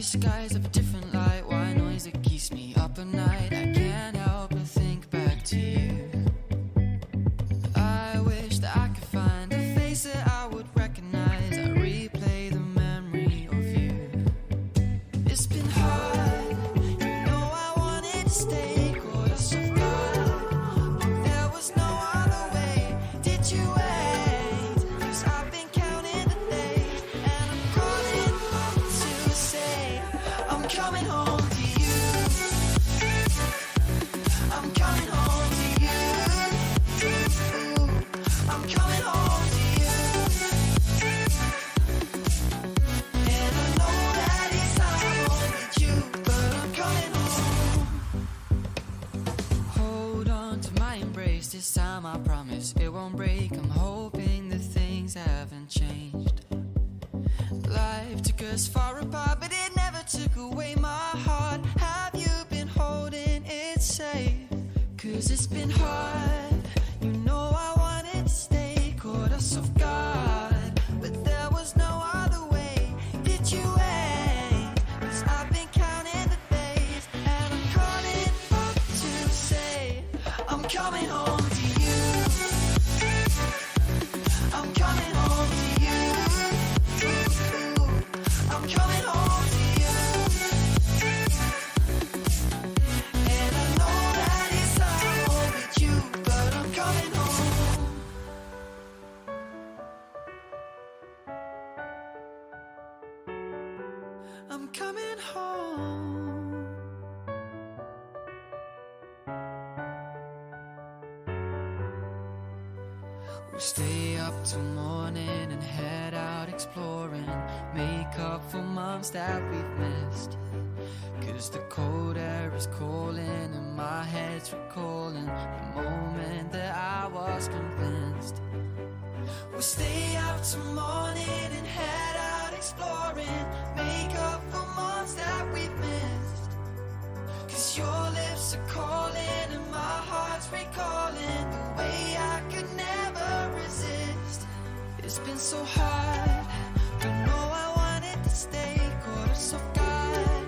skies of a different light, white noise that keeps me up at night. I can't help but think back to you. I wish that I could find a face that I would recognize. I replay the memory of you. It's been hard, you know I wanted to stay, caught us off guard, but there was no other way. Did you wait? 'Cause I've been counting the days, and I'm calling up to say I'm coming home to you. I'm coming home to you. I'm coming home to you. And I know that it's hard with you, but I'm coming home. Hold on to my embrace, this time I promise it won't break. I'm hoping that things haven't changed. Life took us far apart, but it never took away my heart. Have you been holding it safe? 'Cause it's been hard, you know I wanted to stay, caught us off guard, but there was no other way. Did you wait? 'Cause I've been counting the days, and I'm calling up to say I'm coming home to you. I'm coming home to you. I'm coming home to you. And I know that it's hard with you, but I'm coming home. I'm coming home. We'll stay up till morning and head out exploring, make up for months that we've missed. 'Cause the cold air is calling and my head's recalling the moment that I was convinced. We'll stay up till morning and head out exploring, make up for months that we've missed. 'Cause your lips are calling and my heart's recalling the way I could never resist. It's been so hard, but no, I wanted to stay, caught us off guard,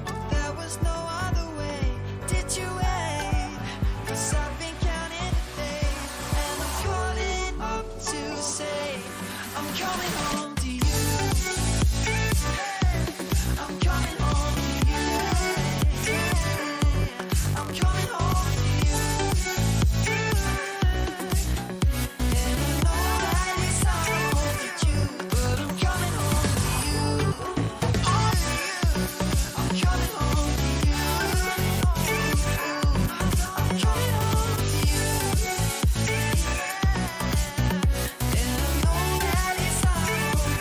but there was no other way. Did you wait? 'Cause I've been counting the days, and I'm calling up to say I'm coming home to you. I'm coming home to you. I'm coming home to you. And I know that it's hard with you, but I'm coming home to you. I'm coming home to you. I'm coming home to you. And I know that it's hard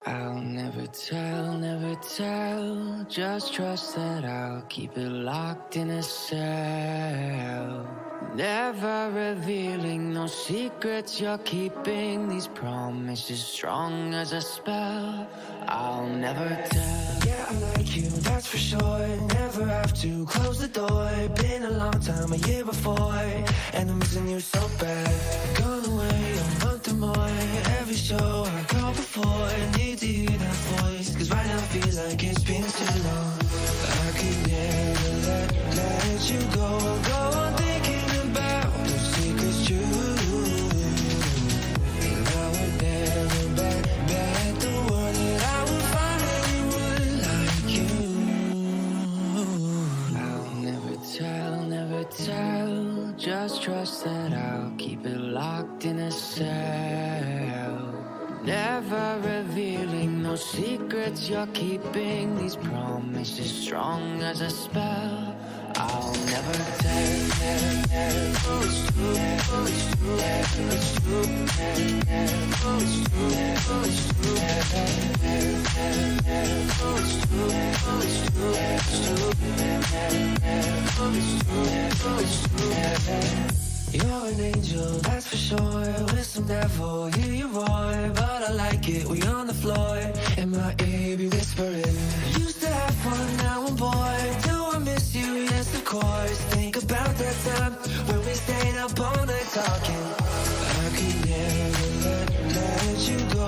I'll never tell, just trust that I'll keep it locked in a cell. Never revealing no secrets you're keeping, these promises strong as a spell. I'll never tell. Yeah, I like you, that's for sure. Never have to close the door. Been a long time, a year before, and I'm missing you so bad. Gone away a month or more. Every show I go before, need to hear that voice, cause right now feels like it's been too long. I could never let you go on thinking about those secrets true. And I would never bet the world that I would find anyone like you. I'll never tell, just trust that I'll keep it locked in a cell. Never revealing no secrets you're keeping, these promises strong as a spell. I'll never tell. Oh, it's true. Oh, it's true. It's true. Oh, it's true. Oh, it's true. Oh, it's true. Oh, it's true. It's true. Oh, it's true. Oh, it's true. You're an angel, that's for sure. With some devil, hear you roar. But I like it, we on the floor. In my ear, be whispering. Used to have fun, now I'm bored. Do I miss you? Yes, of course. Think about that time when we stayed up all night talking. I could never let you go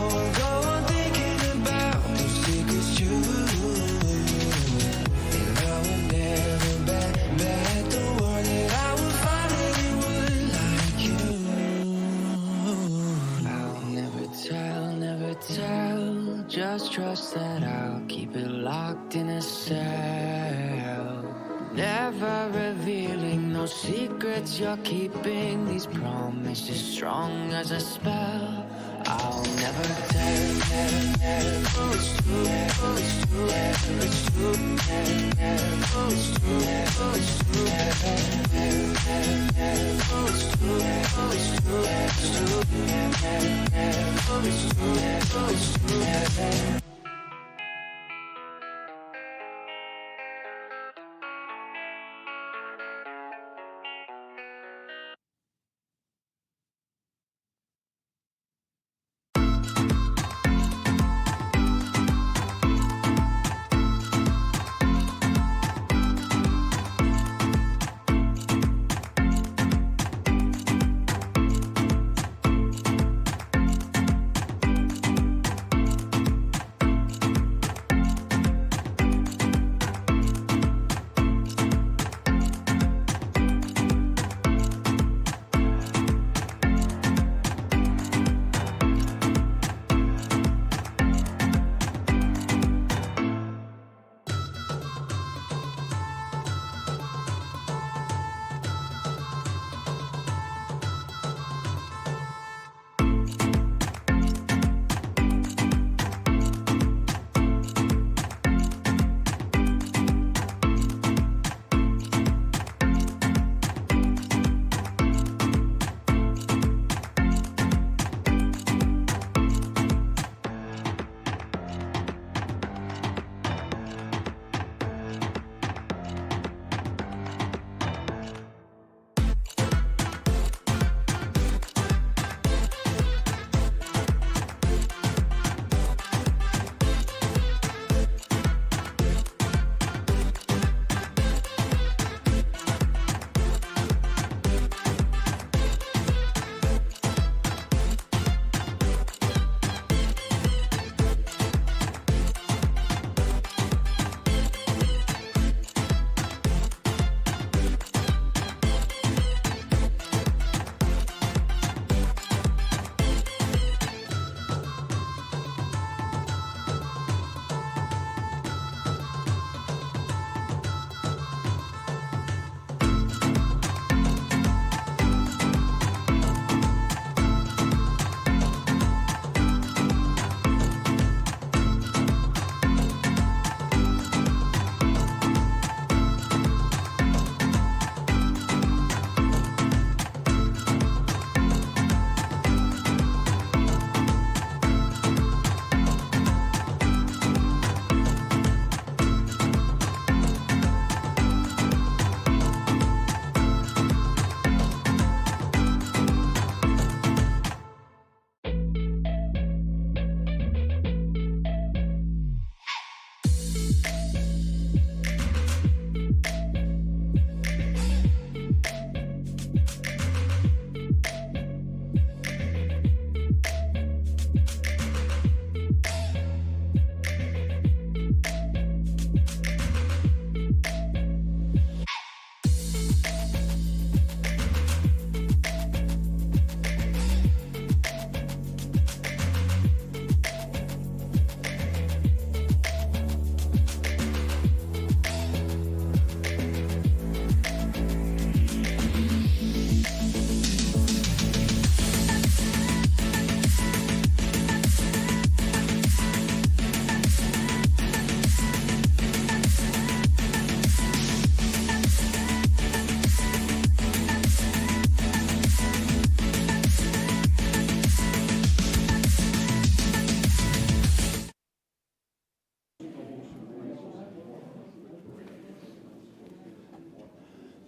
on thinking about those secrets true. And I would never bet the world that I would find anyone like you. I'll never tell, just trust that I'll keep it locked in a cell. Never revealing no secrets you're keeping, these promises strong as a spell. I'll never tell. Oh, it's true. Oh, it's true. It's true. Oh, it's true. Oh, it's true. Oh, it's true. Oh, it's true. It's true. Oh, it's true. Oh, it's true.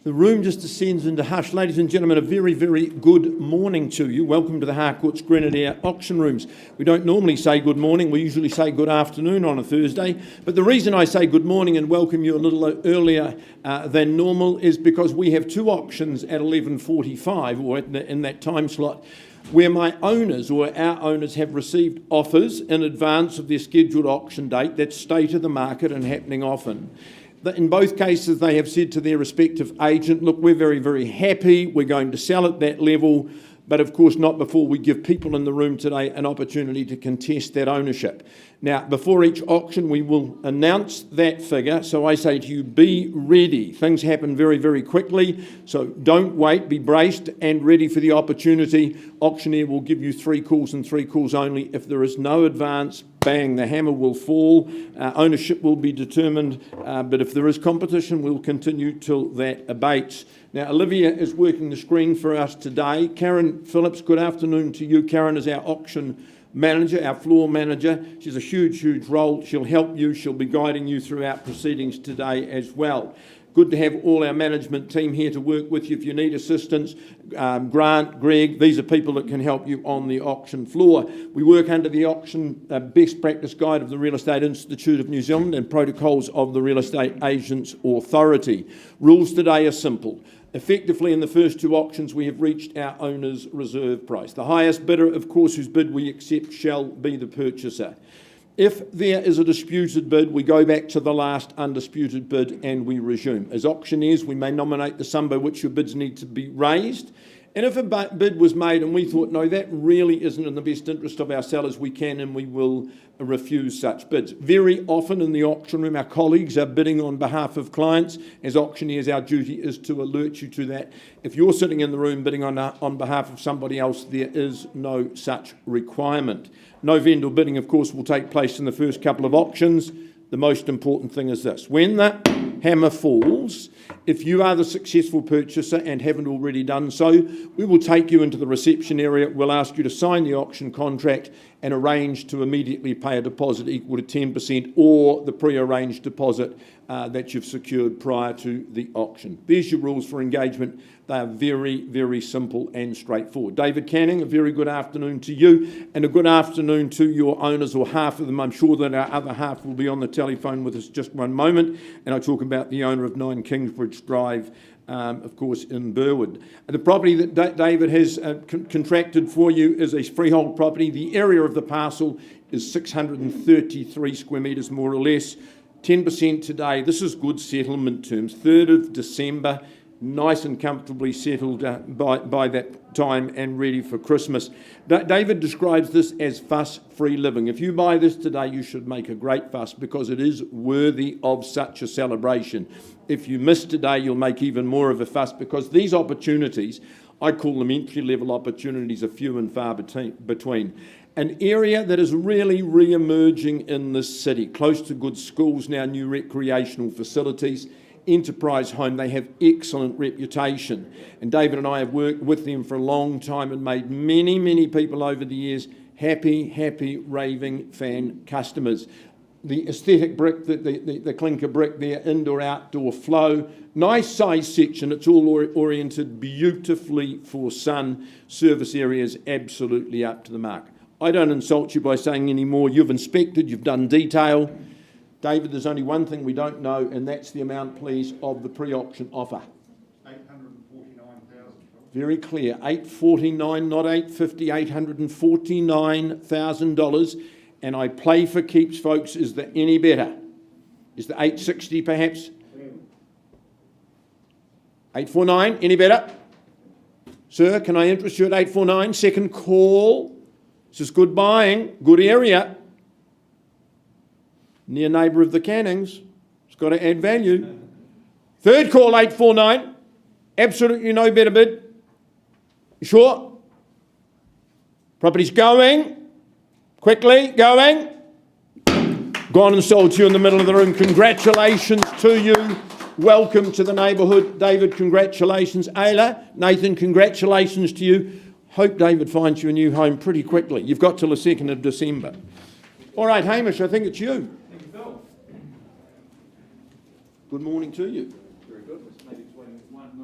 The room just descends into hush. Ladies and gentlemen, a very, very good morning to you. Welcome to the Harcourt's Grenadier Auction Rooms. We don't normally say good morning, we usually say good afternoon on a Thursday. But the reason I say good morning and welcome you a little earlier than normal is because we have two auctions at 11:45, or in that time slot, where my owners or our owners have received offers in advance of their scheduled auction date. That's state of the market and happening often. In both cases, they have said to their respective agent, look, we're very, very happy, we're going to sell at that level, but of course not before we give people in the room today an opportunity to contest that ownership. Now, before each auction, we will announce that figure, so I say to you, be ready. Things happen very, very quickly, so don't wait, be braced and ready for the opportunity. Auctioneer will give you 3 calls and 3 calls only. If there is no advance, bang, the hammer will fall. Ownership will be determined, but if there is competition, we'll continue till that abates. Now, Olivia is working the screen for us today. Karen Phillips, good afternoon to you. Karen is our auction manager, our floor manager. She's a huge, huge role. She'll help you. She'll be guiding you throughout proceedings today as well. Good to have all our management team here to work with you if you need assistance. Grant, Greg, these are people that can help you on the auction floor. We work under the auction best practice guide of the Real Estate Institute of New Zealand and protocols of the Real Estate Agents Authority. Rules today are simple. Effectively, in the first 2 auctions, we have reached our owner's reserve price. The highest bidder, of course, whose bid we accept shall be the purchaser. If there is a disputed bid, we go back to the last undisputed bid and we resume. As auctioneers, we may nominate the sum by which your bids need to be raised. And if a bid was made and we thought, no, that really isn't in the best interest of our sellers, we can and we will refuse such bids. Very often in the auction room, our colleagues are bidding on behalf of clients. As auctioneers, our duty is to alert you to that. If you're sitting in the room bidding on behalf of somebody else, there is no such requirement. No vendor bidding, of course, will take place in the first couple of auctions. The most important thing is this. When the hammer falls, if you are the successful purchaser and haven't already done so, we will take you into the reception area. We'll ask you to sign the auction contract and arrange to immediately pay a deposit equal to 10% or the pre-arranged deposit that you've secured prior to the auction. There's your rules for engagement. They are very, very simple and straightforward. David Canning, a very good afternoon to you and a good afternoon to your owners, or half of them. I'm sure that our other half will be on the telephone with us just one moment, and I talk about the owner of 9 Kingfridge Drive, of course, in Burwood. The property that David has contracted for you is a freehold property. The area of the parcel is 633 square metres, more or less. 10% today. This is good settlement terms. 3rd of December, nice and comfortably settled by that time and ready for Christmas. David describes this as fuss-free living. If you buy this today, you should make a great fuss because it is worthy of such a celebration. If you miss today, you'll make even more of a fuss because these opportunities, I call them entry-level opportunities, are few and far between. An area that is really re-emerging in this city, close to good schools now, new recreational facilities, Enterprise Home. They have excellent reputation. And David and I have worked with them for a long time and made many, many people over the years happy, raving fan customers. The aesthetic brick, the clinker brick there, indoor-outdoor flow, nice size section. It's all oriented beautifully for sun. Service areas absolutely up to the mark. I don't insult you by saying any more. You've inspected, you've done detail. David, there's only one thing we don't know, and that's the amount, please, of the pre-auction offer. $849,000. Very clear. $849,000, not $850,000, $849,000. And I play for keeps, folks. Is there any better? Is the $860,000 perhaps? $849,000, any better? Sir, can I interest you at $849,000? Second call. This is good buying, good area. Near neighbour of the Cannings. It's got to add value. Third call, $849,000. Absolutely no better bid. You sure? Property's going. Quickly, going. Gone and sold to you in the middle of the room. Congratulations to you. Welcome to the neighbourhood. David, congratulations. Ayla, Nathan, congratulations to you. Hope David finds you a new home pretty quickly. You've got till the 2nd of December. All right, Hamish, I think it's you. Thank you, Phil. Good morning to you. Very good. Maybe between 1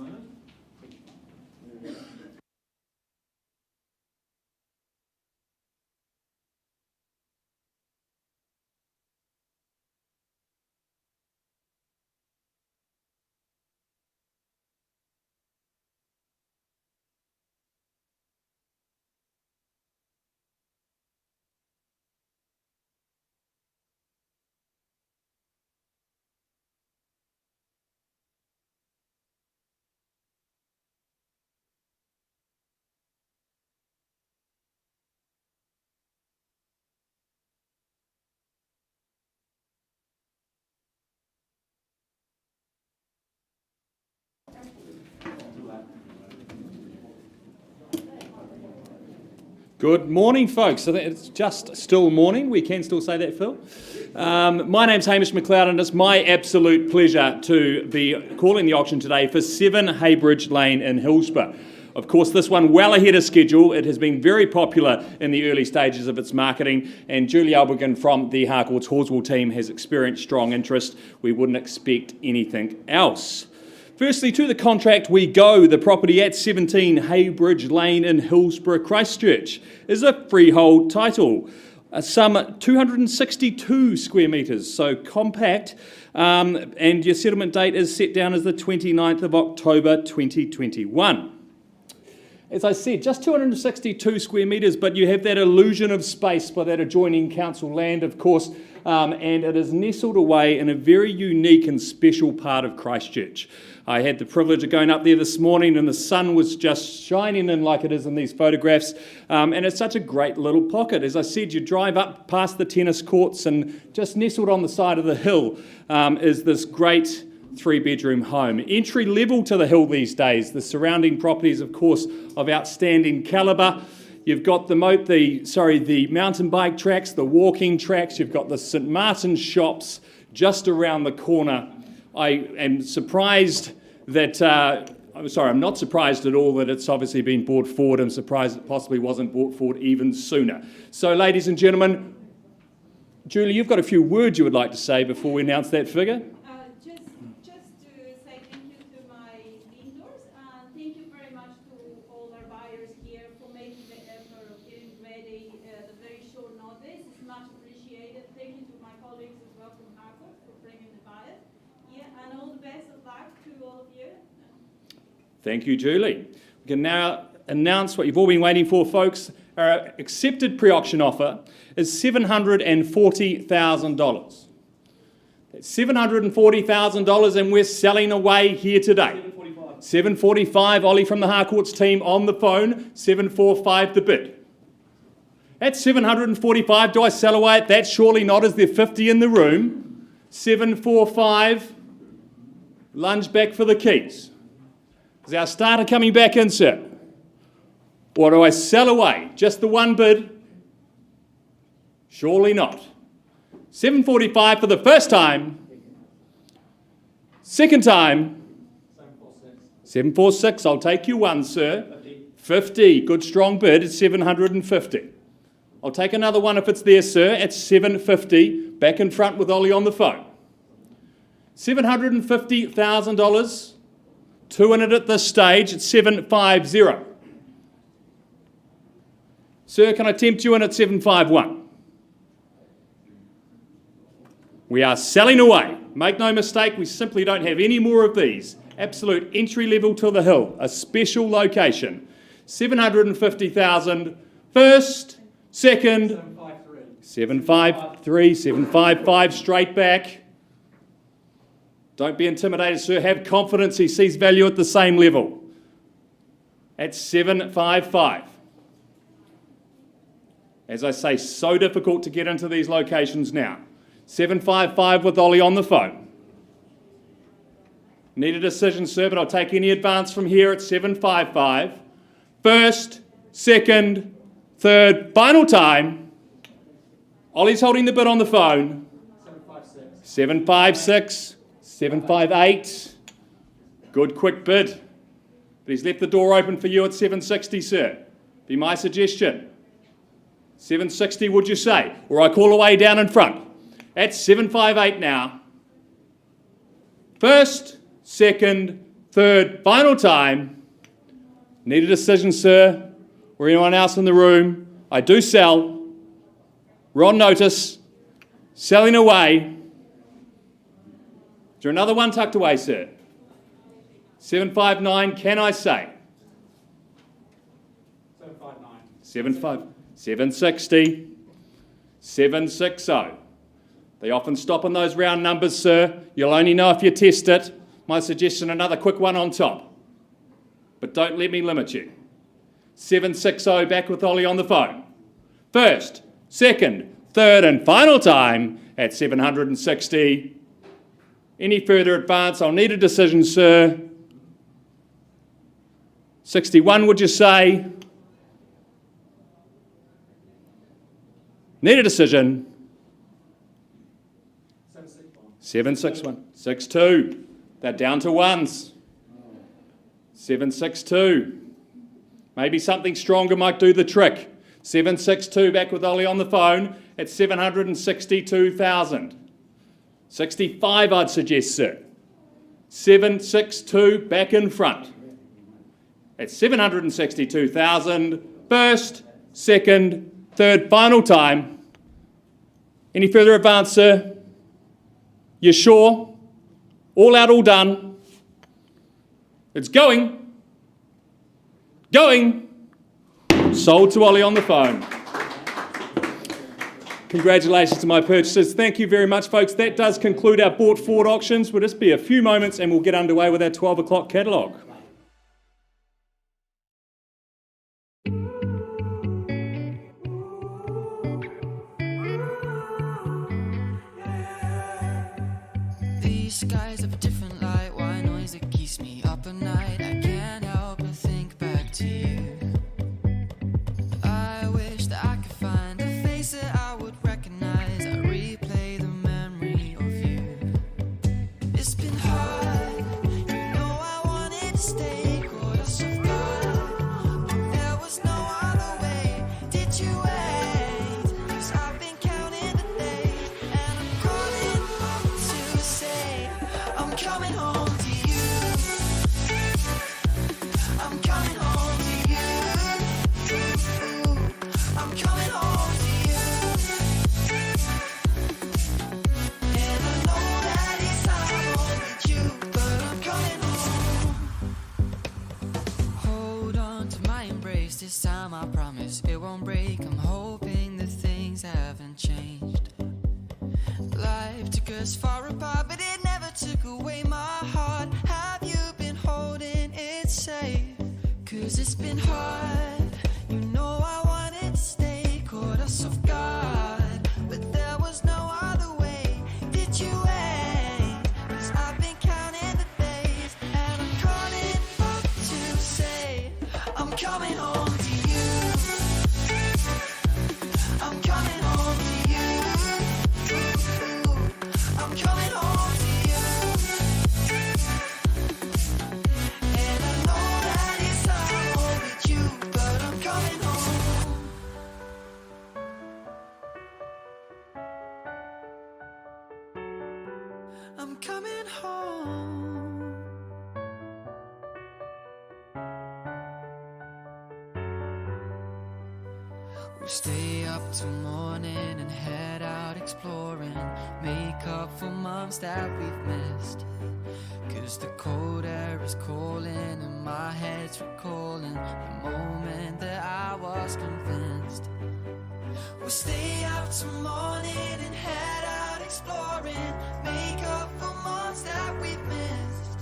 Good morning, folks. I think it's just still morning. We can still say that, Phil. My name's Hamish McLeod, and it's my absolute pleasure to be calling the auction today for 7 Haybridge Lane in Hillsborough. Of course, this one well ahead of schedule. It has been very popular in the early stages of its marketing, and Julie Albergan from the Harcourts Horswell team has experienced strong interest. We wouldn't expect anything else. Firstly, to the contract we go. The property at 17 Haybridge Lane in Hillsborough, Christchurch, is a freehold title. Some 262 square metres, so compact, and your settlement date is set down as the 29th of October 2021. As I said, just 262 square metres, but you have that illusion of space by that adjoining council land, of course, and it is nestled away in a very unique and special part of Christchurch. I had the privilege of going up there this morning, and the sun was just shining in like it is in these photographs, and it's such a great little pocket. As I said, you drive up past the tennis courts, and just nestled on the side of the hill is this great 3-bedroom home. Entry level to the hill these days. The surrounding properties, of course, of outstanding calibre. You've got the mountain bike tracks, the walking tracks. You've got the St Martin's shops just around the corner. I am surprised that, I'm not surprised at all that it's obviously been brought forward. I'm surprised it possibly wasn't brought forward even sooner. So, ladies and gentlemen, Julie, you've got a few words you would like to say before we announce that figure. Just to say thank you to my vendors, and thank you very much to all our buyers here for making the effort of getting ready at a very short notice. It's much appreciated. Thank you to my colleagues as well from Harcourt for bringing the buyers. And all the best of luck to all of you. Thank you, Julie. We can now announce what you've all been waiting for, folks. Our accepted pre-auction offer is $740,000. That's $740,000, and we're selling away here today. $745. Ollie from the Harcourts team on the phone. $745 the bid. At $745, do I sell away at that? Surely not, as there 50 in the room. $745. Lunge back for the keys. Is our starter coming back in, sir? Or do I sell away? Just the one bid? Surely not. $745 for the first time. Second time. $746. I'll take you one, sir. $50. Good strong bid at $750. I'll take another one if it's there, sir, at $750. Back in front with Ollie on the phone. $750,000. 2 in it at this stage at $750. Sir, can I tempt you in at $751? We are selling away. Make no mistake, we simply don't have any more of these. Absolute entry level to the hill, a special location. $750,000. First, second, $753, $755 straight back. Don't be intimidated, sir. Have confidence. He sees value at the same level. At $755. As I say, so difficult to get into these locations now. $755 with Ollie on the phone. Need a decision, sir, but I'll take any advance from here at $755. First, second, third, final time. Ollie's holding the bid on the phone. $756. $758. Good quick bid. But he's left the door open for you at $760, sir. Be my suggestion. $760, would you say? Or I call away down in front. At $758 now. First, second, third, final time. Need a decision, sir, or anyone else in the room. I do sell. We're on notice. Selling away. Is there another one tucked away, sir? 759, can I say? 759. 760. 760. They often stop on those round numbers, sir. You'll only know if you test it. My suggestion, another quick one on top. But don't let me limit you. 760 back with Ollie on the phone. First, second, third and final time at 760. Any further advance? I'll need a decision, sir. 61, would you say? Need a decision. 761. 6-2. They're down to ones. 7-6-2. Maybe something stronger might do the trick. 7-6-2 back with Ollie on the phone at 762,000. 65 I'd suggest, sir. 7-6-2 back in front. At 762,000. First, second, third, final time. Any further advance, sir? You sure? All out, all done. It's going. Going. Sold to Ollie on the phone. Congratulations to my purchasers. Thank you very much, folks. That does conclude our bought forward auctions. We'll just be a few moments and we'll get underway with our 12 o'clock catalogue. These skies have a different light, why noise that keeps me up at night. I can't help but think back to you. I wish that I could find a face that I would recognize. I replay the memory of you. It's been hard, you know I wanted to stay, caught us off guard, but there was no other way. Did you wait? 'Cause I've been counting the days, and I'm calling up to say I'm coming home to you. I'm coming home to you. I'm coming home to you. And I know that it's not home with you, but I'm coming home. Hold on to my embrace, this time I promise it won't break. I'm hoping that things haven't changed. Life took us far apart, but it never took away my heart. Have you been holding it safe? 'Cause it's been hard, you know I wanted to stay, caught us off guard, but there was no other way. Did you wait? 'Cause I've been counting the days, and I'm calling up to say I'm coming home to you. I'm coming home to you. I'm coming home to you. And I know that it's not home with you, but I'm coming home. I'm coming home. We'll stay up till morning and head out exploring, make up for months that we've missed. 'Cause the cold air is calling and my head's recalling the moment that I was convinced. We'll stay up till morning and head out exploring, make up for months that we've missed.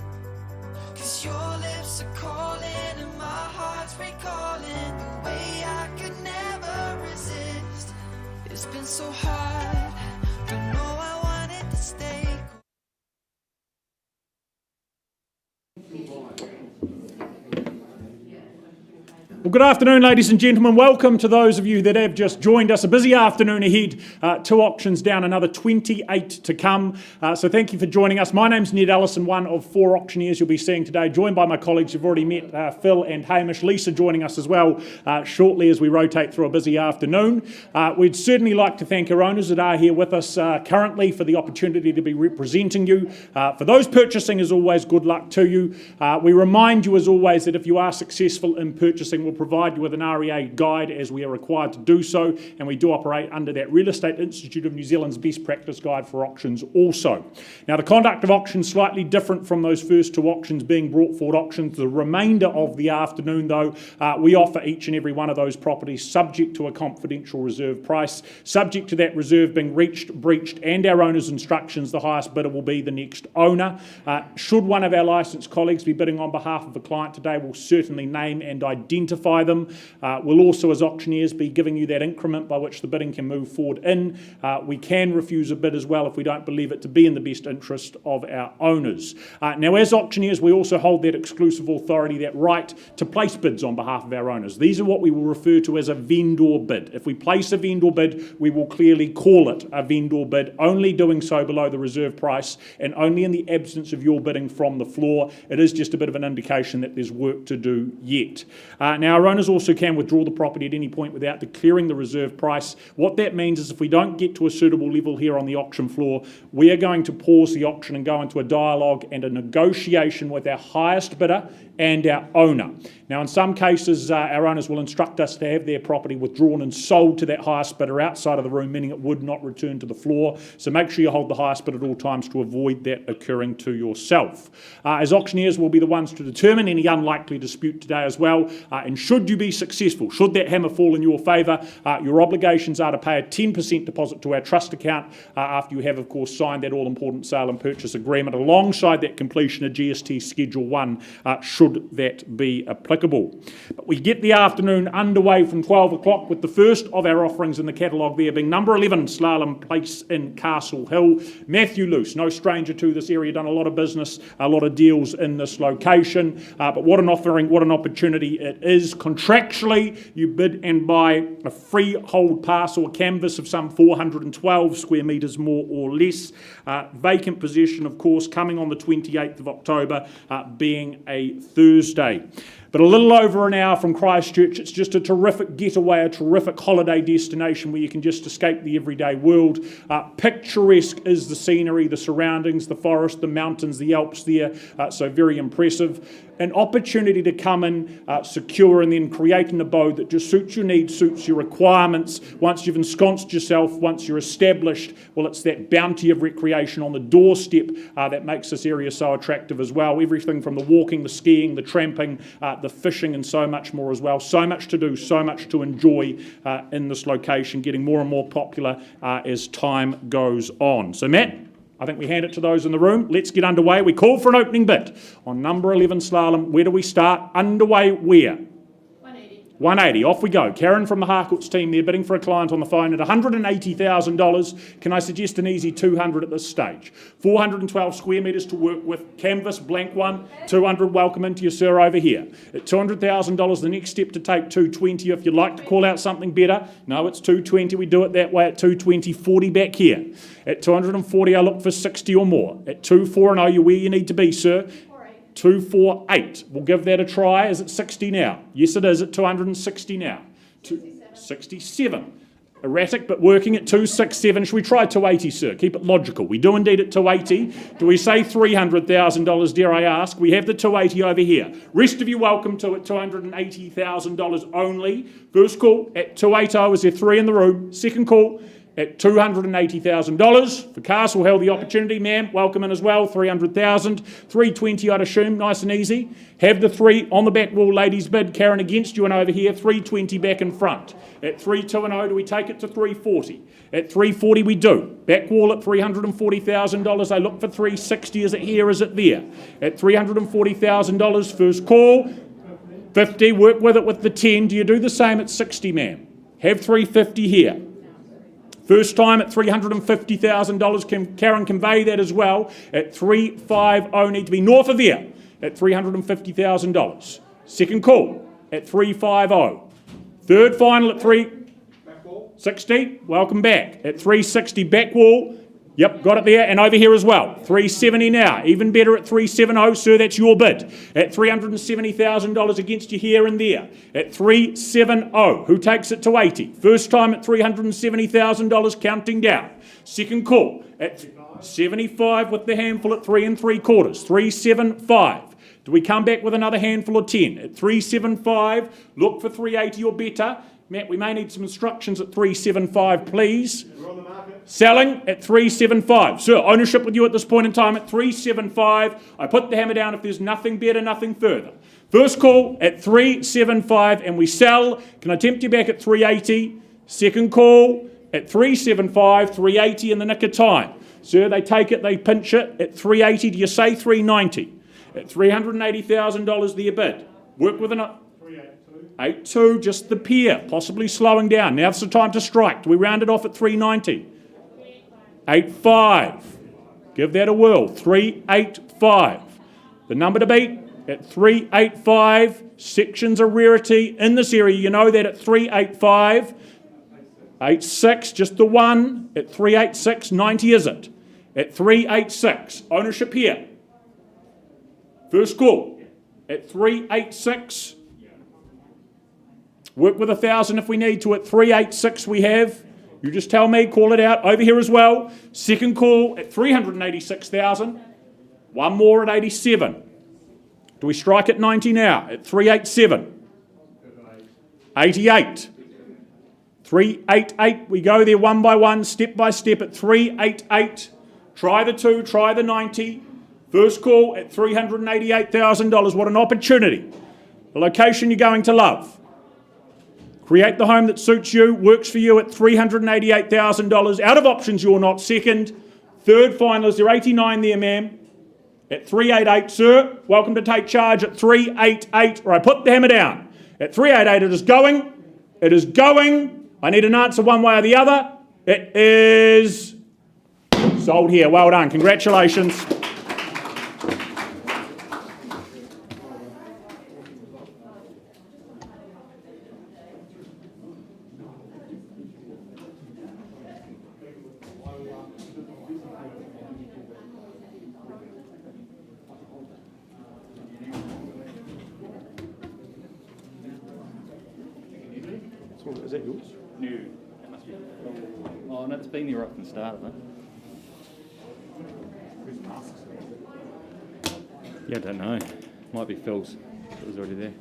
'Cause your lips are calling and my heart's recalling the way I could never resist. It's been so hard, don't know I wanted to stay. Well, good afternoon, ladies and gentlemen. Welcome to those of you that have just joined us. A busy afternoon ahead. 2 auctions down, another 28 to come. So thank you for joining us. My name's Ned Allison, one of 4 auctioneers you'll be seeing today, joined by my colleagues you've already met, Phil and Hamish. Lisa joining us as well shortly as we rotate through a busy afternoon. We'd certainly like to thank our owners that are here with us currently for the opportunity to be representing you. For those purchasing, as always, good luck to you. We remind you, as always, that if you are successful in purchasing, we'll provide you with an REA guide as we are required to do so, and we do operate under that Real Estate Institute of New Zealand's best practice guide for auctions also. Now, the conduct of auctions slightly different from those first 2 auctions being brought forward auctions. The remainder of the afternoon, though, we offer each and every one of those properties subject to a confidential reserve price. Subject to that reserve being reached, breached, and our owner's instructions, the highest bidder will be the next owner. Should one of our licensed colleagues be bidding on behalf of a client today, we'll certainly name and identify notify them. We'll also, as auctioneers, be giving you that increment by which the bidding can move forward in. We can refuse a bid as well if we don't believe it to be in the best interest of our owners. Now, as auctioneers, we also hold that exclusive authority, that right to place bids on behalf of our owners. These are what we will refer to as a vendor bid. If we place a vendor bid, we will clearly call it a vendor bid, only doing so below the reserve price and only in the absence of your bidding from the floor. It is just a bit of an indication that there's work to do yet. Now, our owners also can withdraw the property at any point without declaring the reserve price. What that means is if we don't get to a suitable level here on the auction floor, we are going to pause the auction and go into a dialogue and a negotiation with our highest bidder and our owner. Now, in some cases, our owners will instruct us to have their property withdrawn and sold to that highest bidder outside of the room, meaning it would not return to the floor. So make sure you hold the highest bid at all times to avoid that occurring to yourself. As auctioneers, we'll be the ones to determine any unlikely dispute today as well. And should you be successful, should that hammer fall in your favour, your obligations are to pay a 10% deposit to our trust account after you have, of course, signed that all-important sale and purchase agreement. Alongside that completion of GST Schedule 1, should that be applicable. But we get the afternoon underway from 12 o'clock with the first of our offerings in the catalogue there being number 11 Slalom Place in Castle Hill. Matthew Luce, no stranger to this area, done a lot of business, a lot of deals in this location. But what an offering, what an opportunity it is. Contractually, you bid and buy a freehold parcel, a canvas of some 412 square metres more or less. Vacant possession, of course, coming on the 28th of October, being a Thursday. But a little over an hour from Christchurch, it's just a terrific getaway, a terrific holiday destination where you can just escape the everyday world. Picturesque is the scenery, the surroundings, the forest, the mountains, the Alps there, so very impressive. An opportunity to come in, secure, and then create an abode that just suits your needs, suits your requirements. Once you've ensconced yourself, once you're established, well, it's that bounty of recreation on the doorstep that makes this area so attractive as well. Everything from the walking, the skiing, the tramping, the fishing, and so much more as well. So much to do, so much to enjoy in this location, getting more and more popular as time goes on. So, Matt, I think we hand it to those in the room. Let's get underway. We call for an opening bid on number 11 Slalom. Where do we start? Underway where? 180. Off we go. Karen from the Harcourt's team there bidding for a client on the phone at $180,000. Can I suggest an easy 200 at this stage? 412 square metres to work with. Canvas, blank one. 200, welcome into you, sir, over here. At $200,000, the next step to take 220. If you'd like to call out something better, no, it's 220. We do it that way at 220. 40 back here. At 240, I look for 60 or more. At 240, you're where you need to be, sir. 248. We'll give that a try. Is it 60 now? Yes, it is at 260 now. 267. Erratic, but working at 267. Should we try 280, sir? Keep it logical. We do indeed at 280. Do we say $300,000, dare I ask? We have the 280 over here. Rest of you welcome to at $280,000 only. First call at 280. Is there three in the room? Second call at $280,000. For Castle Hill, the opportunity, ma'am, welcome in as well, $300,000. 320, I'd assume, nice and easy. Have the three on the back wall, ladies bid. Karen against you and over here, 320 back in front. At 320, do we take it to 340? At 340 we do. Back wall at $340,000. I look for 360. Is it here? Is it there? At $340,000, first call. 50, work with it with the 10. Do you do the same at 60, ma'am? Have 350 here. First time at $350,000. Can Karen convey that as well? At 350, need to be north of there at $350,000. Second call at 350. Third final at 360. Welcome back at 360 back wall. Yep, got it there, and over here as well. 370 now, even better at 370, sir, that's your bid. At $370,000 against you here and there. At 370, who takes it to 80? First time at $370,000, counting down. Second call at 75 with the handful at 3 3/4. 375. Do we come back with another handful of 10? At 375, look for 380 or better. Matt, we may need some instructions at 375, please. We're on the market. Selling at 375. Sir, ownership with you at this point in time at 375. I put the hammer down if there's nothing better, nothing further. First call at 375 and we sell. Can I tempt you back at 380? Second call at 375, 380 in the nick of time. Sir, they take it, they pinch it at 380. Do you say 390? At $380,000 their bid. Work with an... 382. 8.2, just the pier, possibly slowing down. Now's the time to strike. Do we round it off at 390? 8.5. Give that a whirl. 3.85. The number to beat at 3.85. Section's a rarity in this area. You know that at 3.85. 8.6, just the one. At 3.86, 90 is it? At 3.86, ownership here. First call. At 3.86. Work with 1,000 if we need to. At 3.86 we have. You just tell me, call it out. Over here as well. Second call at 386,000. One more at 87. Do we strike at 90 now? At 387. 88. 388. We go there one by one, step by step at 388. Try the 2, try the 90. First call at $388,000. What an opportunity. The location you're going to love. Create the home that suits you, works for you at $388,000. Out of options, you're not second. Third finalist, they're 89 there, ma'am. At 388, sir. Welcome to take charge at 388. All right, put the hammer down. At 388, it is going. It is going. I need an answer one way or the other. It is sold here. Well done. Congratulations. Is that yours? No. That must be. Oh, no, it's been there right from the start, hasn't it? Yeah, I don't know. Might be Phil's. It was already there.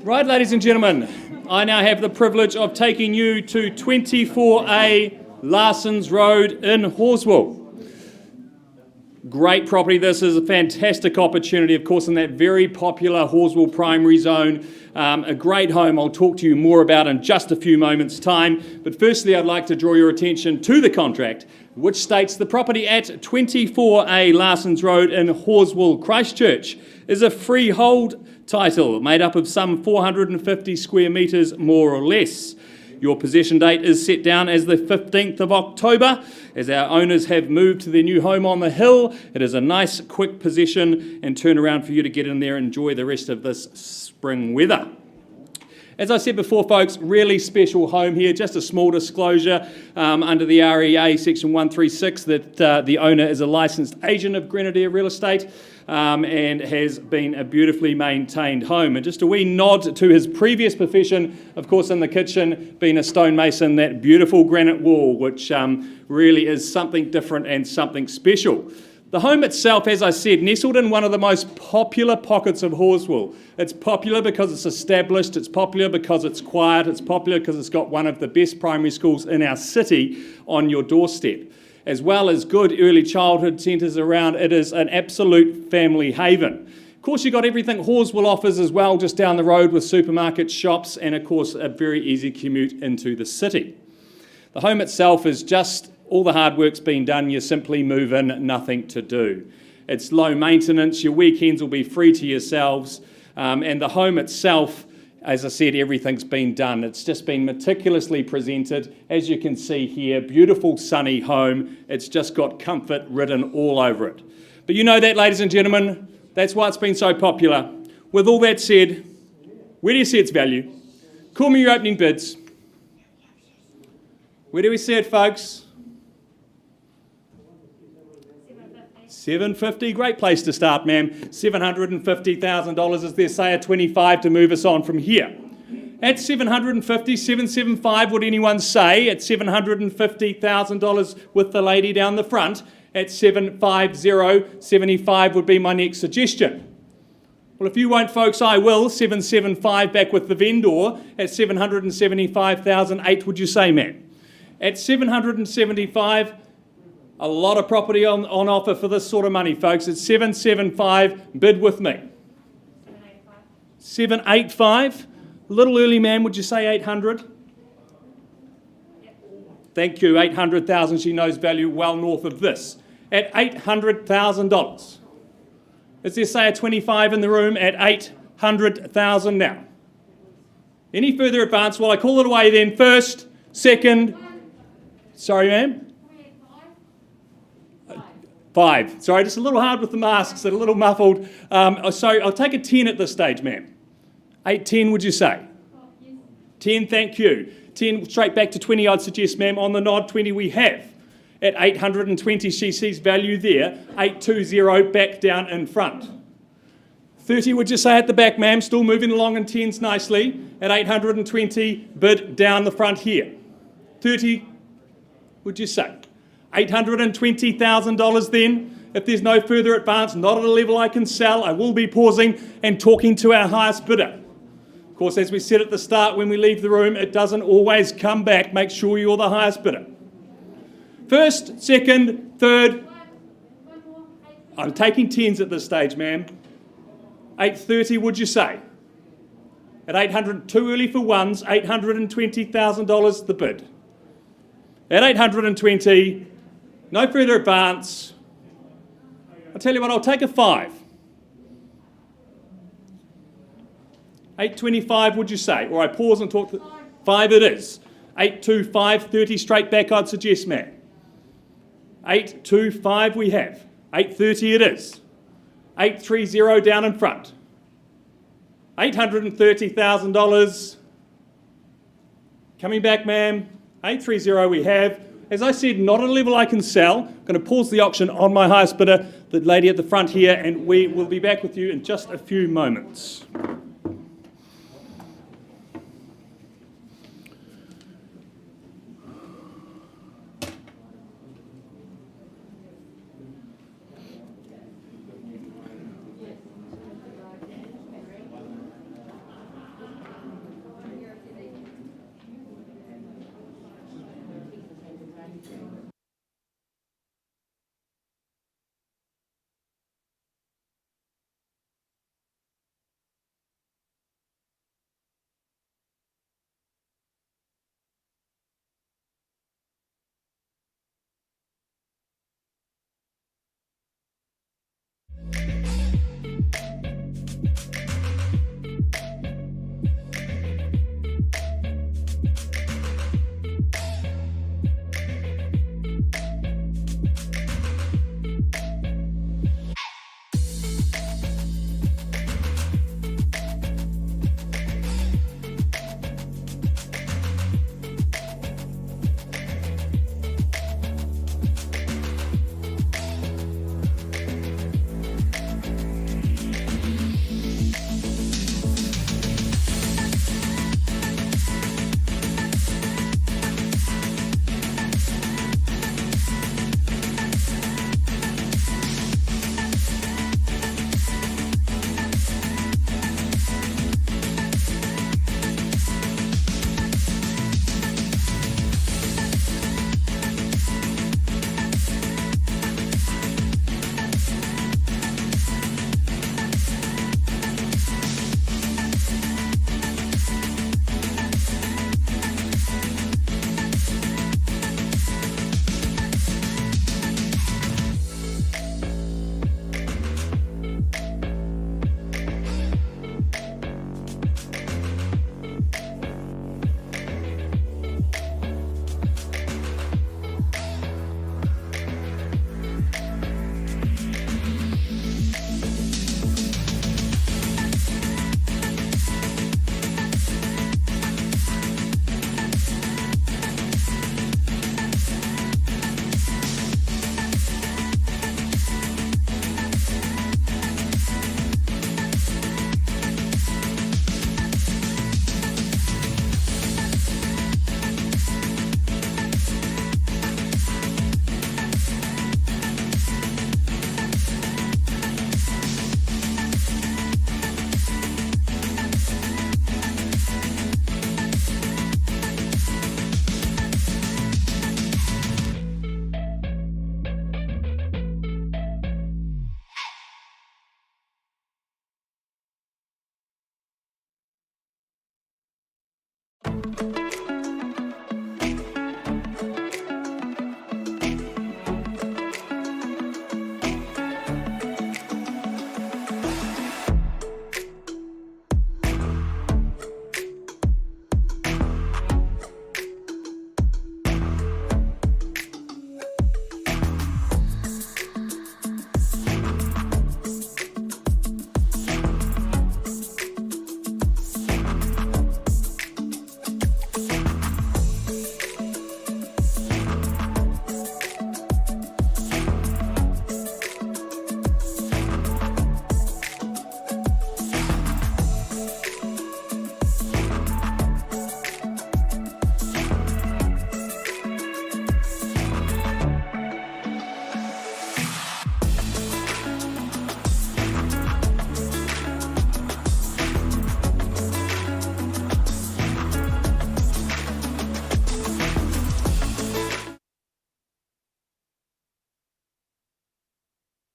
Right, ladies and gentlemen, I now have the privilege of taking you to 24A Larsons Road in Horswell. Great property. This is a fantastic opportunity, of course, in that very popular Horswell primary zone. A great home I'll talk to you more about in just a few moments' time. But firstly, I'd like to draw your attention to the contract, which states the property at 24A Larsons Road in Horswell, Christchurch, is a freehold title made up of some 450 square metres, more or less. Your possession date is set down as the 15th of October, as our owners have moved to their new home on the hill. It is a nice, quick possession and turnaround for you to get in there and enjoy the rest of this spring weather. As I said before, folks, really special home here. Just a small disclosure under the REA section 136 that the owner is a licensed agent of Grenadier Real Estate and has been a beautifully maintained home. And just a wee nod to his previous profession, of course, in the kitchen, being a stonemason, that beautiful granite wall, which really is something different and something special. The home itself, as I said, nestled in one of the most popular pockets of Horswell. It's popular because it's established, it's popular because it's quiet, it's popular because it's got one of the best primary schools in our city on your doorstep. As well as good early childhood centres around, it is an absolute family haven. Of course, you've got everything Horswell offers as well, just down the road with supermarkets, shops, and of course, a very easy commute into the city. The home itself is just all the hard work's been done, you simply move in, nothing to do. It's low maintenance, your weekends will be free to yourselves, and the home itself, as I said, everything's been done. It's just been meticulously presented. As you can see here, beautiful sunny home. It's just got comfort written all over it. But you know that, ladies and gentlemen, that's why it's been so popular. With all that said, where do you see its value? Call me your opening bids. Where do we see it, folks? $750, great place to start, ma'am. $750,000 is their say at 25 to move us on from here. At $750, $775, would anyone say? At $750,000 with the lady down the front. At $750, $75 would be my next suggestion. Well, if you won't, folks, I will. $775 back with the vendor. At $775,000, 8 would you say, ma'am? At $775, a lot of property on offer for this sort of money, folks. It's $775. Bid with me. $785. A little early, ma'am. Would you say $800? Thank you, 800,000. She knows value well north of this. At $800,000. Is there, say, a 25 in the room at 800,000 now? Any further advance? Well, I call it away then. First, second. Sorry, ma'am? 5. Sorry, just a little hard with the masks, a little muffled. So I'll take a 10 at this stage, ma'am. 8-10, would you say? 10, thank you. 10, straight back to 20, I'd suggest, ma'am. On the nod, 20 we have. At 820, she sees value there. 820, back down in front. 30, would you say, at the back, ma'am? Still moving along in 10s nicely. At 820, bid down the front here. 30, would you say? $820,000 then. If there's no further advance, not at a level I can sell, I will be pausing and talking to our highest bidder. Of course, as we said at the start, when we leave the room, it doesn't always come back. Make sure you're the highest bidder. First, second, third. I'm taking 10s at this stage, ma'am. 830, would you say? At 800, too early for ones, $820,000 the bid. At 820, no further advance. I'll tell you what, I'll take a 5. 825, would you say? Or I pause and talk to 5 it is. 825, 30 straight back, I'd suggest, ma'am. 825 we have. 830 it is. 830 down in front. $830,000. Coming back, ma'am. 830 we have. As I said, not at a level I can sell. I'm going to pause the auction on my highest bidder, the lady at the front here, and we will be back with you in just a few moments.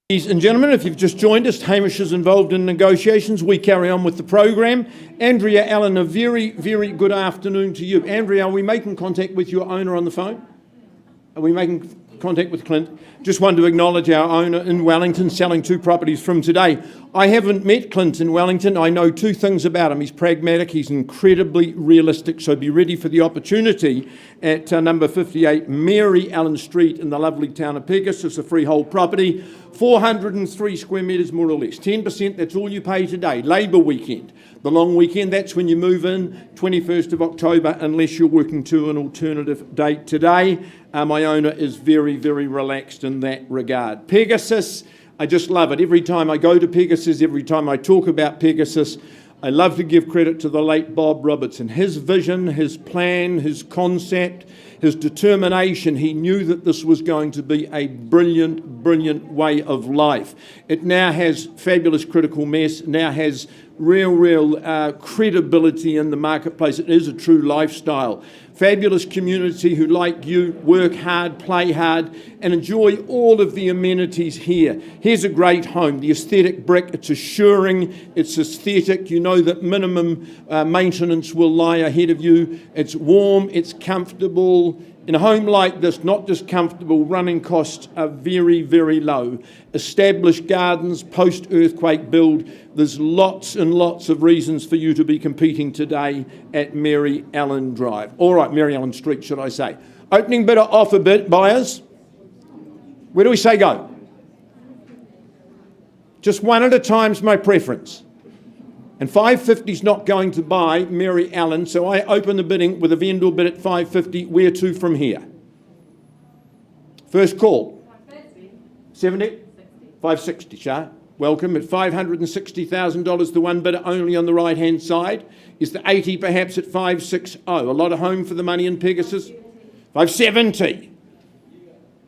Ladies and gentlemen, if you've just joined us, Hamish is involved in negotiations. We carry on with the program. Andrea Allen, a very, very good afternoon to you. Andrea, are we making contact with your owner on the phone? Are we making contact with Clint? Just wanted to acknowledge our owner in Wellington selling 2 properties from today. I haven't met Clint in Wellington. I know 2 things about him. He's pragmatic, he's incredibly realistic, so be ready for the opportunity at number 58 Mary Ellen Street in the lovely town of Pegasus, a freehold property, 403 square metres more or less. 10%, that's all you pay today. Labour weekend. The long weekend, that's when you move in, 21st of October, unless you're working to an alternative date today. My owner is very, very relaxed in that regard. Pegasus, I just love it. Every time I go to Pegasus, every time I talk about Pegasus, I love to give credit to the late Bob Robertson. His vision, his plan, his concept, his determination, he knew that this was going to be a brilliant, brilliant way of life. It now has fabulous critical mass, now has real credibility in the marketplace. It is a true lifestyle. Fabulous community who, like you, work hard, play hard, and enjoy all of the amenities here. Here's a great home. The aesthetic brick, it's assuring, it's aesthetic. You know that minimum maintenance will lie ahead of you. It's warm, it's comfortable. In a home like this, not just comfortable, running costs are very, very low. Established gardens, post-earthquake build. There's lots and lots of reasons for you to be competing today at Mary Ellen Drive. All right, Mary Ellen Street, should I say. Opening bidder offer bid, buyers. Where do we say go? Just one at a time's my preference. And 550's not going to buy Mary Ellen, so I open the bidding with a vendor bid at 550. Where to from here? First call. 70? 560, Shah. Welcome at $560,000. The one bidder only on the right-hand side. Is the 80 perhaps at 560? A lot of home for the money in Pegasus. 570.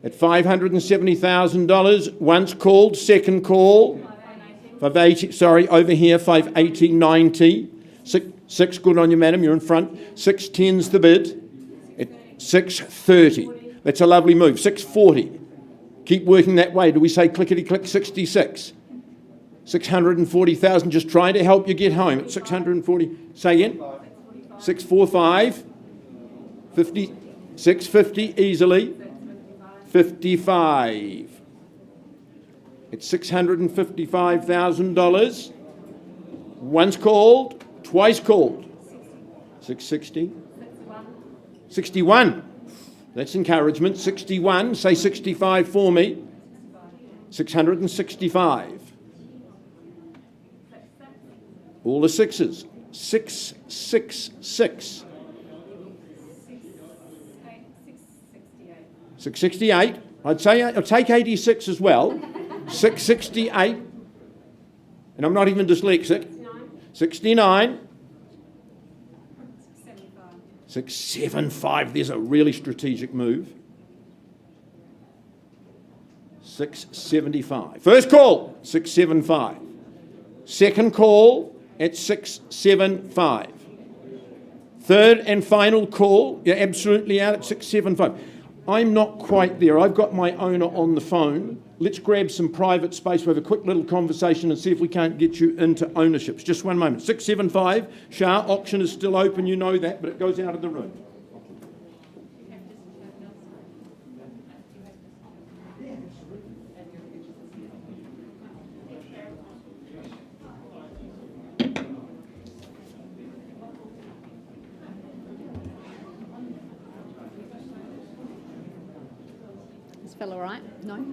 At $570,000. Once called, second call. 580, sorry, over here, 580, 90. 6 good on you, madam, you're in front. 610's the bid at 630. That's a lovely move. 640. Keep working that way. Do we say clickety-click 66? 640,000, just trying to help you get home at 640. Say again? 645. 50, 650 easily. 55. It's $655,000. Once called, twice called. 660. 61. That's encouragement. 61. Say 65 for me. 665. All the sixes. 666. 668. I'd say I'll take 86 as well. 668, and I'm not even dyslexic. 69. 675, there's a really strategic move. 675. First call, 675. Second call at 675. Third and final call, you're absolutely out at 675. I'm not quite there. I've got my owner on the phone. Let's grab some private space. We'll have a quick little conversation and see if we can't get you into ownerships. Just one moment. 675. Shah, auction is still open, you know that, but it goes out of the room. Is Phil all right? No?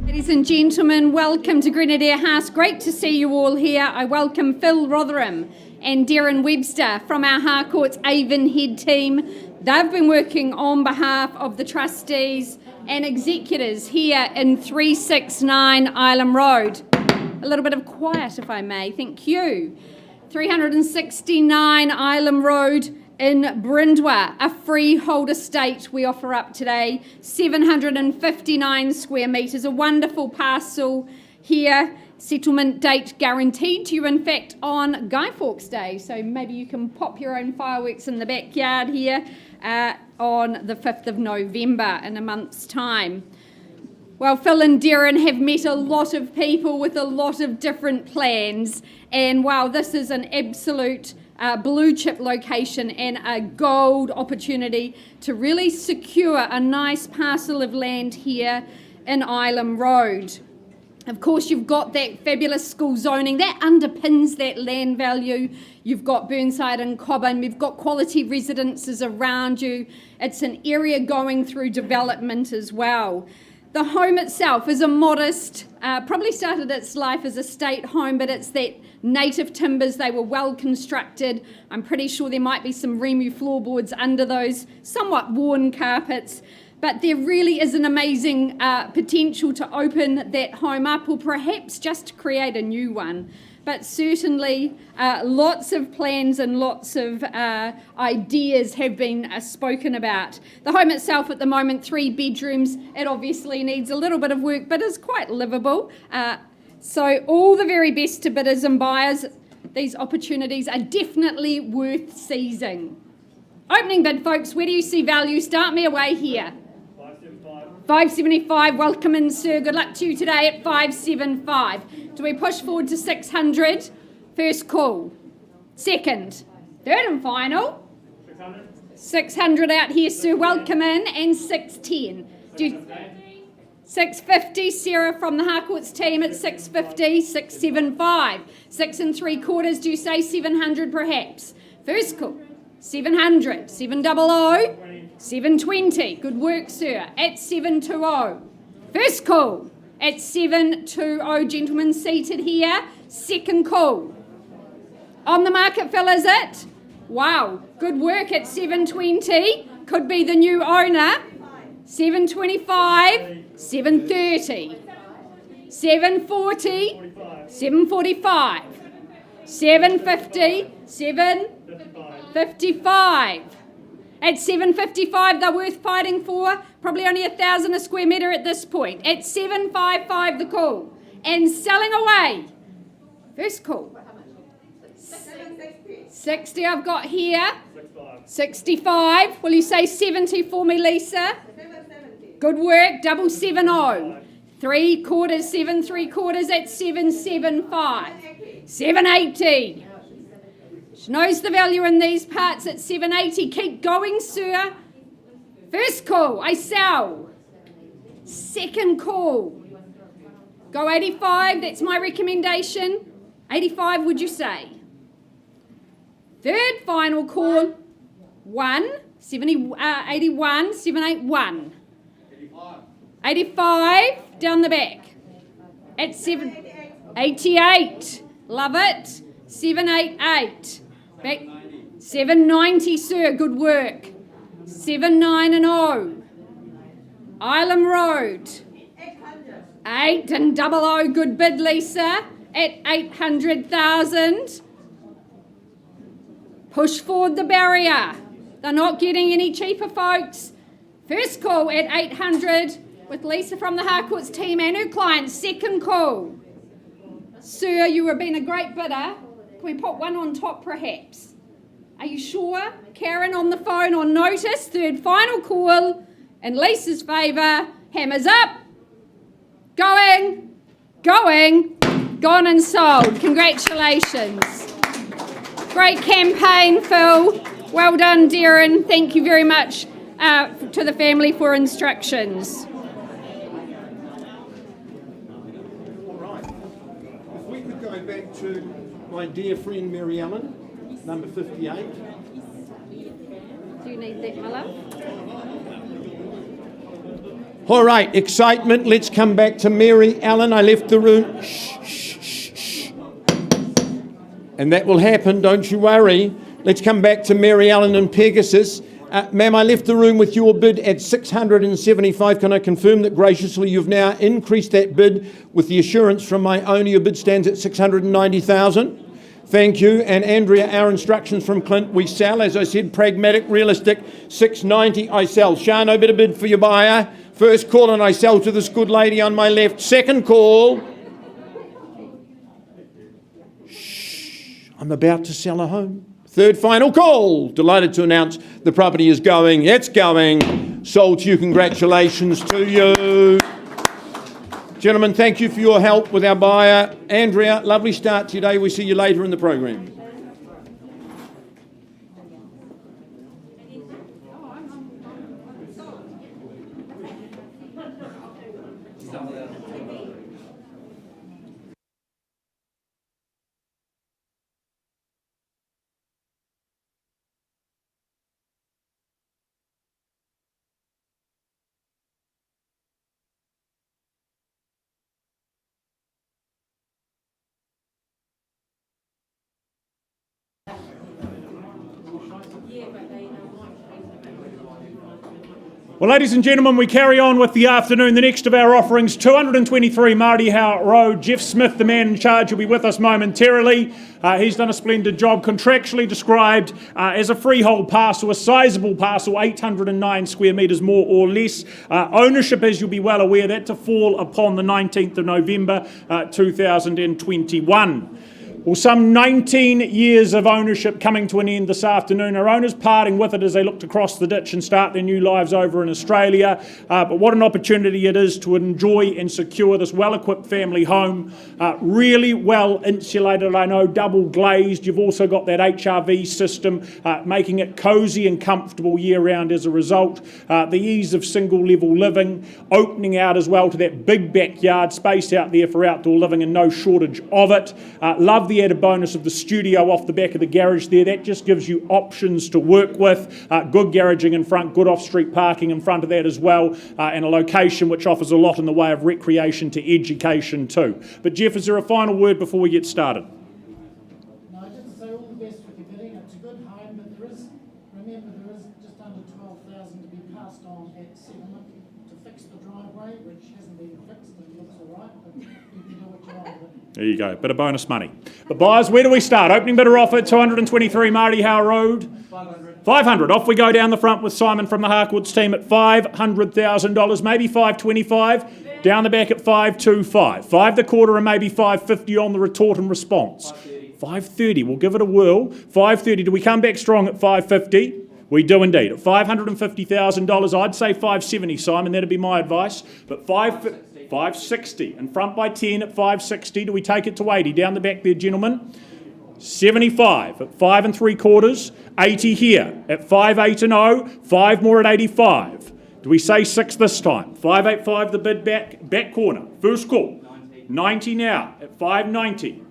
Ladies and gentlemen, welcome to Grenadier House. Great to see you all here. I welcome Phil Rotherham, and Darren Webster from our Harcourt's Avon Head team. They've been working on behalf of the trustees and executors here in 369 Island Road. A little bit of quiet, if I may. Thank you. 369 Island Road in Brindwa, a freehold estate we offer up today. 759 square metres, a wonderful parcel here. Settlement date guaranteed to you, in fact, on Guy Fawkes Day. So maybe you can pop your own fireworks in the backyard here on the 5th of November in a month's time. Well, Phil and Darren have met a lot of people with a lot of different plans, and wow, this is an absolute blue chip location and a gold opportunity to really secure a nice parcel of land here in Island Road. Of course, you've got that fabulous school zoning that underpins that land value. You've got Burnside and Cobham. You've got quality residences around you. It's an area going through development as well. The home itself is a modest, probably started its life as a state home, but it's that native timbers. They were well constructed. I'm pretty sure there might be some Remu floorboards under those somewhat worn carpets. But there really is an amazing potential to open that home up, or perhaps just to create a new one. But certainly lots of plans and lots of ideas have been spoken about. The home itself at the moment, 3 bedrooms. It obviously needs a little bit of work, but is quite livable. So all the very best to bidders and buyers. These opportunities are definitely worth seizing. Opening bid, folks. Where do you see value? Start me away here. 575, welcome in, sir. Good luck to you today at 575. Do we push forward to 600? First call. Second. Third and final. 600 out here, sir. Welcome in. And 610. 650, Sarah from the Harcourt's team at 650. 675. 6 3/4. Do you say 700 perhaps? First call. 700. 700. 720. Good work, sir. At 720. First call. At 720. Gentlemen seated here. Second call. On the market, Phil, is it? Wow. Good work at 720. Could be the new owner. 725. 730. 740. 745. 750. 755. At 755, they're worth fighting for. Probably only 1,000 a square metre at this point. At 755, the call. And selling away. First call. 60 I've got here. 65. Will you say 70 for me, Lisa? Good work. 770. 3/4, 7 3/4 at 775. 780. She knows the value in these parts at 780. Keep going, sir. First call, I sell. Second call. Go 85, that's my recommendation. 85, would you say? Third final call. 81, 781. 85, down the back. At 788. Love it. 788. Back. 790, sir. Good work. 790. Island Road. 8 and 00. Good bid, Lisa. At 800,000. Push forward the barrier. They're not getting any cheaper, folks. First call at 800 with Lisa from the Harcourt's team and her client. Second call. Sir, you have been a great bidder. Can we put one on top, perhaps? Are you sure? Karen on the phone on notice. Third final call in Lisa's favour. Hammers up. Going. Gone and sold. Congratulations. Great campaign, Phil. Well done, Darren. Thank you very much to the family for instructions. All right. If we could go back to my dear friend Mary Ellen, number 58. Do you need that, my love? All right, excitement. Let's come back to Mary Ellen. I left the room. Shh. And that will happen, don't you worry. Let's come back to Mary Ellen and Pegasus. Ma'am, I left the room with your bid at 675. Can I confirm that graciously you've now increased that bid with the assurance from my owner your bid stands at 690,000? Thank you. And Andrea, our instructions from Clint, we sell, as I said, pragmatic, realistic, 690, I sell. Shano, better bid for your buyer. First call and I sell to this good lady on my left. Second call. Shh, I'm about to sell a home. Third final call. Delighted to announce the property is going. It's going. Sold to you. Congratulations to you. Gentlemen, thank you for your help with our buyer. Andrea, lovely start today. We see you later in the program. Well, ladies and gentlemen, we carry on with the afternoon. The next of our offerings, 223 Maori Road. Jeff Smith, the man in charge, will be with us momentarily. He's done a splendid job, contractually described as a freehold parcel, a sizeable parcel, 809 square metres more or less. Ownership, as you'll be well aware, that to fall upon the 19th of November 2021. Well, some 19 years of ownership coming to an end this afternoon. Our owners parting with it as they look to cross the ditch and start their new lives over in Australia. But what an opportunity it is to enjoy and secure this well-equipped family home. Really well insulated, I know, double glazed. You've also got that HRV system, making it cosy and comfortable year-round as a result. The ease of single-level living, opening out as well to that big backyard space out there for outdoor living and no shortage of it. Love the added bonus of the studio off the back of the garage there. That just gives you options to work with. Good garaging in front, good off-street parking in front of that as well, and a location which offers a lot in the way of recreation to education too. But Jeff, is there a final word before we get started? No, I didn't say all the best with your bidding. It's a good home, but there is just under 12,000 to be passed on at settlement to fix the driveway, which hasn't been fixed and looks all right, but you can do what you want with it. There you go, bit of bonus money. But buyers, where do we start? Opening bidder offer, 223 Maori Road. 500. Off we go down the front with Simon from the Harkwoods team at $500,000, maybe 525. Down the back at 525. 5 the quarter and maybe 550 on the retort and response. 530. We'll give it a whirl. 530. Do we come back strong at 550? We do indeed. At $550,000, I'd say 570, Simon. That'd be my advice. But 560. And front by 10 at 560. Do we take it to 80? Down the back there, gentlemen. 75 at 5 3/4. 80 here at 580. 5 more at 85. Do we say 6 this time? 585 the bid back corner. First call. 90 now at 590.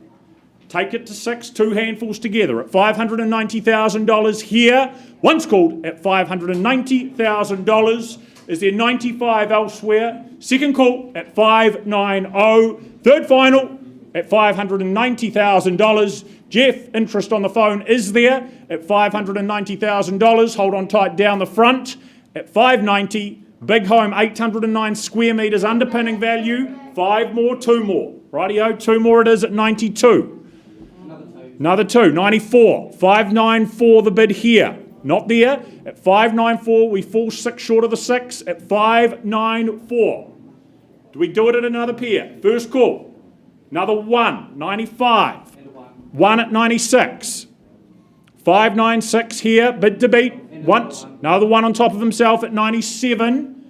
Take it to 6, 2 handfuls together at $590,000 here. Once called at $590,000. Is there 95 elsewhere? Second call at 590. Third final at $590,000. Jeff, interest on the phone is there at $590,000. Hold on tight down the front at 590. Big home, 809 square metres, underpinning value. 5 more, 2 more. Rightio, 2 more it is at 92. Another 2, 94. 594 the bid here. Not there. At 594, we fall 6 short of the 6 at 594. Do we do it at another pair? First call. Another 1, 95. 1 at 96. 596 here, bid to beat. Once. Another 1 on top of himself at 97.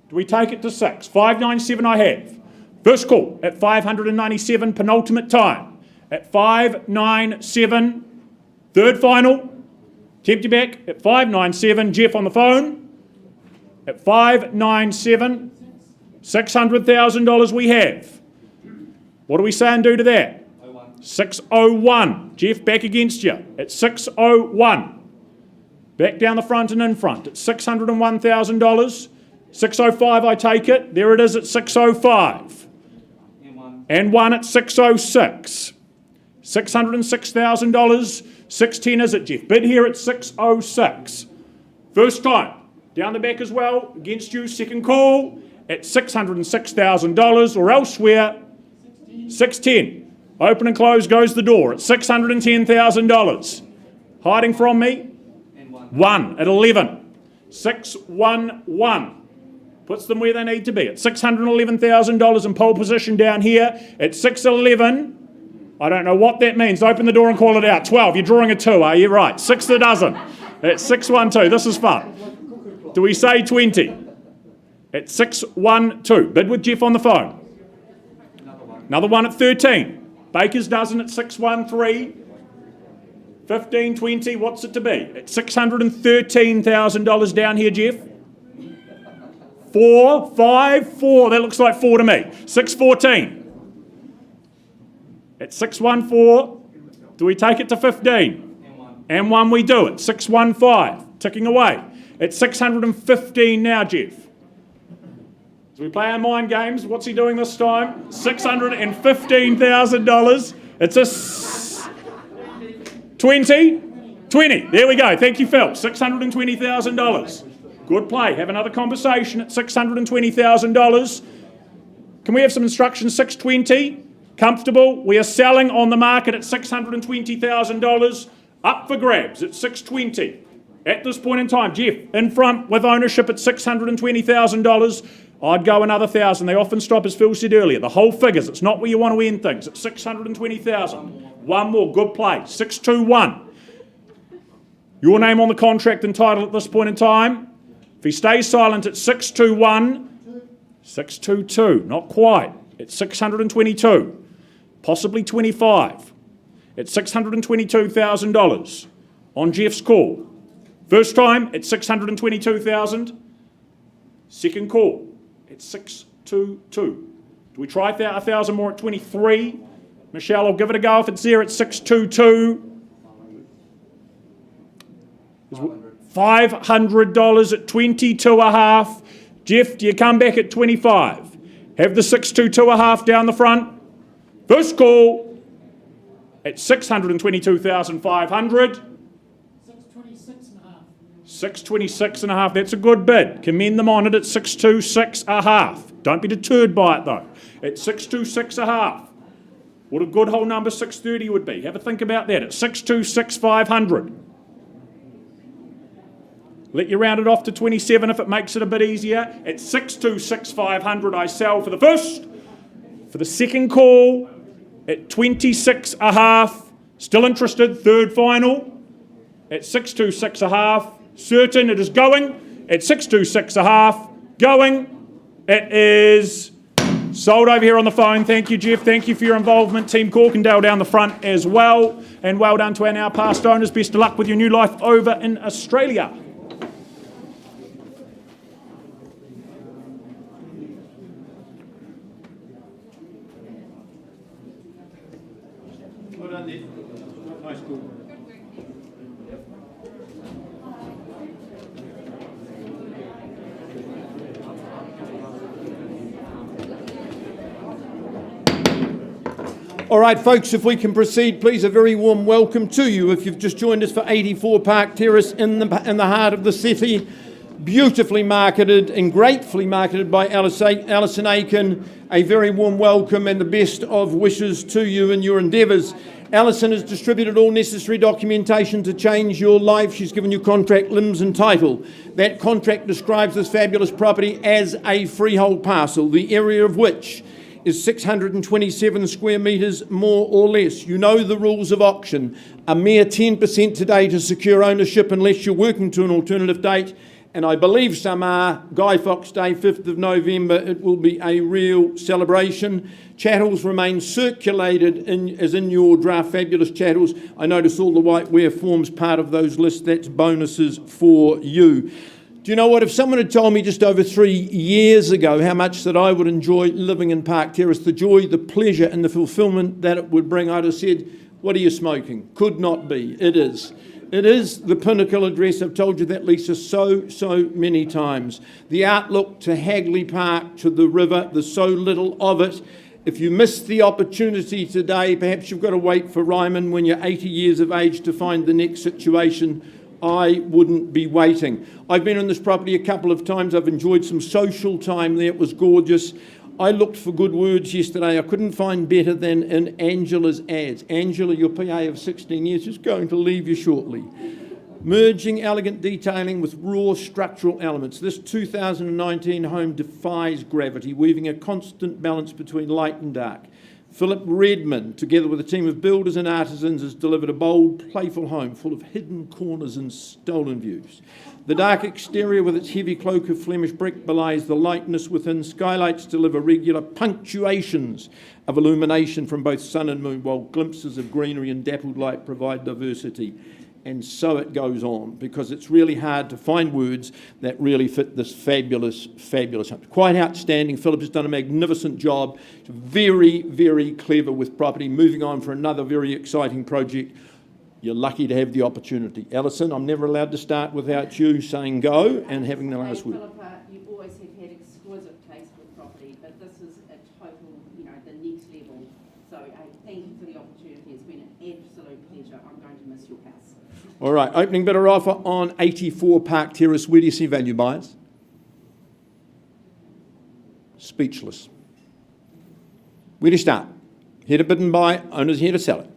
Do we take it to 6? 597 I have. First call at 597, penultimate time. At 597. Third final. Tempt you back at 597. Jeff on the phone. At 597. $600,000 we have. What do we say and do to that? 601. Jeff, back against you at 601. Back down the front and in front at $601,000. 605 I take it. There it is at 605. And 1 at 606. $606,000. 610 is it, Jeff? Bid here at 606. First time. Down the back as well, against you, second call at $606,000 or elsewhere, 610. Open and close goes the door at $610,000. Hiding from me? One at 11. 611. Puts them where they need to be at $611,000 in pole position down here at 611. I don't know what that means. Open the door and call it out. 12. You're drawing a 2, are you? Right. 6 a dozen. At 612. This is fun. Do we say 20? At 612. Bid with Jeff on the phone. Another one at 13. Baker's dozen at 613. 15, 20. What's it to be? At $613,000 down here, Jeff. 4, 5, 4. That looks like 4 to me. 614. At 614, do we take it to 15? And 1 we do it. 615, ticking away. At 615 now, Jeff. As we play our mind games, what's he doing this time? $615,000. It's a 20. There we go. Thank you, Phil. $620,000. Good play. Have another conversation at $620,000. Can we have some instructions? 620. Comfortable. We are selling on the market at $620,000. Up for grabs at 620. At this point in time, Jeff, in front with ownership at $620,000. I'd go another 1,000. They often stop, as Phil said earlier. The whole figures. It's not where you want to end things. At $620,000. One more. Good play. 621. Your name on the contract and title at this point in time. If he stays silent at 621. 622. Not quite. At 622. Possibly 25. At $622,000 on Jeff's call. First time at 622,000. Second call at 622. Do we try 1,000 more at 23? Michelle, I'll give it a go if it's there at 622. $500 at 22.5. Jeff, do you come back at 25? Have the 622.5 down the front. First call at 622,500. 626.5. That's a good bid. Commend them on it at 626.5. Don't be deterred by it though. At 626.5. What a good whole number 630 would be. Have a think about that at 626,500. Let you round it off to 27 if it makes it a bit easier. At 626,500 I sell for the first. For the second call at 26.5. Still interested. Third final at 626.5. Certain it is going at 626.5. Going. It is sold over here on the phone. Thank you, Jeff. Thank you for your involvement. Team Corkindale down the front as well. And well done to our now past owners. Best of luck with your new life over in Australia. Well done there. Nice call. All right, folks, if we can proceed, please, a very warm welcome to you. If you've just joined us for 84 Park Terrace in the heart of the city, beautifully marketed and gratefully marketed by Alison Aiken, a very warm welcome and the best of wishes to you in your endeavours. Alison has distributed all necessary documentation to change your life. She's given you contract, limbs and title. That contract describes this fabulous property as a freehold parcel, the area of which is 627 square metres, more or less. You know the rules of auction. A mere 10% today to secure ownership unless you're working to an alternative date. And I believe some are. Guy Fawkes Day, 5th of November, it will be a real celebration. Chattels remain circulated as in your draft, fabulous chattels. I notice all the whiteware forms part of those lists. That's bonuses for you. Do you know what? If someone had told me just over 3 years ago how much that I would enjoy living in Park Terrace, the joy, the pleasure and the fulfilment that it would bring, I'd have said, what are you smoking? Could not be. It is. It is the pinnacle address. I've told you that, Lisa, so many times. The outlook to Hagley Park, to the river, there's so little of it. If you missed the opportunity today, perhaps you've got to wait for Ryman when you're 80 years of age to find the next situation. I wouldn't be waiting. I've been on this property a couple of times. I've enjoyed some social time there. It was gorgeous. I looked for good words yesterday. I couldn't find better than in Angela's ads. Angela, your PA of 16 years, is going to leave you shortly. Merging elegant detailing with raw structural elements. This 2019 home defies gravity, weaving a constant balance between light and dark. Philip Redmond, together with a team of builders and artisans, has delivered a bold, playful home full of hidden corners and stolen views. The dark exterior with its heavy cloak of Flemish brick belies the lightness within. Skylights deliver regular punctuations of illumination from both sun and moon, while glimpses of greenery and dappled light provide diversity. And so it goes on, because it's really hard to find words that really fit this fabulous, fabulous home. Quite outstanding. Philip has done a magnificent job. Very, very clever with property. Moving on for another very exciting project. You're lucky to have the opportunity. Alison, I'm never allowed to start without you saying go and having the last word. Philippa, you always have had exquisite taste with property, but this is a total, the next level. So thank you for the opportunity. It's been an absolute pleasure. I'm going to miss your house. All right, opening bidder offer on 84 Park Terrace. Where do you see value buyers? Speechless. Where do you start? Here to bid and buy, owners here to sell it.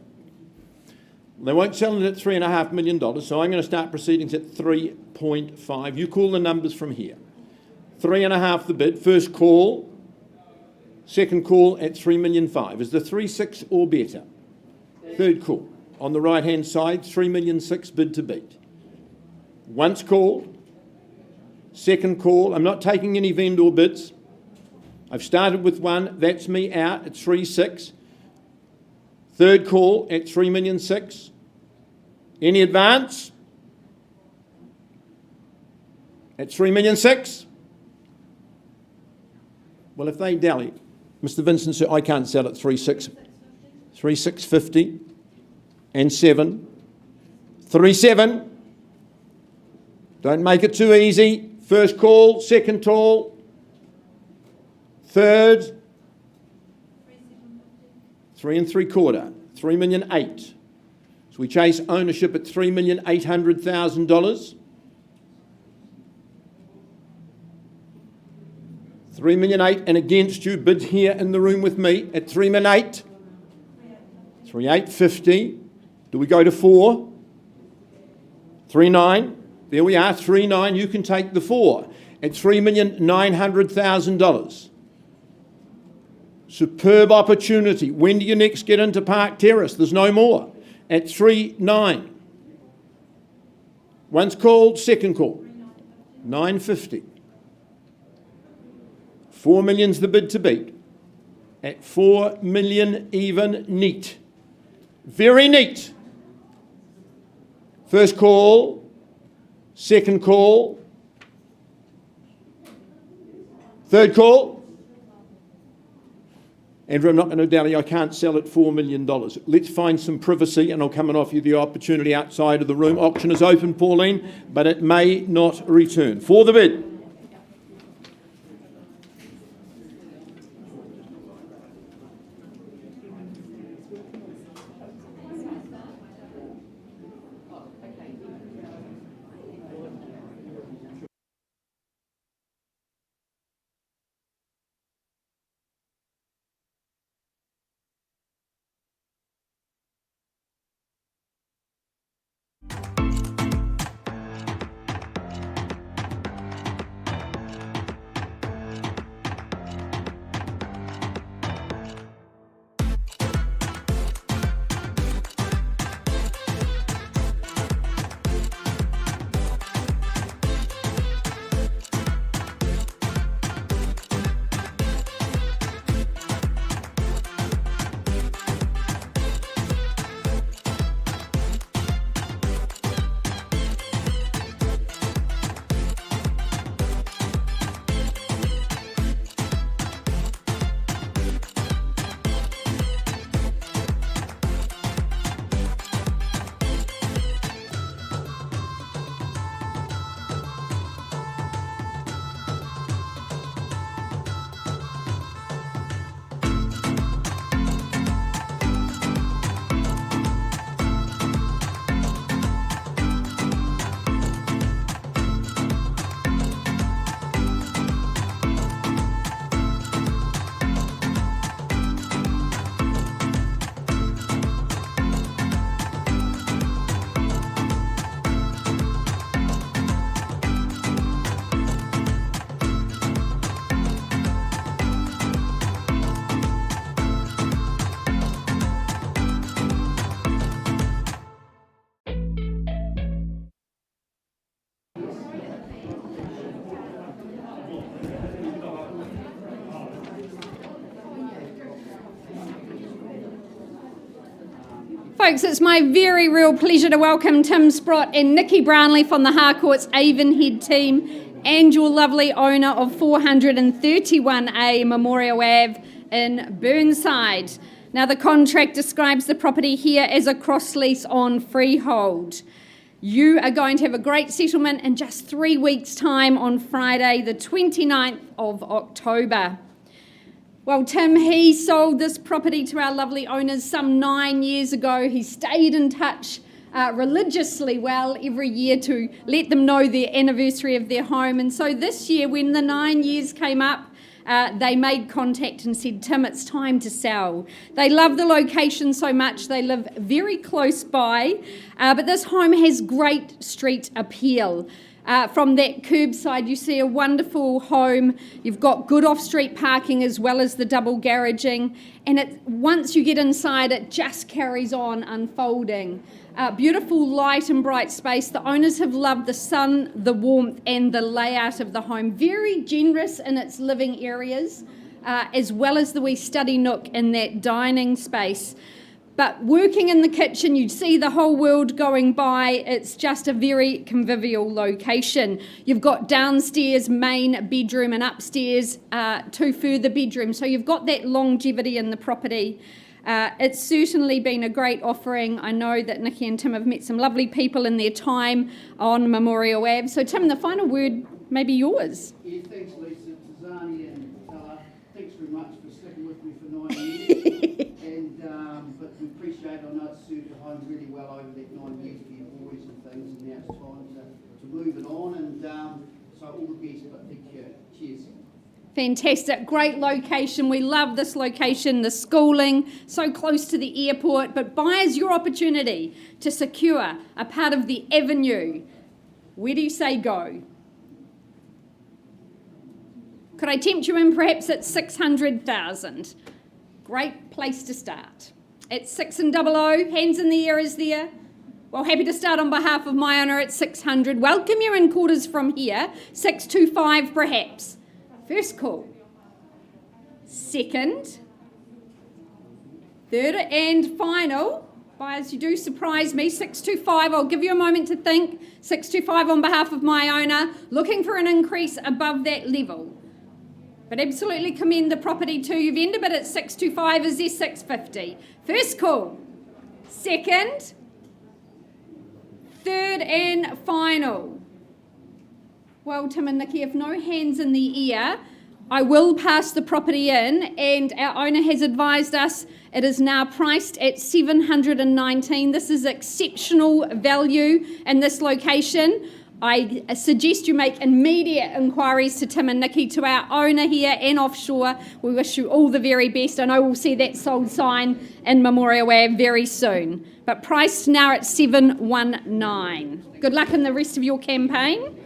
They won't sell it at $3.5 million, so I'm going to start proceedings at 3.5. You call the numbers from here. 3.5 the bid, first call. Second call at 3.5 million. Is the 3.6 or better? Third call. On the right-hand side, 3.6 million bid to beat. Once called. Second call. I'm not taking any vendor bids. I've started with one. That's me out at 3.6. Third call at 3.6 million. Any advance? At 3.6 million. Well, if they dally, Mr. Vincent said, I can't sell at 3.6. 3.650. And 7, 3.7. Don't make it too easy. First call, second call, third, 3 3/4, 3.8 million. So we chase ownership at $3,800,000. 3.8 million, and against you, bid here in the room with me at 3.8 million. 3.850. Do we go to 4? 3.9. There we are, 3.9. You can take the 4 at $3,900,000. Superb opportunity. When do you next get into Park Terrace? There's no more. At 3.9. Once called, second call. 9.50. 4 million's the bid to beat. At 4 million even neat. Very neat. First call, second call, third call. Andrew, I'm not going to dally, I can't sell at $4 million. Let's find some privacy and I'll come and offer you the opportunity outside of the room. Auction is open, Pauline, but it may not return. For the bid. Folks, it's my very real pleasure to welcome Tim Sprott and Nikki Brownlee from the Harcourt's Avonhead team and your lovely owner of 431A Memorial Ave in Burnside. Now, the contract describes the property here as a cross-lease on freehold. You are going to have a great settlement in just 3 weeks' time on Friday, the 29th of October. Well, Tim, he sold this property to our lovely owners some 9 years ago. He stayed in touch religiously every year to let them know the anniversary of their home. And so this year, when the 9 years came up, they made contact and said, Tim, it's time to sell. They love the location so much. They live very close by. But this home has great street appeal. From that curbside, you see a wonderful home. You've got good off-street parking as well as the double garaging. And once you get inside, it just carries on unfolding. Beautiful light and bright space. The owners have loved the sun, the warmth, and the layout of the home. Very generous in its living areas, as well as the wee study nook in that dining space. But working in the kitchen, you'd see the whole world going by. It's just a very convivial location. You've got downstairs main bedroom and upstairs 2 further bedrooms. So you've got that longevity in the property. It's certainly been a great offering. I know that Nikki and Tim have met some lovely people in their time on Memorial Ave. So Tim, the final word may be yours. Yeah, thanks Lisa, Tazani and Tala. Thanks very much for sticking with me for 9 years. But we appreciate, I know it's served the home really well over that 9 years for your boys and things, and now it's time to move it on, and so all the best, but thank you. Cheers. Fantastic, great location. We love this location, the schooling, so close to the airport, but buyers, your opportunity to secure a part of the avenue. Where do you say go? Could I tempt you in perhaps at 600,000? Great place to start. At 600, hands in the air is there. Well, happy to start on behalf of my owner at 600. Welcome you in quarters from here. 625 perhaps. First call. Second. Third and final. Buyers, you do surprise me. 625, I'll give you a moment to think. 625 on behalf of my owner. Looking for an increase above that level. But absolutely commend the property to you, vendor, but at 625 is there 650. First call. Second. Third and final. Well, Tim and Nikki, if no hands in the air, I will pass the property in, and our owner has advised us it is now priced at $719. This is exceptional value in this location. I suggest you make immediate inquiries to Tim and Nikki, to our owner here and offshore. We wish you all the very best. I know we'll see that sold sign in Memorial Ave very soon. But priced now at $719. Good luck in the rest of your campaign.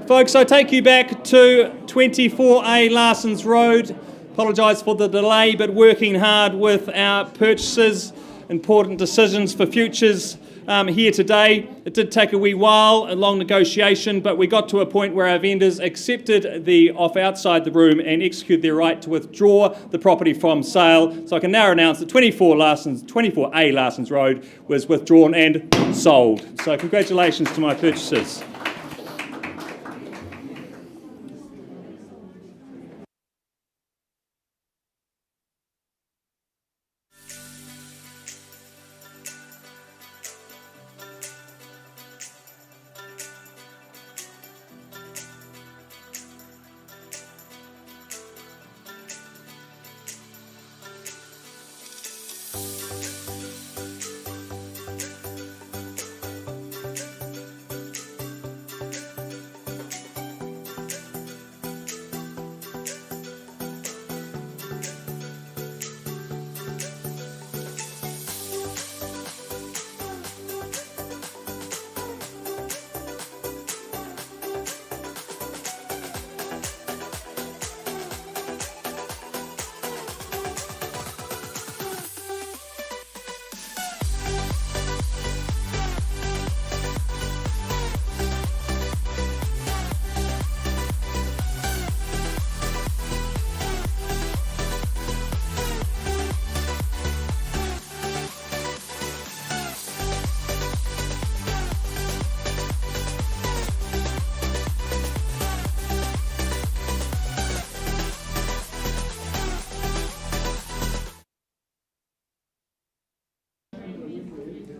Folks, I take you back to 24A Larsons Road. Apologise for the delay, but working hard with our purchases, important decisions for futures here today. It did take a wee while, a long negotiation, but we got to a point where our vendors accepted the offer outside the room and executed their right to withdraw the property from sale. So I can now announce that 24A Larsons Road was withdrawn and sold. So congratulations to my purchasers.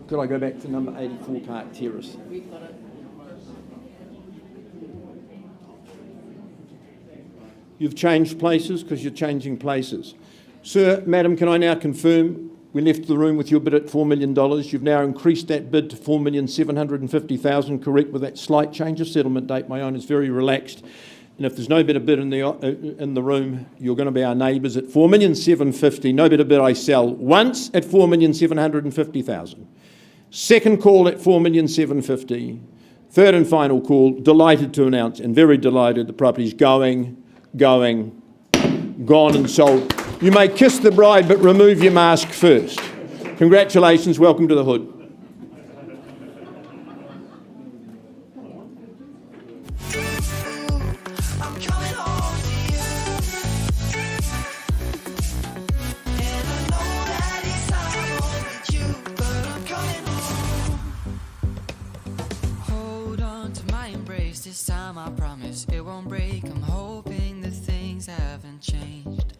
Could I go back to number 84 Park Terrace? You've changed places because you're changing places. Sir, madam, can I now confirm we left the room with your bid at $4 million. You've now increased that bid to $4,750,000, correct, with that slight change of settlement date. My own is very relaxed. And if there's no better bid in the room, you're going to be our neighbours at $4,750,000. No better bid I sell once at $4,750,000. Second call at $4,750,000. Third and final call, delighted to announce, and very delighted, the property's gone and sold. You may kiss the bride, but remove your mask first. Congratulations, welcome to the hood. This time I promise it won't break. I'm hoping that things haven't changed.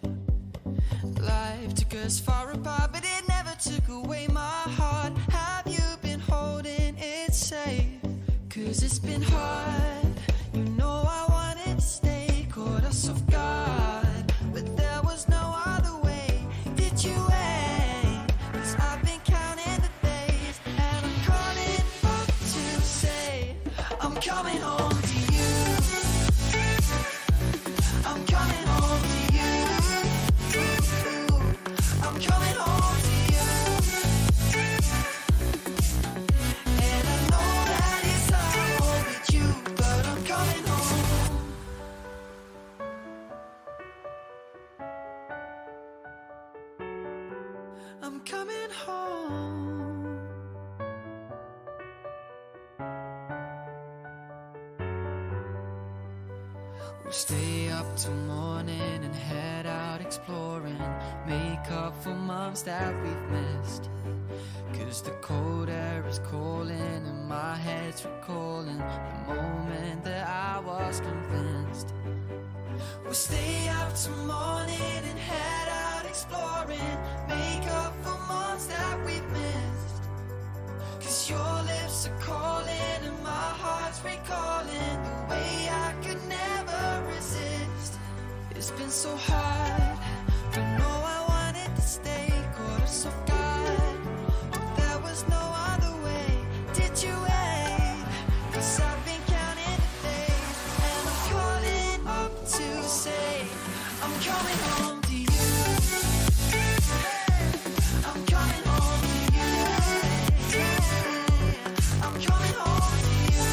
Life took us far apart, but it never took away my heart. Have you been holding it safe? 'Cause it's been hard. You know I wanted to stay, caught us off guard, but there was no other way. Did you wait? 'Cause I've been counting the days, and I'm calling up to say I'm coming home. I'm coming home. We'll stay up till morning and head out exploring, make up for months that we've missed. 'Cause the cold air is calling and my head's recalling the moment that I was convinced. We'll stay up till morning and head out exploring, make up for months that we've missed. 'Cause your lips are calling and my heart's recalling the way I could never resist. It's been so hard, but no, I wanted to stay, caught us off guard, but there was no other way. Did you wait? 'Cause I've been counting the days, and I'm calling up to say I'm coming home to you. I'm coming home to you. I'm coming home to you.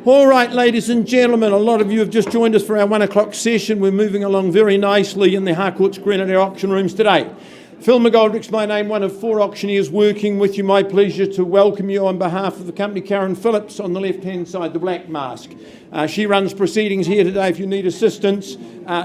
All right, ladies and gentlemen, a lot of you have just joined us for our 1 o'clock session. We're moving along very nicely in the Harcourt's Grenadier auction rooms today. Phil McGoldrick's my name, one of 4 auctioneers working with you. My pleasure to welcome you on behalf of the company. Karen Phillips on the left-hand side, the black mask. She runs proceedings here today. If you need assistance,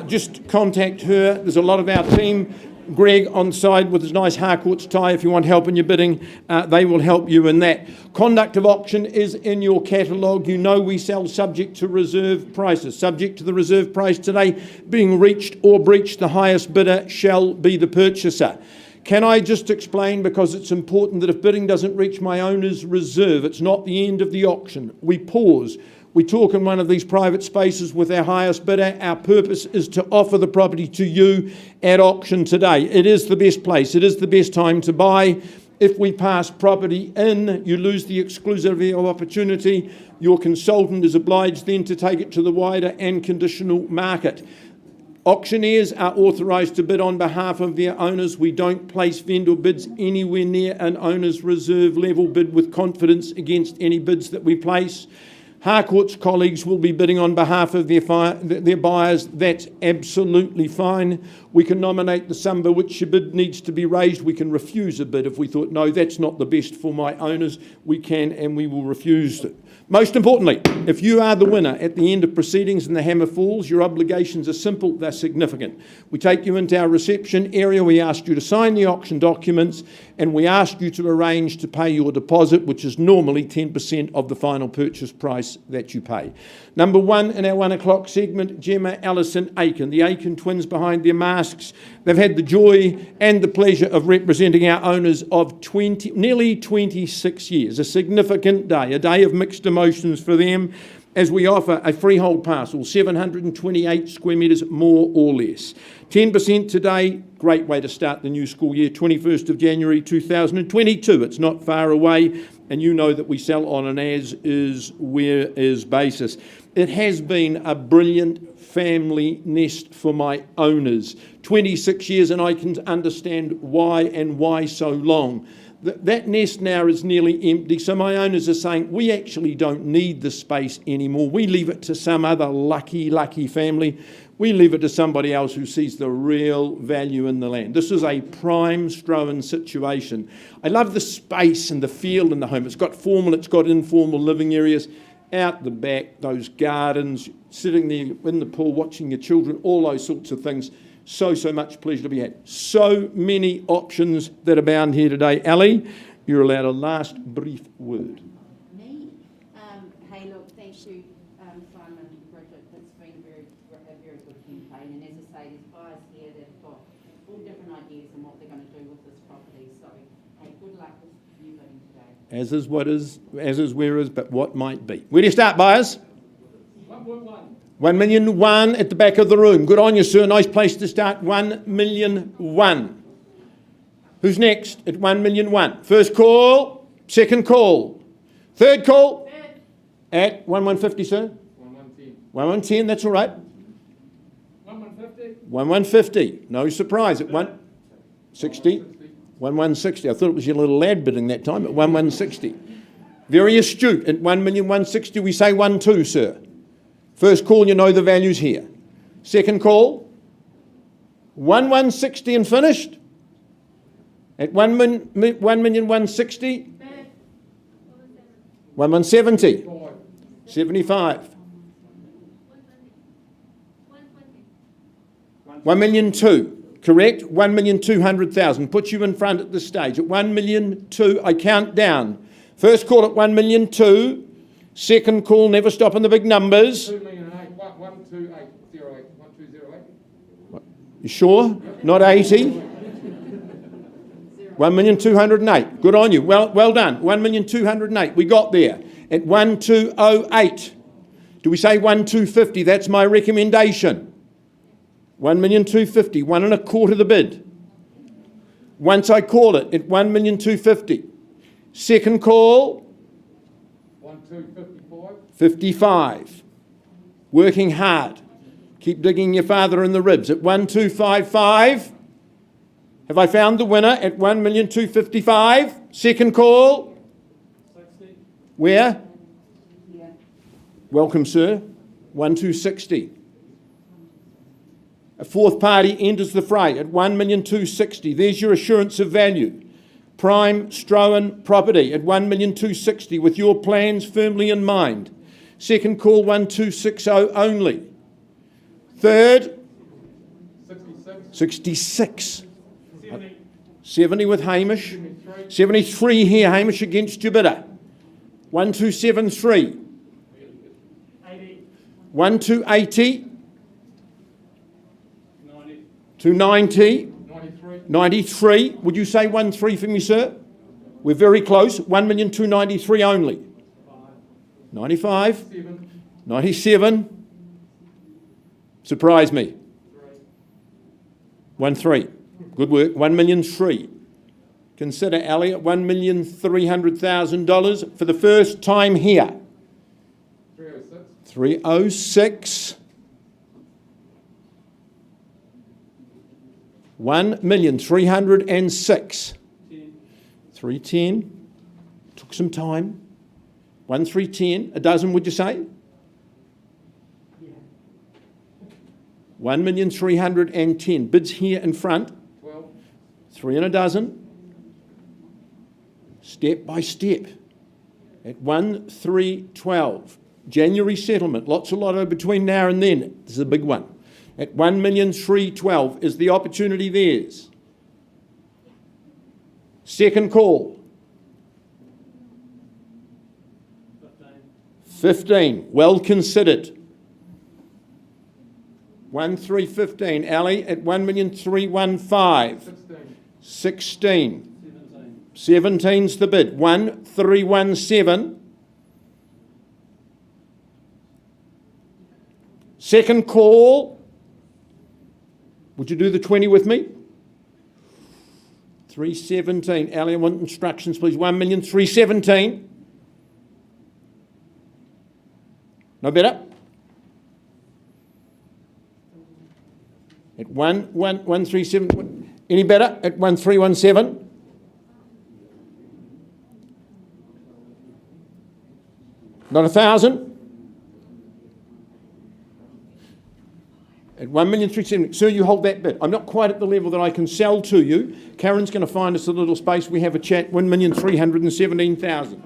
just contact her. There's a lot of our team. Greg on side with his nice Harcourt's tie. If you want help in your bidding, they will help you in that. Conduct of auction is in your catalogue. You know we sell subject to reserve prices. Subject to the reserve price today being reached or breached, the highest bidder shall be the purchaser. Can I just explain, because it's important, that if bidding doesn't reach my owner's reserve, it's not the end of the auction. We pause. We talk in one of these private spaces with our highest bidder. Our purpose is to offer the property to you at auction today. It is the best place. It is the best time to buy. If we pass property in, you lose the exclusivity of opportunity. Your consultant is obliged then to take it to the wider and conditional market. Auctioneers are authorised to bid on behalf of their owners. We don't place vendor bids anywhere near an owner's reserve level. Bid with confidence against any bids that we place. Harcourt's colleagues will be bidding on behalf of their buyers. That's absolutely fine. We can nominate the sum by which your bid needs to be raised. We can refuse a bid if we thought, no, that's not the best for my owners. We can and we will refuse it. Most importantly, if you are the winner at the end of proceedings and the hammer falls, your obligations are simple, they're significant. We take you into our reception area, we ask you to sign the auction documents, and we ask you to arrange to pay your deposit, which is normally 10% of the final purchase price that you pay. Number 1 in our 1 o'clock segment, Gemma, Alison, Aiken. The Aiken twins behind their masks. They've had the joy and the pleasure of representing our owners of nearly 26 years. A significant day, a day of mixed emotions for them, as we offer a freehold parcel, 728 square metres more or less. 10% today, great way to start the new school year, 21st of January 2022. It's not far away, and you know that we sell on an as-is, where-is basis. It has been a brilliant family nest for my owners. 26 years, and I can understand why and why so long. That nest now is nearly empty, so my owners are saying, we actually don't need the space anymore. We leave it to some other lucky family. We leave it to somebody else who sees the real value in the land. This is a prime Strohan situation. I love the space and the feel in the home. It's got formal, it's got informal living areas. Out the back, those gardens, sitting there in the pool, watching your children, all those sorts of things. So much pleasure to be had. So many options that are bound here today. Ali, you're allowed a last brief word. Me? Hey, look, thank you, Simon and Bridget. It's been a very good campaign. And as I say, there's buyers here that have got all different ideas on what they're going to do with this property. So, hey, good luck with you bidding today. As is what is, as is where is, but what might be. Where do you start, buyers? 1 million one at the back of the room. Good on you, sir. Nice place to start. 1 million one. Who's next at 1 million one? First call, second call, third call. At 1,150, sir. 1,110. 1,110. That's all right. 1,150. 1,150. No surprise at 160. 1,160. I thought it was your little lad bidding that time at 1,160. Very astute. At 1,160, we say 1,2, sir. First call, you know the values here. Second call, 1,160 and finished. At 1,160, 1,170, 75, 1,002,000, correct? 1,200,000. Put you in front at this stage. At 1,002,000, I count down. First call at 1,002,000. Second call, never stop on the big numbers. 12808. 1208. You sure? Not 80? 1,208,000. Good on you. Well done. 1,208,000. We got there. At 1,208,000. Do we say 1,250,000? That's my recommendation. 1,250,000. 1 1/4 the bid. Once I call it at 1,250,000. Second call. 55. Working hard. Keep digging your father in the ribs. At 1,255. Have I found the winner at 1,255,000? Second call. 60. Where? Yeah. Welcome, sir. 1,260. A fourth party enters the fray at 1,260,000. There's your assurance of value. Prime Strohan property at 1,260,000 with your plans firmly in mind. Second call 1,260 only. Third 66. 70 with Hamish. 73 here, Hamish against your bidder. 1,273. 1,280. 290. 93. Would you say 1,3 for me, sir? We're very close. 1,293,000 only. 95. 97. Surprise me. 1,3. Good work. 1,003,000. Consider Ali at $1,300,000 for the first time here. 306. 1,306,000. 310. Took some time. 1,310. A dozen, would you say? 1,310,000. Bids here in front. 3 and a dozen. Step by step. At 1,312,000. January settlement. Lots of lotto between now and then. This is a big one. At 1,312,000 is the opportunity theirs. Second call. 15. Well considered. 1,315,000. Ali at 1,315,000. 16. 17's the bid. 1,317,000. Second call. Would you do the 20 with me? 317. Ali, I want instructions, please. 1,317,000. No better? At 1,137. Any better? At 1,317. Not 1,000. At 1,370,000. Sir, you hold that bid. I'm not quite at the level that I can sell to you. Karen's going to find us a little space. We have a chat. 1,317,000.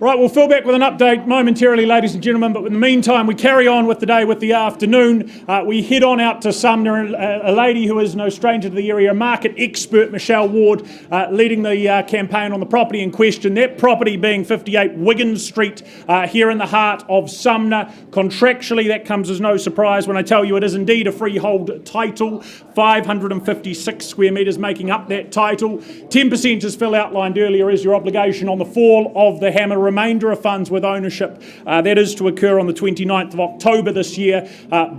Right, we'll fill back with an update momentarily, ladies and gentlemen, but in the meantime, we carry on with the day, with the afternoon. We head on out to Sumner. A lady who is no stranger to the area, a market expert, Michelle Ward, leading the campaign on the property in question. That property being 58 Wiggins Street, here in the heart of Sumner. Contractually, that comes as no surprise when I tell you it is indeed a freehold title. 556 square metres making up that title. 10%, as Phil outlined earlier, is your obligation on the fall of the hammer remainder of funds with ownership. That is to occur on the 29th of October this year,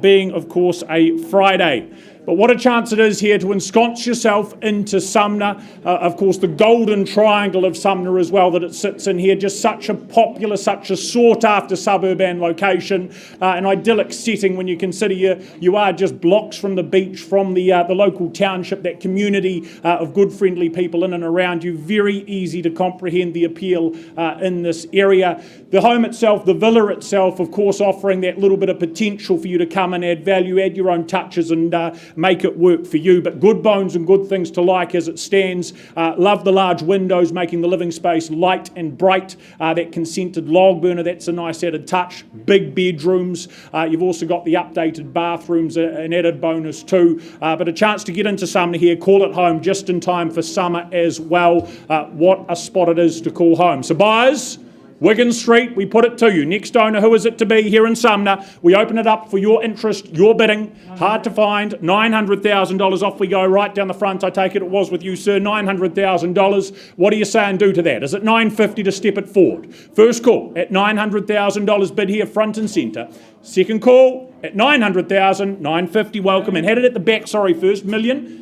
being, of course, a Friday. But what a chance it is here to ensconce yourself into Sumner. Of course, the golden triangle of Sumner as well that it sits in here. Just such a popular, such a sought-after suburb and location. An idyllic setting when you consider you are just blocks from the beach, from the local township, that community of good, friendly people in and around you. Very easy to comprehend the appeal in this area. The home itself, the villa itself, of course, offering that little bit of potential for you to come and add value, add your own touches and make it work for you. But good bones and good things to like as it stands. Love the large windows, making the living space light and bright. That consented log burner, that's a nice added touch. Big bedrooms. You've also got the updated bathrooms, an added bonus too. But a chance to get into Sumner here, call it home just in time for summer as well. What a spot it is to call home. So buyers, Wigan Street, we put it to you. Next owner, who is it to be here in Sumner? We open it up for your interest, your bidding. Hard to find. $900,000. Off we go, right down the front. I take it was with you, sir. $900,000. What do you say and do to that? Is it $950 to step it forward? First call at $900,000. Bid here front and centre. Second call at $900,000. $950. Welcome. And had it at the back, sorry, first. Million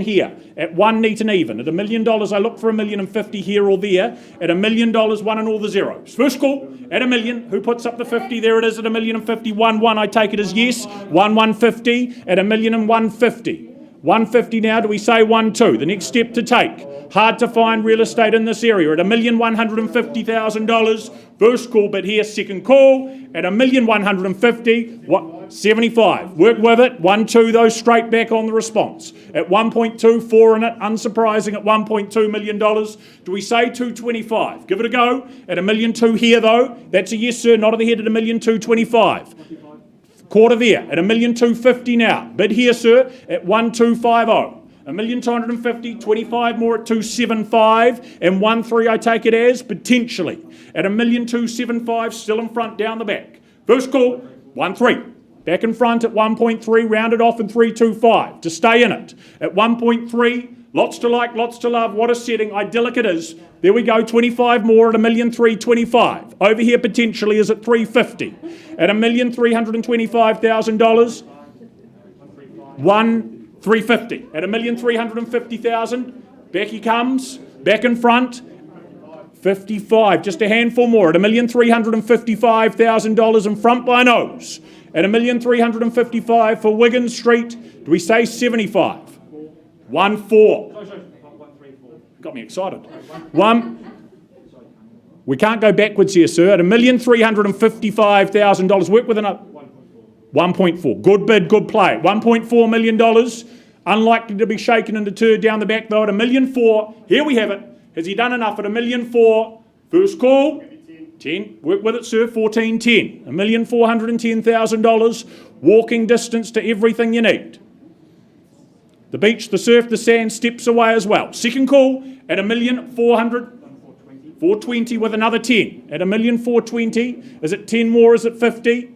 here at one neat and even. At $1 million, I look for $1,050,000 here or there. At $1 million, one and all the zeros. First call at $1 million. Who puts up the 50? There it is at $1,050,000. 1. I take it as yes. 150 at $1,150,000. 150 now. Do we say 1-2? The next step to take. Hard to find real estate in this area at $1,150,000. First call bid here. Second call at $1,150,000. 75. Work with it. 1-2 though, straight back on the response. At 1.2, 4 in it. Unsurprising at $1.2 million. Do we say 225? Give it a go. At $1,200,000 here though. That's a yes sir. Nod of the head at $1,225,000. Quarter there at $1,250,000 now. Bid here sir at 1,250. $1,250,000, 25 more at 275, and 1-3 I take it as potentially at $1,275,000, still in front down the back. First call 1-3. Back in front at 1.3, rounded off in 325 to stay in it. At 1.3, lots to like, lots to love. What a setting, idyllic it is. There we go, 25 more at $1,325,000. Over here potentially is at $350,000. At $1,325,000, $350,000. At $1,350,000, back he comes, back in front. 55, just a handful more at $1,355,000 in front by nose. At $1,355,000 for Wigan Street. Do we say 75? 1-4. Got me excited. We can't go backwards here, sir. At $1,355,000. Work with another 1.4. Good bid, good play. $1.4 million. Unlikely to be shaken and deterred down the back though at $1,400,000. Here we have it. Has he done enough at $1,400,000? First call, 10. Work with it, sir. 1410. $1,410,000. Walking distance to everything you need. The beach, the surf, the sand steps away as well. Second call at $1,400,000. 420 with another 10 at $1,420,000. Is it 10 more? Is it 50?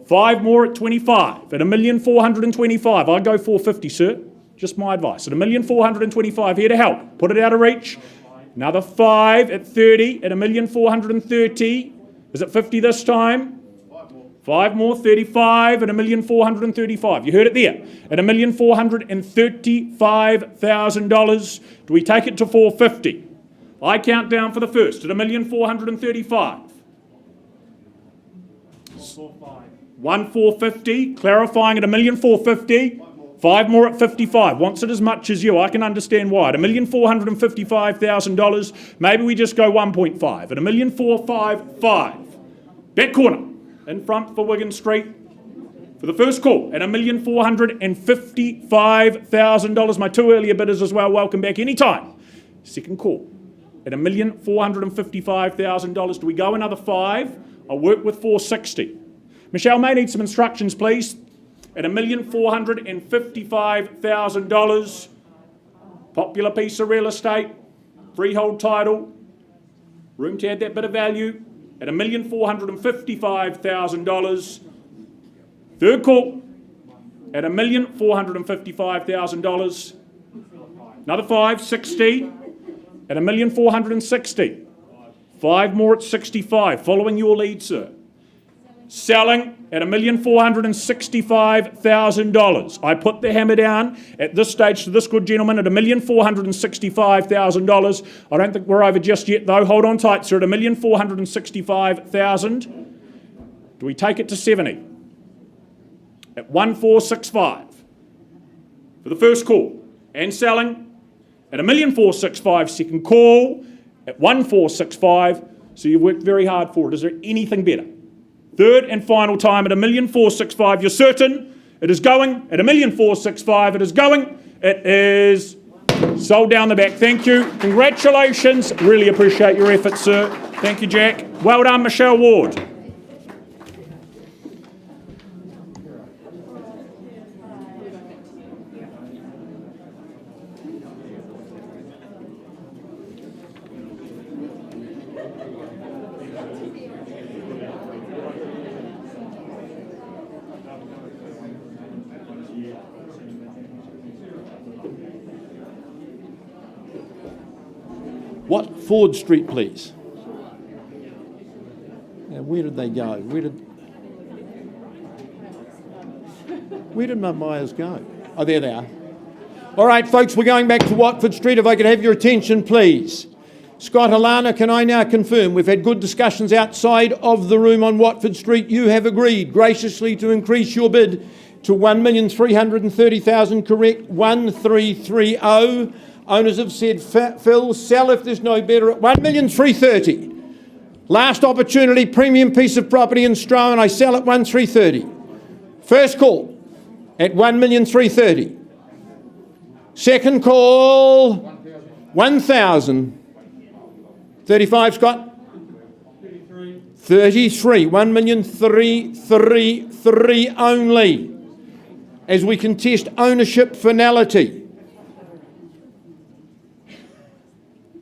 5 more at 25 at $1,425,000. I'll go 450, sir. Just my advice. At $1,425,000 here to help. Put it out of reach. Another 5 at 30 at $1,430,000. Is it 50 this time? 5 more, 35 at $1,435,000. You heard it there. At $1,435,000. Do we take it to 450? I count down for the first at $1,435,000. 1,450, clarifying at $1,450,000. 5 more at 55. Wants it as much as you. I can understand why. At $1,455,000. Maybe we just go 1.5 at $1,455,000. Back corner in front for Wigan Street for the first call at $1,455,000. My 2 earlier bidders as well. Welcome back anytime. Second call at $1,455,000. Do we go another 5? I'll work with 460. Michelle may need some instructions, please. At $1,455,000. Popular piece of real estate. Freehold title. Room to add that bit of value. At $1,455,000. Third call. At $1,455,000. Another 5, 60. At $1,460,000. 5 more at 65. Following your lead, sir. Selling at $1,465,000. I put the hammer down at this stage to this good gentleman at $1,465,000. I don't think we're over just yet, though. Hold on tight, sir, at $1,465,000. Do we take it to 70? At 1,465 for the first call. And selling at $1,465,000. Second call at 1,465. So you've worked very hard for it. Is there anything better? Third and final time at $1,465,000. You're certain it is going at $1,465,000. It is going. It is sold down the back. Thank you. Congratulations. Really appreciate your efforts, sir. Thank you, Jack. Well done, Michelle Ward. Watford Street, please. Now, where did they go? Where did my Myers go? Oh, there they are. All right, folks, we're going back to Watford Street. If I could have your attention, please. Scott, Alana, can I now confirm we've had good discussions outside of the room on Watford Street. You have agreed graciously to increase your bid to $1,330,000, correct? 1330. Owners have said, Phil, sell if there's no better at $1,330,000. Last opportunity, premium piece of property in Strowan. I sell at $1,330,000. First call at $1,330,000. Second call, 1,000. 35, Scott? 33. 1,333,000 only. As we contest ownership finality.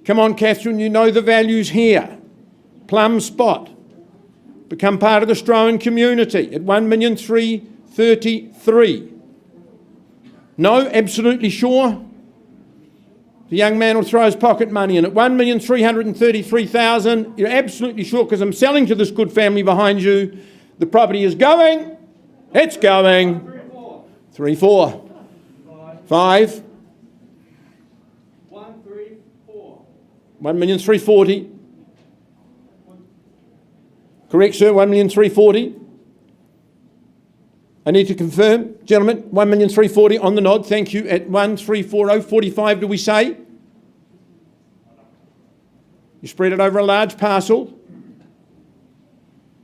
Come on, Catherine, you know the values here. Plum spot. Become part of the Strowan community at 1,333,000. No, absolutely sure? The young man will throw his pocket money in at 1,333,000. You're absolutely sure because I'm selling to this good family behind you. The property is going. It's going. 3, 4. 5. 1,340,000. Correct, sir, 1,340,000. I need to confirm, gentlemen, 1,340,000 on the nod, thank you, at 1,340,45, do we say? You spread it over a large parcel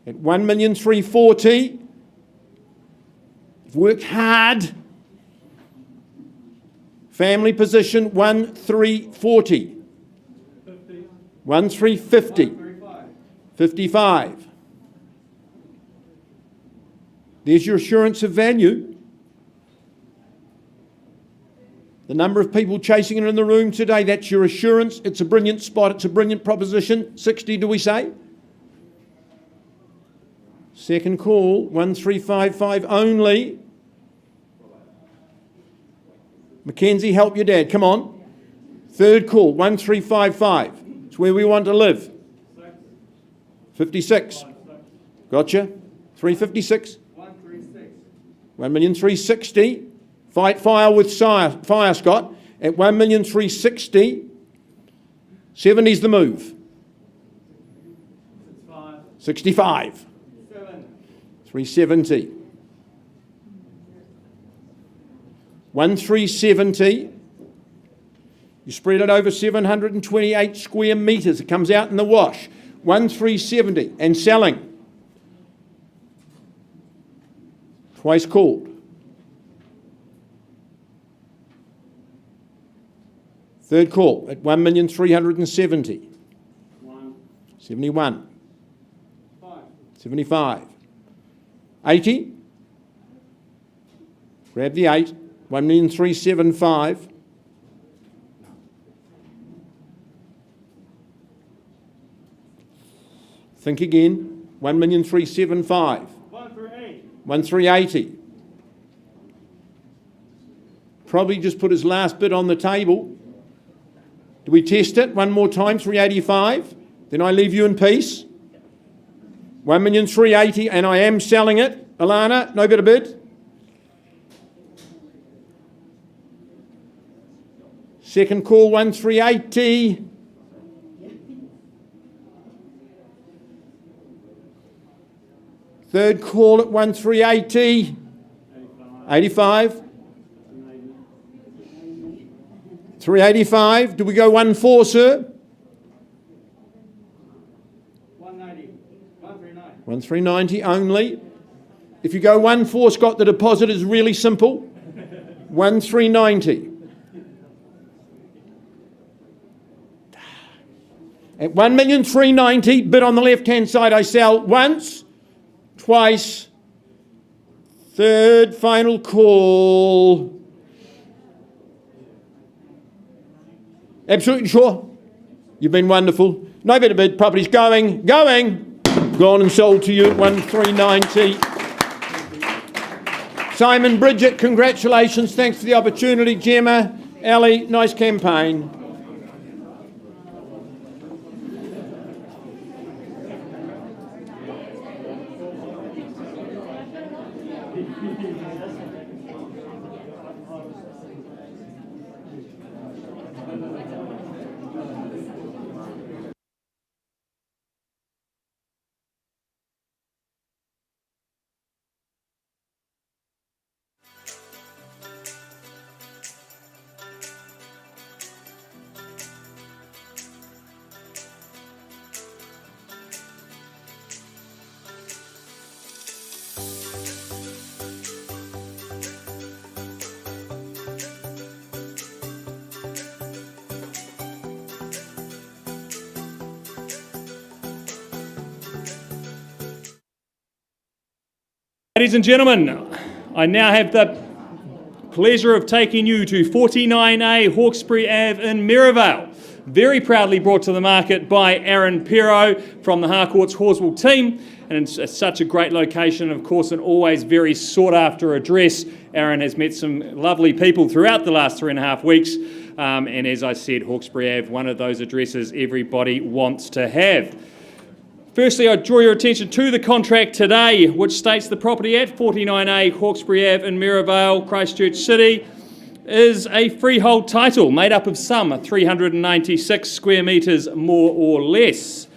at 1,340,000. You've worked hard. Family position, 1,340,000. 1,350,000. 55. There's your assurance of value. The number of people chasing it in the room today, that's your assurance. It's a brilliant spot. It's a brilliant proposition. 60, do we say? Second call, 1,355 only. Mackenzie, help your dad. Come on. Third call, 1,355. It's where we want to live. 56. Gotcha. 356. 1,360,000. Fight fire with fire, Scott. At 1,360,000. 70's the move. 65. 370. 1,370. You spread it over 728 square metres. It comes out in the wash. 1,370 and selling. Twice called. Third call at 1,370,000. 71. 75. 80. Grab the 8. 1,375,000. Think again. 1,375,000. 1,380,000. Probably just put his last bid on the table. Do we test it one more time? 385. Then I leave you in peace. 1,380,000, and I am selling it. Alana, no better bid. Second call, 1,380,000. Third call at 1,380,000. 85. 385. Do we go 1,400, sir? 1,390 only. If you go 1,400, Scott, the deposit is really simple. 1,390. At 1,390,000, bid on the left-hand side, I sell once, twice, third, final call. Absolutely sure? You've been wonderful. No better bid. Property's going. Gone and sold to you at 1,390. Simon, Bridget, congratulations. Thanks for the opportunity. Gemma, Ali, nice campaign. Ladies and gentlemen, I now have the pleasure of taking you to 49A Hawkesbury Ave in Maryvale. Very proudly brought to the market by Aaron Pero from the Harcourts Horswell team. And it's such a great location, of course, an always very sought after address. Aaron has met some lovely people throughout the last 3.5 weeks. And as I said, Hawkesbury Ave, one of those addresses everybody wants to have. Firstly, I draw your attention to the contract today, which states the property at 49A Hawkesbury Ave in Maryvale, Christchurch City, is a freehold title made up of some 396 square metres more or less.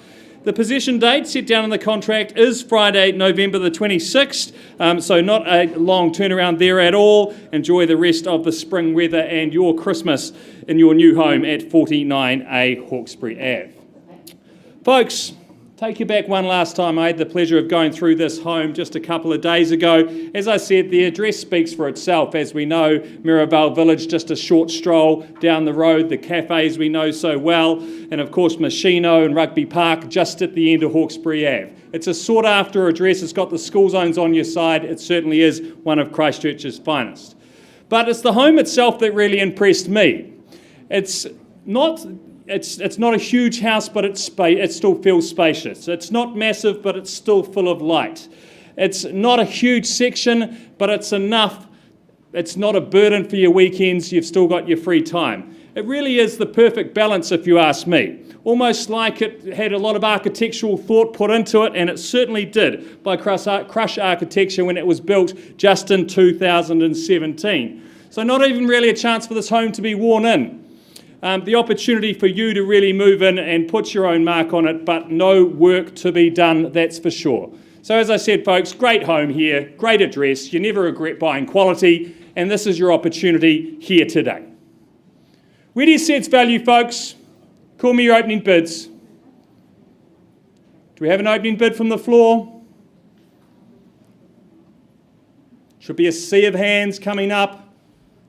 The possession date set down in the contract is Friday, November the 26th, so not a long turnaround there at all. Enjoy the rest of the spring weather and your Christmas in your new home at 49A Hawkesbury Ave. Folks, take you back one last time. I had the pleasure of going through this home just a couple of days ago. As I said, the address speaks for itself. As we know, Maryvale Village, just a short stroll down the road, the cafes we know so well, and of course Machino and Rugby Park just at the end of Hawkesbury Ave. It's a sought after address. It's got the school zones on your side. It certainly is one of Christchurch's finest. But it's the home itself that really impressed me. It's not a huge house, but it still feels spacious. It's not massive, but it's still full of light. It's not a huge section, but it's enough. It's not a burden for your weekends. You've still got your free time. It really is the perfect balance, if you ask me. Almost like it had a lot of architectural thought put into it, and it certainly did by Crush Architecture when it was built just in 2017. So not even really a chance for this home to be worn in. The opportunity for you to really move in and put your own mark on it, but no work to be done, that's for sure. So as I said, folks, great home here, great address, you never regret buying quality, and this is your opportunity here today. Where do you see its value, folks? Call me your opening bids. Do we have an opening bid from the floor? Should be a sea of hands coming up,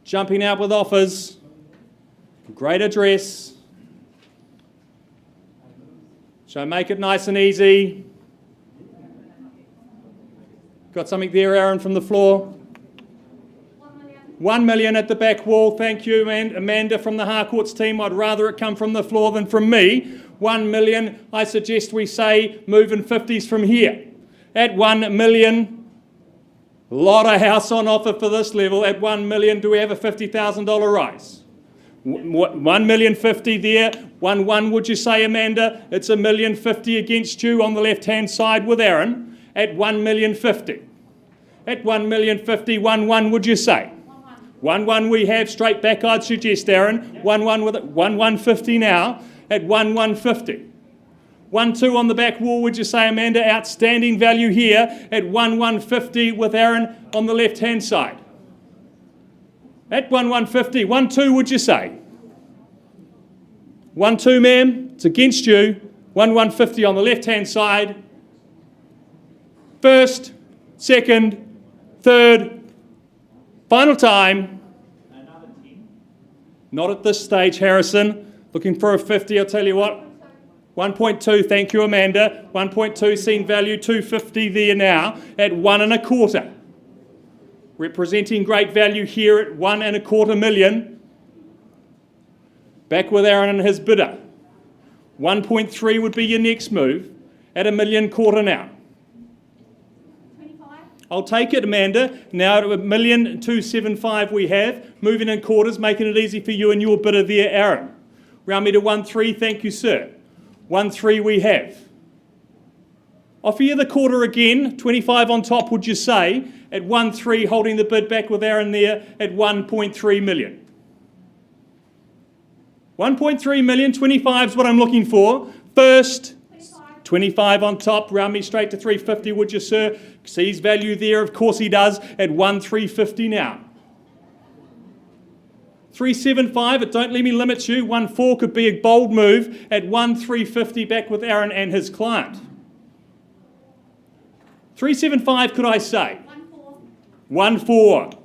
jumping out with offers. Great address. Shall I make it nice and easy? Got something there, Aaron, from the floor? 1 million at the back wall. Thank you, and Amanda from the Harcourts team. I'd rather it come from the floor than from me. 1 million. I suggest we say move in 50s from here. At 1 million, lot of house on offer for this level. At 1 million, do we have a $50,000 rise? 1,050,000 there. 1 would you say, Amanda? It's 1,050,000 against you on the left-hand side with Aaron at 1,050,000. At 1,050,000, 1 would you say? 1 we have straight back, I'd suggest, Aaron. 1 with it. 150 now at 1,150. 1 on the back wall, would you say, Amanda? Outstanding value here at 1,150 with Aaron on the left-hand side. At 1,150. 1 would you say? 1 ma'am. It's against you. 1,150 on the left-hand side. First, second, third, final time. Another 10. Not at this stage, Harrison. Looking for a 50, I'll tell you what. 1.2, thank you, Amanda. 1.2 seen value, 250 there now at 1.25. Representing great value here at 1.25 million. Back with Aaron and his bidder. 1.3 would be your next move at 1.25 million now. 25. I'll take it, Amanda. Now at 1,275,000 we have. Moving in quarters, making it easy for you and your bidder there, Aaron. Round me to 1.3, thank you, sir. 1.3 we have. Offer you the quarter again, 25 on top, would you say, at 1.3, holding the bid back with Aaron there at 1.3 million. 1.3 million, 25 is what I'm looking for. First, 25 on top, round me straight to 350, would you, sir? Sees value there, of course he does, at 1.350 now. 375, but don't let me limit you. 1.4 could be a bold move at 1.350 back with Aaron and his client. 375, could I say? 1.4.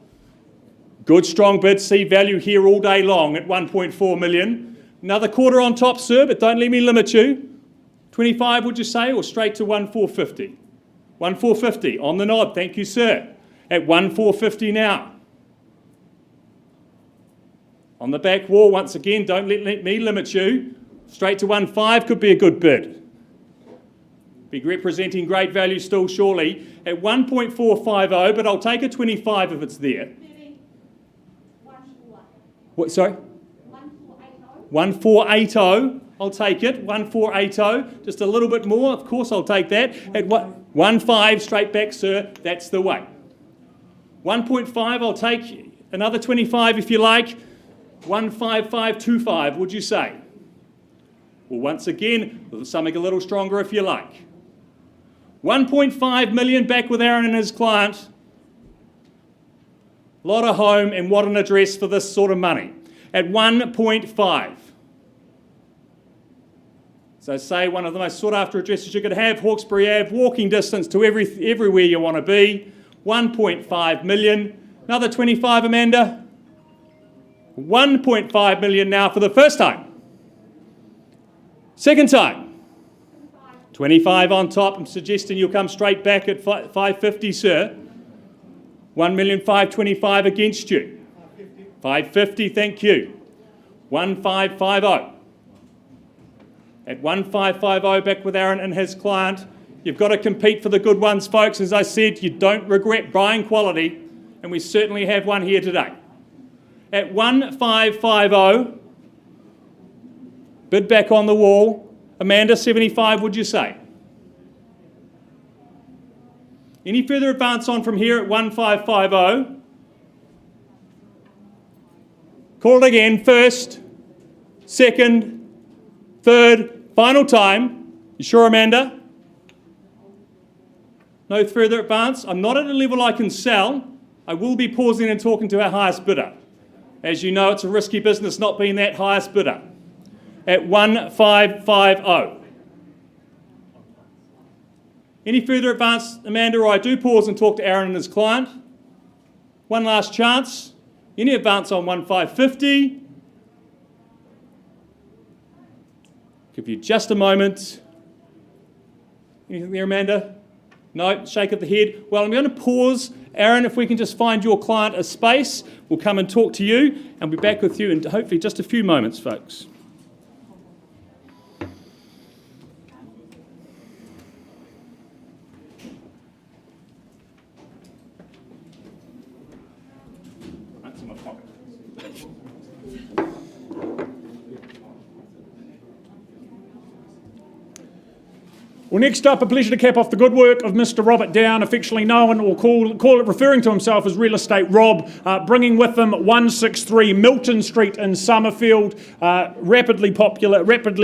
Good strong bid. See value here all day long at 1.4 million. Another quarter on top, sir, but don't let me limit you. 25, would you say, or straight to 1.450? 1.450 on the nod. Thank you, sir. At 1.450 now. On the back wall, once again, don't let me limit you. Straight to 1.5 could be a good bid. Big representing great value still, surely, at 1.450, but I'll take a 25 if it's there. Maybe 1.4. What, sorry? 1.480. 1.480, I'll take it. 1.480, just a little bit more, of course I'll take that. At 1.5, straight back, sir, that's the way. 1.5, I'll take another 25 if you like. 1.5525, would you say? Well, once again, something a little stronger if you like. 1.5 million back with Aaron and his client. Lot of home, and what an address for this sort of money. At 1.5. So say one of the most sought after addresses you could have, Hawkesbury Ave, walking distance to everywhere you want to be. 1.5 million. Another 25, Amanda. 1.5 million now for the first time. Second time. 25 on top. I'm suggesting you'll come straight back at 550, sir. 1,525,000 against you. 550, thank you. 1.550. At 1.550 back with Aaron and his client. You've got to compete for the good ones, folks. As I said, you don't regret buying quality, and we certainly have one here today. At 1.550, bid back on the wall. Amanda, 75, would you say? Any further advance on from here at 1.550? Call it again. First, second, third, final time. You sure, Amanda? No further advance. I'm not at a level I can sell. I will be pausing and talking to our highest bidder. As you know, it's a risky business not being that highest bidder. At 1.550. Any further advance, Amanda, or I do pause and talk to Aaron and his client. One last chance. Any advance on 1.550? Give you just a moment. Anything there, Amanda? No, shake of the head. Well, I'm going to pause. Aaron, if we can just find your client a space, we'll come and talk to you and be back with you in hopefully just a few moments, folks. That's in my pocket. Well, next up, a pleasure to cap off the good work of Mr. Robert Down, affectionately known or referring to himself as Real Estate Rob, bringing with him 163 Milton Street in Summerfield, rapidly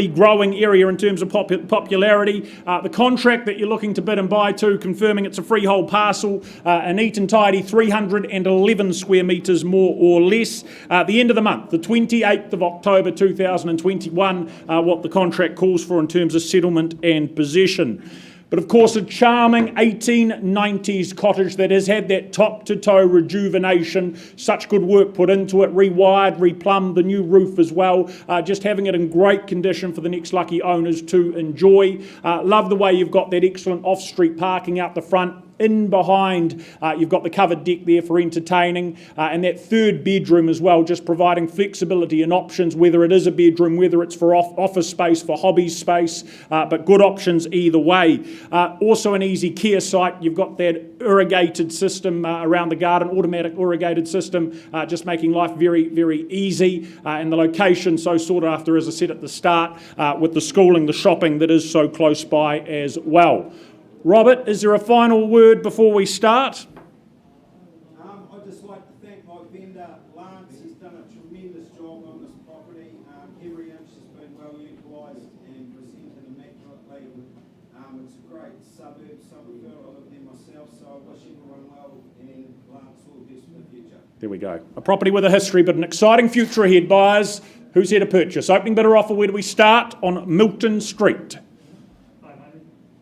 growing area in terms of popularity. The contract that you're looking to bid and buy to, confirming it's a freehold parcel, a neat and tidy 311 square metres more or less. The end of the month, the 28th of October 2021, what the contract calls for in terms of settlement and possession. But of course, a charming 1890s cottage that has had that top-to-toe rejuvenation, such good work put into it, rewired, replumbed, the new roof as well, just having it in great condition for the next lucky owners to enjoy. Love the way you've got that excellent off-street parking out the front. In behind, you've got the covered deck there for entertaining, and that third bedroom as well, just providing flexibility and options, whether it is a bedroom, whether it's for office space, for hobby space, but good options either way. Also an easy care site. You've got that irrigated system around the garden, automatic irrigated system, just making life very, very easy. And the location so sought after, as I said at the start, with the schooling, the shopping that is so close by as well. Robert, is there a final word before we start? I'd just like to thank my vendor, Lance. He's done a tremendous job on this property. Every inch has been well utilised and presented immaculately. It's a great suburb, Summerfield. I live there myself, so I wish everyone well and Lance all the best for the future. There we go. A property with a history, but an exciting future ahead, buyers. Who's here to purchase? Opening bidder offer, where do we start? On Milton Street.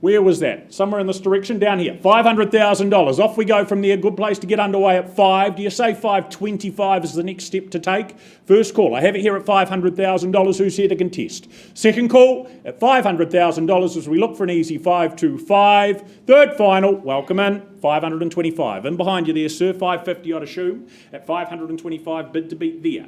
Where was that? Somewhere in this direction, down here. $500,000. Off we go from there. Good place to get underway at 5. Do you say 525 is the next step to take? First call. I have it here at $500,000. Who's here to contest? Second call at $500,000 as we look for an easy 525. Third final. Welcome in. 525. In behind you there, sir. 550, I'd assume. At 525, bid to beat there.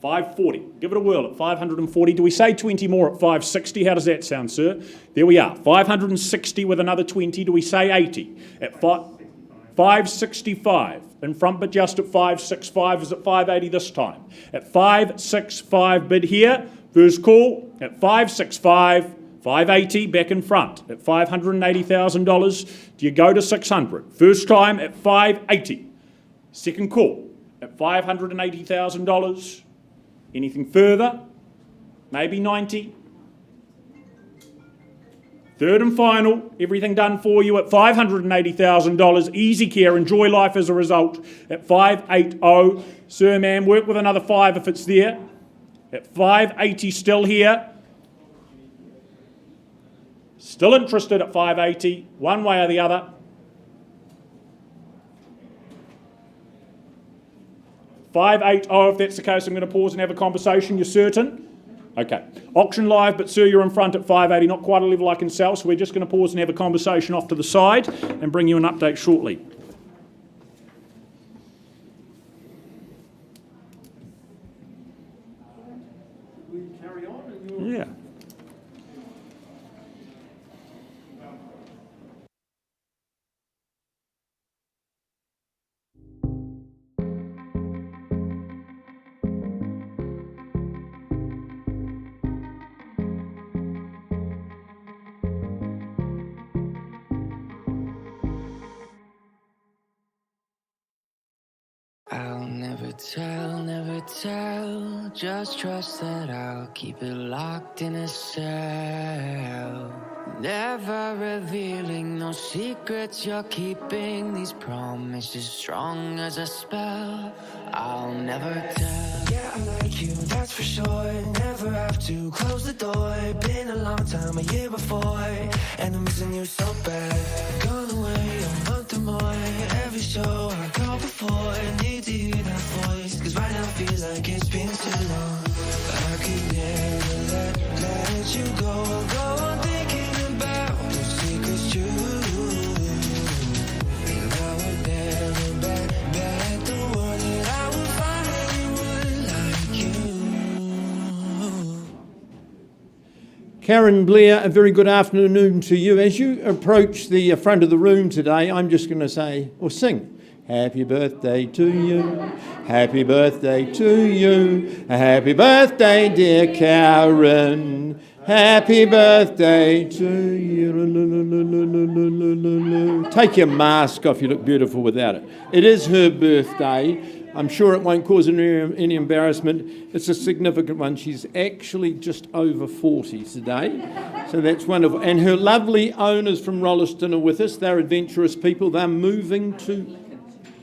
540. Give it a whirl at 540. Do we say 20 more at 560? How does that sound, sir? There we are. 560 with another 20. Do we say 80? At 565. In front, but just at 565. Is it 580 this time? At 565, bid here. First call at 565. 580 back in front at $580,000. Do you go to 600? First time at 580. Second call at $580,000. Anything further? Maybe 90. Third and final, everything done for you at $580,000. Easy care, enjoy life as a result at 580. Sir, ma'am, work with another 5 if it's there. At 580 still here. Still interested at 580, one way or the other. 580, if that's the case, I'm going to pause and have a conversation. You're certain? Okay. Auction live, but sir, you're in front at 580, not quite a level I can sell, so we're just going to pause and have a conversation off to the side and bring you an update shortly. We carry on? Yeah. I'll never tell, just trust that I'll keep it locked in a cell. Never revealing no secrets you're keeping, these promises strong as a spell. I'll never tell. Yeah, I like you, that's for sure. Never have to close the door. Been a long time, a year before, and I'm missing you so bad. Gone away a month or more. Every show I go before, I need to hear that voice, cause right now feels like it's been too long. I could never let you go on thinking about the secrets true. And I would never bet the world that I would find anyone like you. Karen Blair, a very good afternoon to you. As you approach the front of the room today, I'm just going to say, or sing, Happy birthday to you. Happy birthday to you. Happy birthday, dear Karen. Happy birthday to you. Take your mask off. You look beautiful without it. It is her birthday. I'm sure it won't cause any embarrassment. It's a significant one. She's actually just over 40 today. So that's wonderful. And her lovely owners from Rolleston are with us. They're adventurous people. They're moving to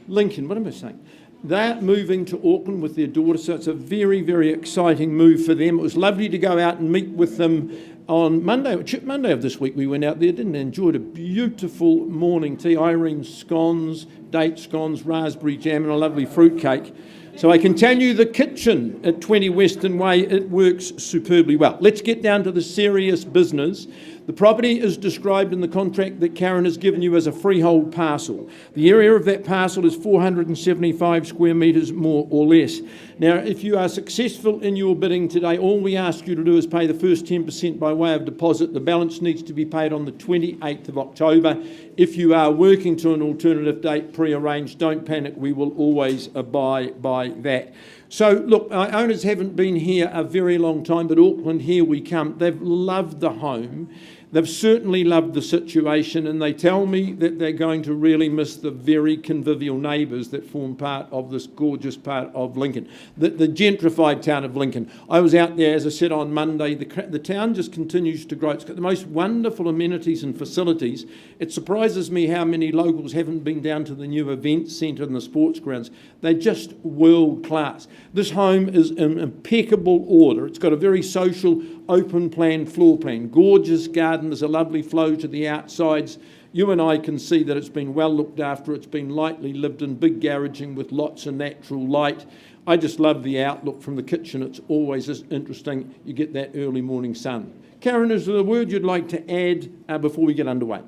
Lincoln. What am I saying? They're moving to Auckland with their daughter, so it's a very, very exciting move for them. It was lovely to go out and meet with them on Monday, Chip Monday of this week. We went out there, didn't we? Enjoyed a beautiful morning tea. Irene's scones, date scones, raspberry jam, and a lovely fruit cake. So I can tell you the kitchen at 20 Western Way, it works superbly well. Let's get down to the serious business. The property is described in the contract that Karen has given you as a freehold parcel. The area of that parcel is 475 square metres, more or less. Now, if you are successful in your bidding today, all we ask you to do is pay the first 10% by way of deposit. The balance needs to be paid on the 28th of October. If you are working to an alternative date pre-arranged, don't panic. We will always abide by that. So, look, our owners haven't been here a very long time, but Auckland, here we come. They've loved the home. They've certainly loved the situation, and they tell me that they're going to really miss the very convivial neighbours that form part of this gorgeous part of Lincoln, the gentrified town of Lincoln. I was out there, as I said, on Monday. The town just continues to grow. It's got the most wonderful amenities and facilities. It surprises me how many locals haven't been down to the new events centre and the sports grounds. They're just world class. This home is in impeccable order. It's got a very social, open plan floor plan, gorgeous garden. There's a lovely flow to the outsides. You and I can see that it's been well looked after. It's been lightly lived in, big garaging with lots of natural light. I just love the outlook from the kitchen. It's always interesting. You get that early morning sun. Karen, is there a word you'd like to add before we get underway?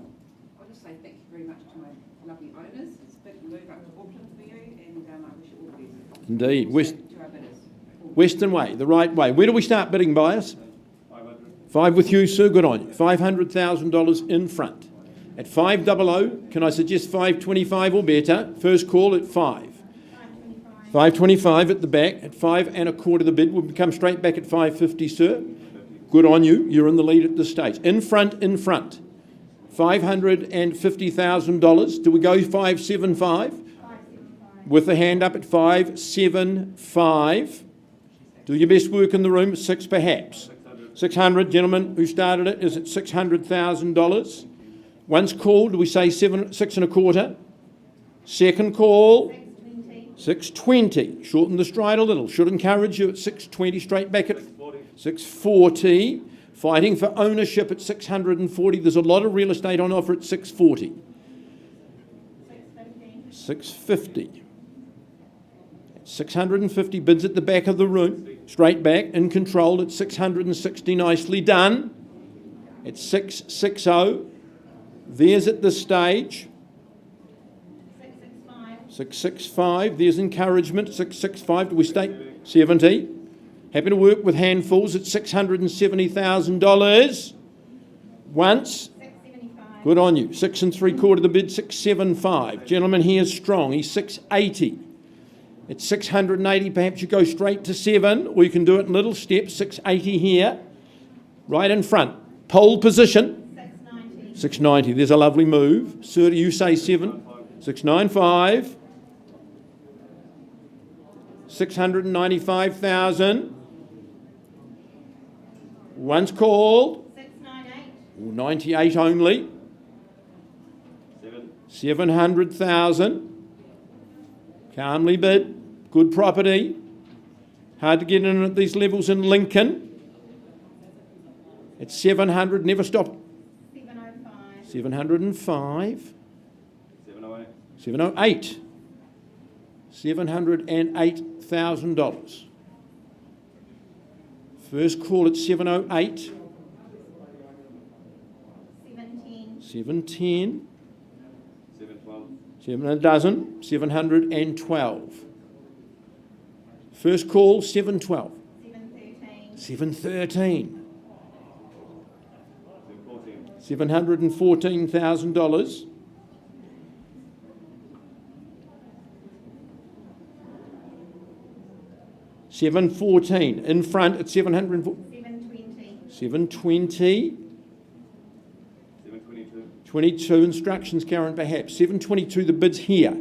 I'll just say thank you very much to my lovely owners. It's a big move up to Auckland for you, and I wish you all the best. Indeed. To our bidders. Western Way, the right way. Where do we start bidding, bias? 5 with you, sir. Good on you. $500,000 in front. At 500, can I suggest 525 or better? First call at 5. 525 at the back. At 5 1/4 the bid. We'll come straight back at 550, sir. Good on you. You're in the lead at this stage. In front, in front. $550,000. Do we go 575? With the hand up at 575. Do your best work in the room. 6 perhaps. 600, gentlemen who started it, is at $600,000. Once called, do we say 6 1/4? Second call, 620. Shorten the stride a little. Should encourage you at 620, straight back at 640. Fighting for ownership at 640. There's a lot of real estate on offer at 640. 650. 650 bids at the back of the room, straight back, in control at 660, nicely done. At 660, there's at this stage. 665, there's encouragement, 665, do we stay? 70. Happy to work with handfuls at $670,000. Once. Good on you. 6 3/4 the bid, 675. Gentleman here is strong, he's 680. At 680, perhaps you go straight to 7, or you can do it in little steps. 680 here, right in front. Pole position. 690. There's a lovely move. Sir, you say 7. 695. 695,000. Once called. 698. 98 only. 700,000. Calmly bid. Good property. Hard to get in at these levels in Lincoln. At 700, never stop. 705. 705. 708. $708,000. First call at 708. 710. 712. First call, 712. 713. $714,000. 714. In front at 700. 720. 720. 22 instructions, Karen, perhaps. 722, the bid's here.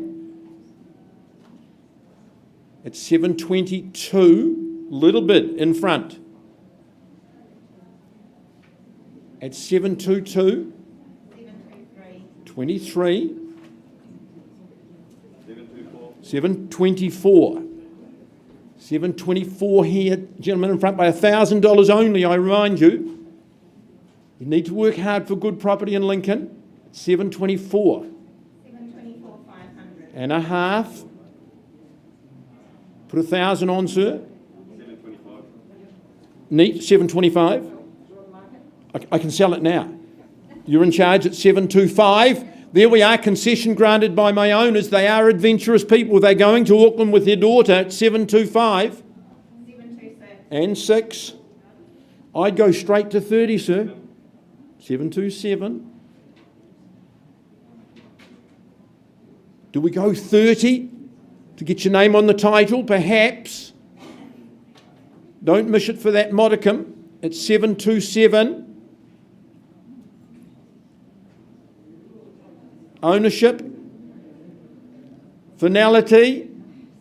At 722, little bid in front. At 722, 23, 724. 724 here, gentlemen in front, by $1,000 only, I remind you. You need to work hard for good property in Lincoln. 724. 724, 500. And a half. Put 1,000 on, sir. 725. Neat, 725. I can sell it now. You're in charge at 725. There we are, concession granted by my owners. They are adventurous people. They're going to Auckland with their daughter at 725. 726. And 6. I'd go straight to 30, sir. 727. Do we go 30 to get your name on the title? Perhaps. Don't miss it for that modicum. It's 727. Ownership. Finality.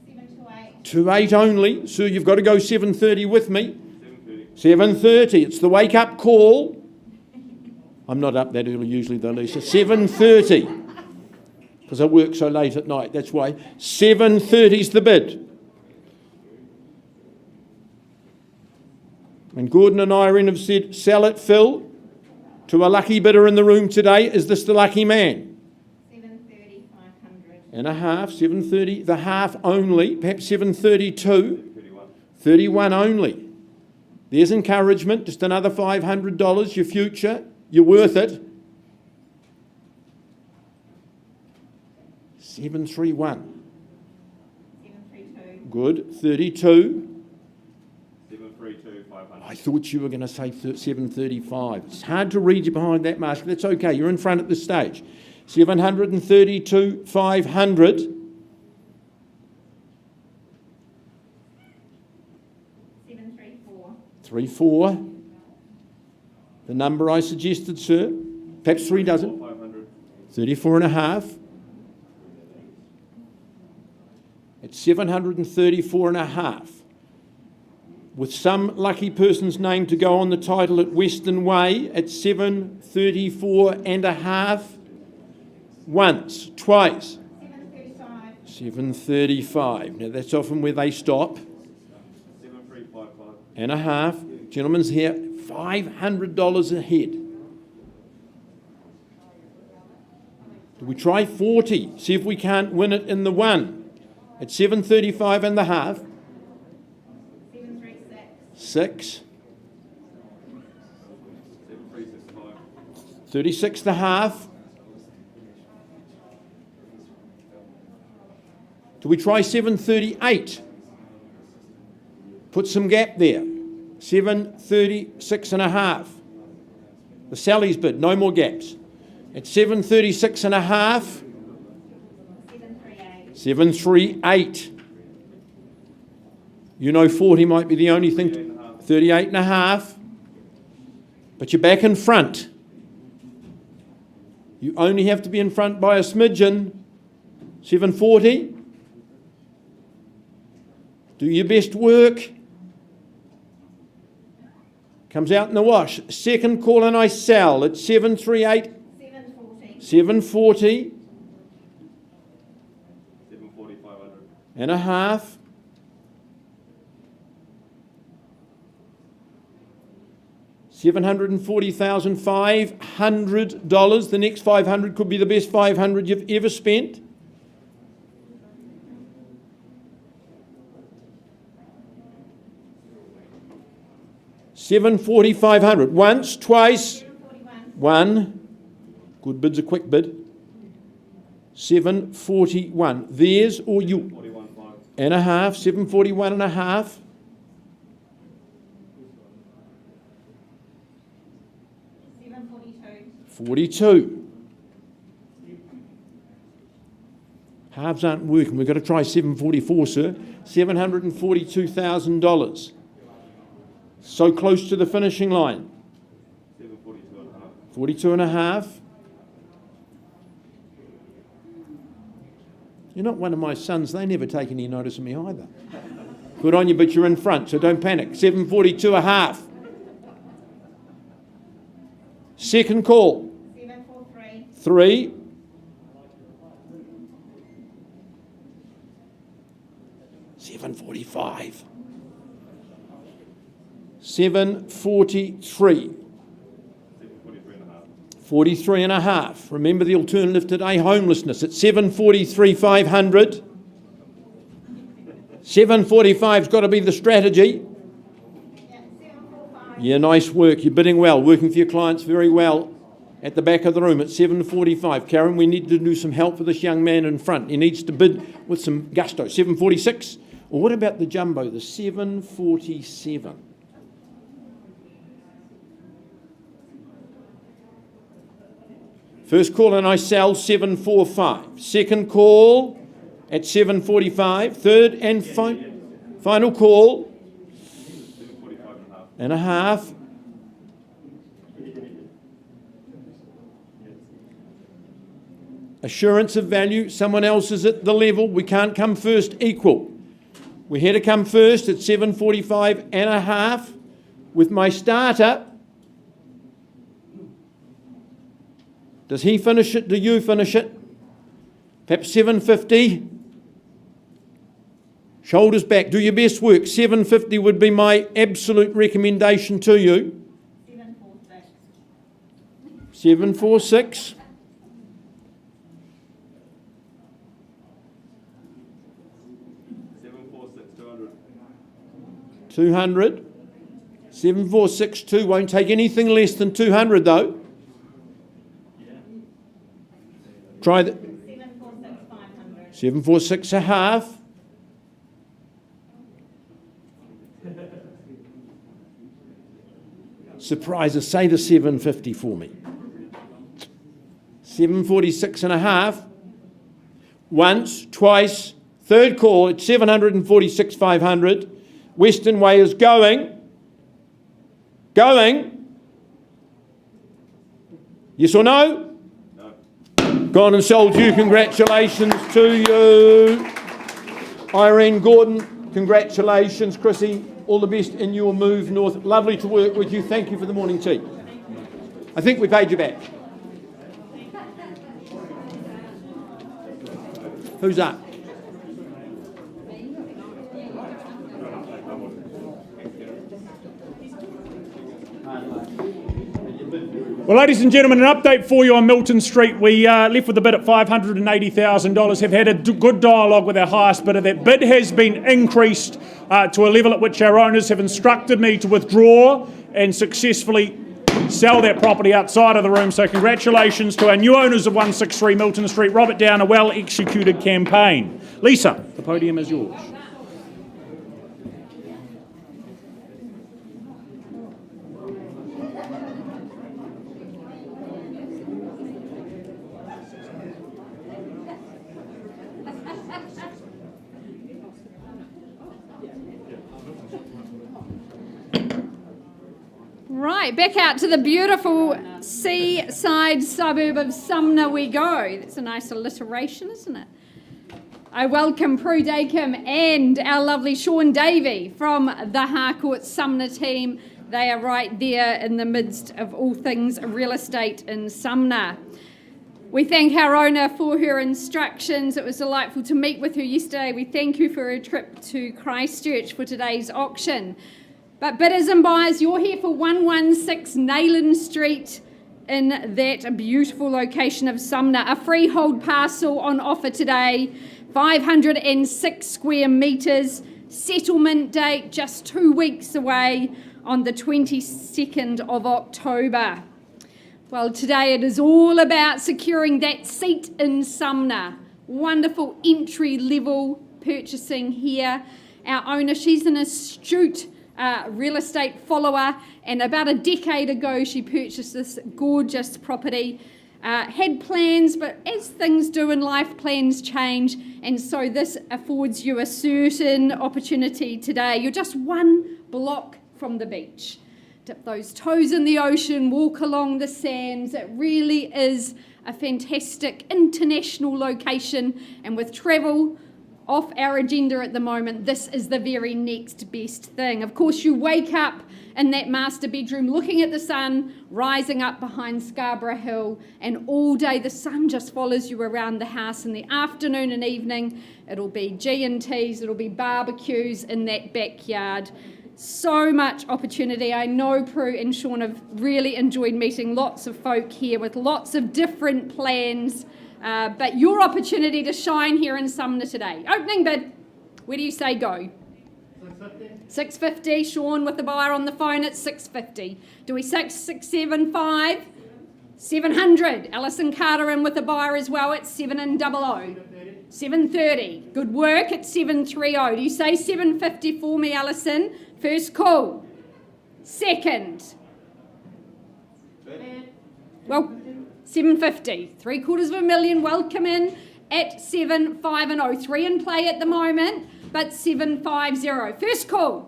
728. 28 only. Sir, you've got to go 730 with me. 730. It's the wake-up call. I'm not up that early usually though, Lisa. 730. Because I work so late at night, that's why. 730's the bid. And Gordon and Irene have said, sell it, Phil, to a lucky bidder in the room today. Is this the lucky man? 730, 500. And a half, 730, the half only, perhaps 732. 31 only. There's encouragement, just another $500, your future, you're worth it. 731. 732. Good. 32. 732, 500. I thought you were going to say 735. It's hard to read you behind that mask. That's okay. You're in front at this stage. 732, 500. 734. 34. The number I suggested, sir. Perhaps 3 dozen. 500. 34 and a half. It's 734 and a half. With some lucky person's name to go on the title at Western Way at 734 and a half. Once, twice. 735. 735. Now that's often where they stop. 7355. And a half. Gentlemen's here, $500 ahead. Do we try 40? See if we can't win it in the one. At 735 and a half. 736. 6. 7365. 36 and a half. Do we try 738? Put some gap there. 736 and a half. The Sally's bid, no more gaps. At 736 and a half. 738. 738. You know 40 might be the only thing. 38 and a half. But you're back in front. You only have to be in front by a smidgen. 740. Do your best work. Comes out in the wash. Second call and I sell at 738. 740. 740 740, 500. and a half. $740,500. The next 500 could be the best 500 you've ever spent. $740,500. 500. Once, twice. 741. One. Good bid's a quick bid. 741. Theirs or you? 41, 5. And a half. 741 and a half. 742. 42. halves aren't working. We've got to try 744, sir. $742,000. So close to the finishing line. 742 and a half. 42 and a half. You're not one of my sons. They never take any notice of me either. Good on you, but you're in front, so don't panic. 742 a half. Second call. 743. 3. 745. 743. 43 and a half. Remember the alternative today, homelessness at 743,500. 745's got to be the strategy. Yeah, nice work. You're bidding well, working for your clients very well. At the back of the room at 745. Karen, we need to do some help for this young man in front. He needs to bid with some gusto. 746. Or what about the jumbo, the 747? First call and I sell 745. Second call at 745. Third and final call. 745 and a half. Assurance of value. Someone else is at the level. We can't come first equal. We're here to come first at 745 and a half with my starter. Does he finish it? Do you finish it? Perhaps 750. Shoulders back. Do your best work. 750 would be my absolute recommendation to you. 746. 746. 200. 7462 won't take anything less than 200 though. Try the 746 500. 746 a half. Surprises, say the 750 for me. 746 and a half. Once, twice, third call at 746 500. Western Way is going. Going. Yes or no? No. Gone and sold you. Congratulations to you. Irene Gordon, congratulations. Chrissy, all the best in your move north. Lovely to work with you. Thank you for the morning tea. I think we paid you back. Who's up? Well, ladies and gentlemen, an update for you on Milton Street. We left with a bid at $580,000, have had a good dialogue with our highest bidder. That bid has been increased to a level at which our owners have instructed me to withdraw and successfully sell that property outside of the room. So congratulations to our new owners of 163 Milton Street. Robert Down, a well-executed campaign. Lisa, the podium is yours. Right, back out to the beautiful seaside suburb of Sumner we go. That's a nice alliteration, isn't it? I welcome Prue Dacomb and our lovely Sean Davey from the Harcourt Sumner team. They are right there in the midst of all things real estate in Sumner. We thank our owner for her instructions. It was delightful to meet with her yesterday. We thank you for her trip to Christchurch for today's auction. But bidders and buyers, you're here for 116 Nayland Street in that beautiful location of Sumner. A freehold parcel on offer today, 506 square metres. Settlement date just 2 weeks away on the 22nd of October. Well, today it is all about securing that seat in Sumner. Wonderful entry-level purchasing here. Our owner, she's an astute real estate follower, and about a decade ago she purchased this gorgeous property. had plans, but as things do in life, plans change, and so this affords you a certain opportunity today. You're just one block from the beach. Dip those toes in the ocean, walk along the sands. It really is a fantastic international location, and with travel off our agenda at the moment, this is the very next best thing. Of course, you wake up in that master bedroom looking at the sun rising up behind Scarborough Hill, and all day the sun just follows you around the house. In the afternoon and evening, it'll be G&Ts, it'll be barbecues in that backyard. So much opportunity. I know Prue and Sean have really enjoyed meeting lots of folk here with lots of different plans, but your opportunity to shine here in Sumner today. Opening bid, where do you say go? 650. Sean with the buyer on the phone at 650. Do we 675? 700. Alison Carter in with the buyer as well at 700. 730. Good work at 730. Do you say 750 for me, Alison? First call. Second. Well, 750. 750,000. Welcome in at 750. 3 in play at the moment, but 750. First call.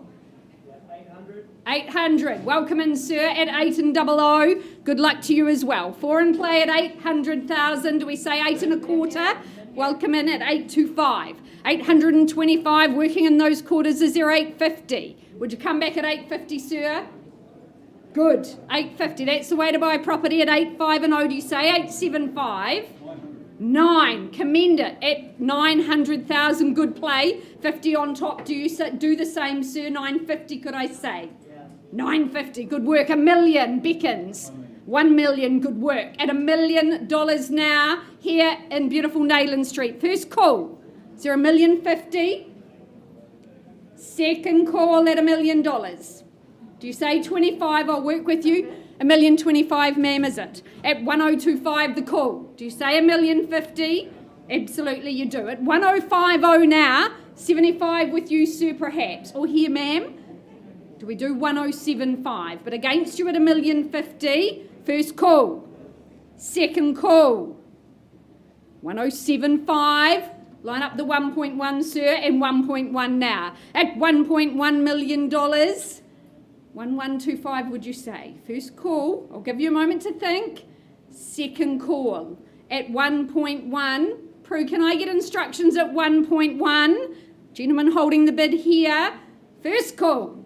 800. Welcome in, sir, at 800. Good luck to you as well. 4 in play at 800,000. Do we say 8 1/4? Welcome in at 825. 825. Working in those quarters. Is there 850? Would you come back at 850, sir? Good. 850. That's the way to buy property at 850. Do you say 875? 9. Commend it at 900,000. Good play. 50 on top. Do you do the same, sir? 950, could I say? 950. Good work. $1 million beckons. 1 million. Good work. At $1 million now here in beautiful Nayland Street. First call. Is there $1,050,000? Second call at $1 million. Do you say 25? I'll work with you. $1,025,000, ma'am, is it? At 1025, the call. Do you say $1,050,000? Absolutely, you do. At 1050 now, 75 with you, sir, perhaps. Or here, ma'am. Do we do 1075? But against you at $1,050,000. First call. Second call. 1075. Line up the 1.1, sir, and 1.1 now. At $1.1 million. 1125, would you say? First call. I'll give you a moment to think. Second call. At 1.1. Prue, can I get instructions at 1.1? Gentleman holding the bid here. First call.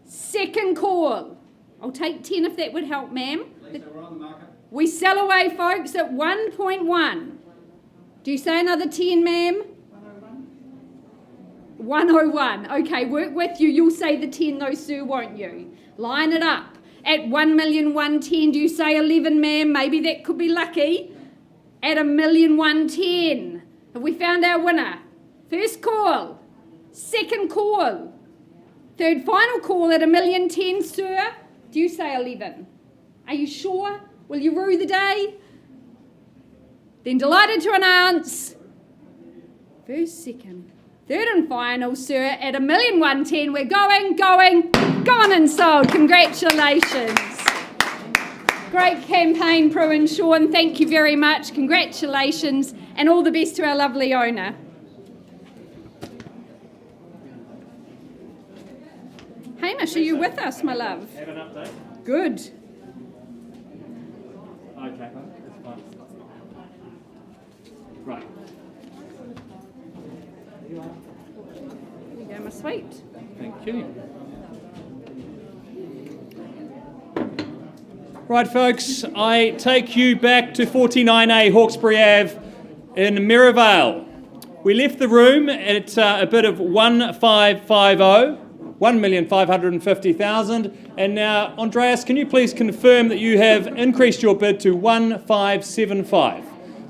Second call. I'll take 10 if that would help, ma'am. Lisa, we're on the market. We sell away, folks, at 1.1. Do you say another 10, ma'am? 101. Okay, work with you. You'll say the 10 though, sir, won't you? Line it up. At 1,110,000, do you say 11, ma'am? Maybe that could be lucky. At 1,110,000. Have we found our winner? First call. Second call. Third final call at 1,110,000, sir. Do you say 11? Are you sure? Will you rue the day? Then delighted to announce. First, second. Third and final, sir, at 1,110,000. We're gone and sold. Congratulations. Great campaign, Prue and Sean. Thank you very much. Congratulations, and all the best to our lovely owner. Hamish, are you with us, my love? Have an update? Good. Okay, that's fine. Right. There you go, my sweet. Thank you. Right, folks, I take you back to 49A Hawkesbury Ave in Merivale. We left the room at a bid of 1,550, 1,550,000, and now, Andreas, can you please confirm that you have increased your bid to 1,575?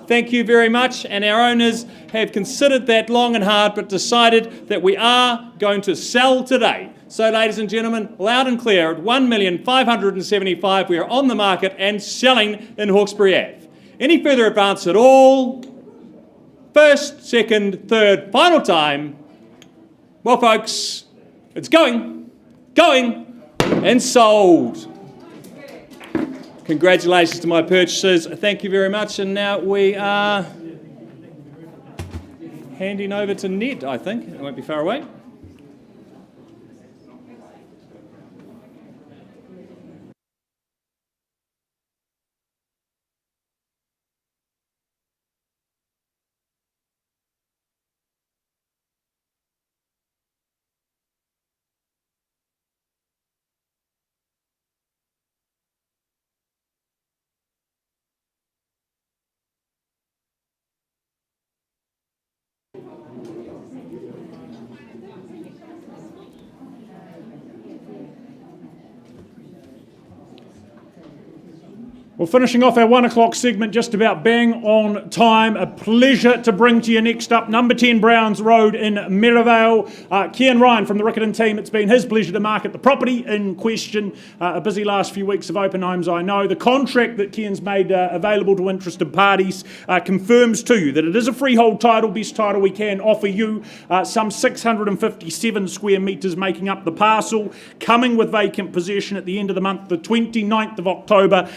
Thank you very much, and our owners have considered that long and hard, but decided that we are going to sell today. So, ladies and gentlemen, loud and clear, at 1,575,000, we are on the market and selling in Hawkesbury Ave. Any further advance at all? First, second, third, final time. Well, folks, it's going, and sold. Congratulations to my purchasers. Thank you very much. And now we are handing over to Ned, I think. It won't be far away. Well, finishing off our 1 o'clock segment just about bang on time. A pleasure to bring to you next up number 10 Browns Road in Merivale. Kian Ryan from the Riccarton team, it's been his pleasure to market the property in question. A busy last few weeks of open homes, I know. The contract that Kian's made available to interested parties confirms to you that it is a freehold title, best title we can offer you. Some 657 square metres making up the parcel, coming with vacant possession at the end of the month, the 29th of October.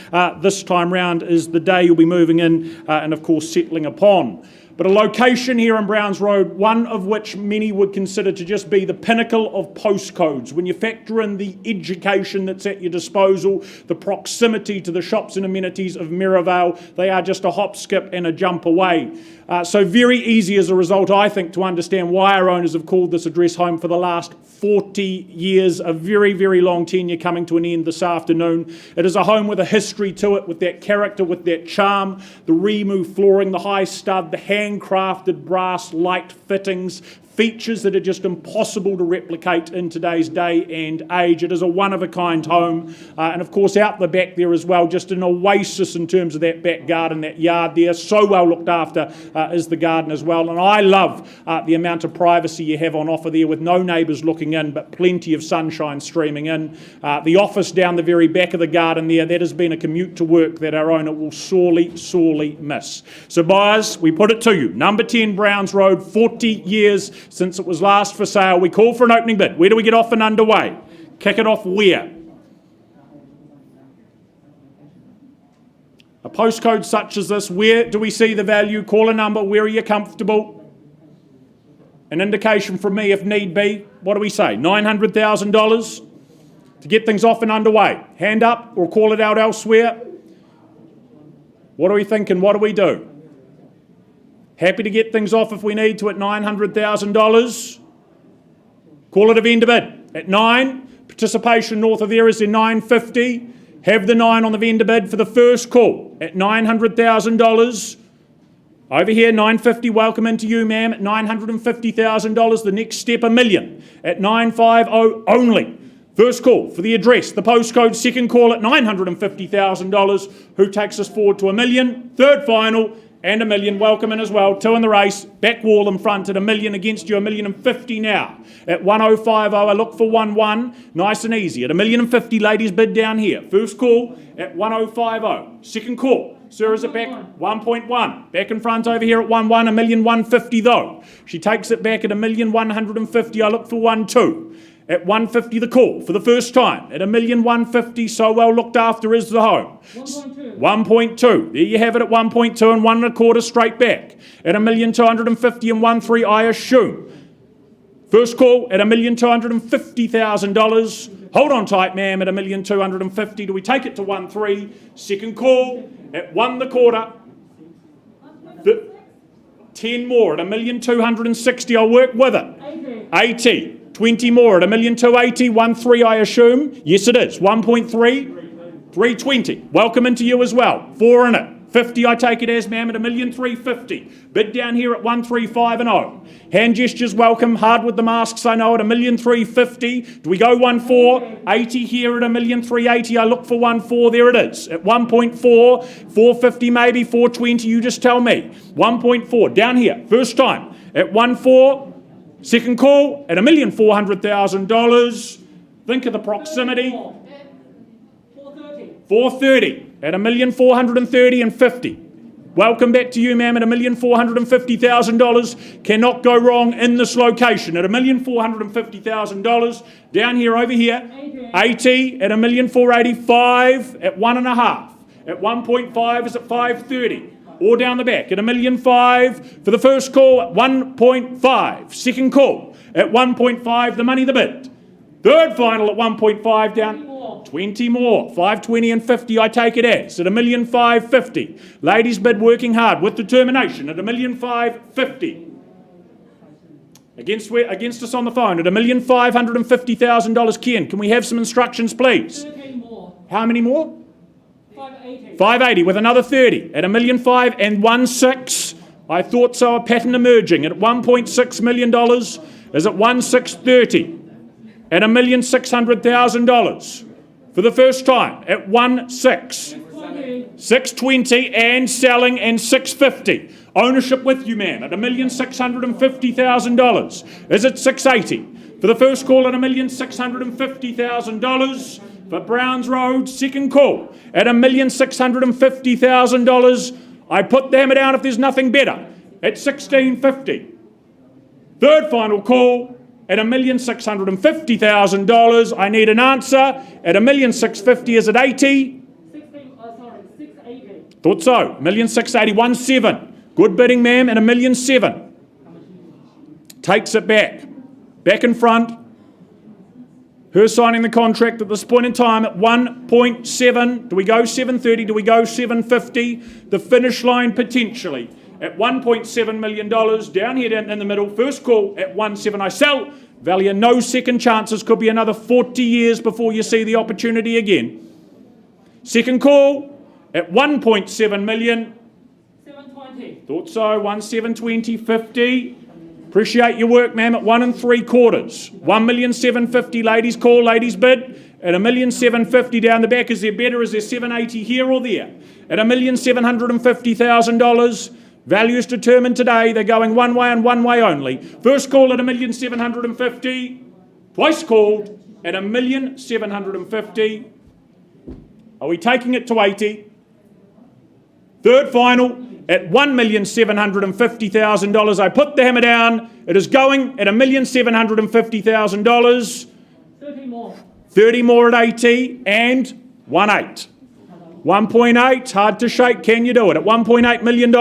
This time round is the day you'll be moving in and of course settling upon. But a location here on Browns Road, one of which many would consider to just be the pinnacle of postcodes. When you factor in the education that's at your disposal, the proximity to the shops and amenities of Merivale, they are just a hop, skip and a jump away. So very easy as a result, I think, to understand why our owners have called this address home for the last 40 years, a very, very long tenure coming to an end this afternoon. It is a home with a history to it, with that character, with that charm, the remove flooring, the high stud, the handcrafted brass light fittings, features that are just impossible to replicate in today's day and age. It is a one-of-a-kind home. And of course, out the back there as well, just an oasis in terms of that back garden, that yard there. So well looked after is the garden as well. And I love the amount of privacy you have on offer there with no neighbours looking in, but plenty of sunshine streaming in. The office down the very back of the garden there, that has been a commute to work that our owner will sorely, sorely miss. So buyers, we put it to you. Number 10 Browns Road, 40 years since it was last for sale. We call for an opening bid. Where do we get off and underway? Kick it off where? A postcode such as this, where do we see the value? Call a number. Where are you comfortable? An indication from me if need be. What do we say? $900,000 to get things off and underway. Hand up or call it out elsewhere. What are we thinking? What do we do? Happy to get things off if we need to at $900,000. Call it a vendor bid at 9. Participation north of there is in $950. Have the 9 on the vendor bid for the first call at $900,000. Over here, $950. Welcome into you, ma'am, at $950,000. The next step, $1 million at $950 only. First call for the address, the postcode. Second call at $950,000. Who takes us forward to $1 million? Third final. And $1 million, welcome in as well. 2 in the race, back wall in front at $1 million against you, $1,050,000 now. At 1,050, I look for 1-1, nice and easy. At $1,050,000, ladies bid down here. First call at 1,050. Second call, sir, is it back? 1.1. Back in front over here at 1-1, $1,150,000 though. She takes it back at $1,150,000, I look for 1-2. At 150 the call for the first time. At $1,150,000, so well looked after is the home. 1.2. There you have it at 1.2 and 1 1/4 straight back. At $1,250,000 and 1.3, I assume. First call at $1,250,000. Hold on tight, ma'am, at $1,250,000. Do we take it to 1.3? Second call at 1 1/4. 10 more at $1,260,000. I'll work with it. 80. 20 more at $1,280,000, 1.3 I assume. Yes it is. 1.3, 320. Welcome into you as well. 4 in it. 50 I take it as, ma'am, at $1,350,000. Bid down here at 135 and 0. Hand gestures welcome. Hard with the masks, I know, at $1,350,000. Do we go 1.4? 80 here at $1,380,000. I look for 1.4. There it is. At 1.4, 450 maybe, 420. You just tell me. 1.4 down here. First time at 1.4. Second call at $1,400,000. Think of the proximity. 430 at $1,430,000 and 50. Welcome back to you, ma'am, at $1,450,000. Cannot go wrong in this location at $1,450,000. Down here, over here, 80 at $1,485,000 at 1.5. At 1.5 is at 5.30. Or down the back at $1,005,000 for the first call at 1.5. Second call at 1.5, the money, the bid. Third final at 1.5 down. 20 more. 520 and 50 I take it as at $1,550,000. Ladies bid working hard with determination at $1,550,000. Against us on the phone at $1,550,000. Ken, can we have some instructions, please? 13 more. How many more? 580. 580 with another 30 at $1,500,000 and 1.6. I thought so. A pattern emerging at $1.6 million is at 1,630 at $1,600,000 for the first time at 1.6. 620 and selling and 650. Ownership with you, man, at $1,650,000 is at 680 for the first call at $1,650,000 for Browns Road. Second call at $1,650,000. I put the hammer down if there's nothing better at 1650. Third final call at $1,650,000. I need an answer at $1,650,000 is at 80. 680. Thought so. $1,680,000, 1.7. Good bidding, ma'am, at $1,700,000. Takes it back. Back in front. Her signing the contract at this point in time at 1.7. Do we go 730? Do we go 750? The finish line potentially at $1.7 million. Down here in the middle. First call at 1.7. I sell. Value no second chances. Could be another 40 years before you see the opportunity again. Second call at 1.7 million. 720. Thought so. 1,720, 50. Appreciate your work, ma'am, at 1 3/4. 1,750,000. Ladies call, ladies bid at $1,750,000 down the back. Is there better? Is there 780 here or there? At $1,750,000. Values determined today. They're going one way and one way only. First call at $1,750,000. Twice called at $1,750,000. Are we taking it to 80? Third final at $1,750,000. I put the hammer down. It is going at $1,750,000. 30 more. 30 more at 80 and 1.8. 1.8, hard to shake. Can you do it? At $1.8 million.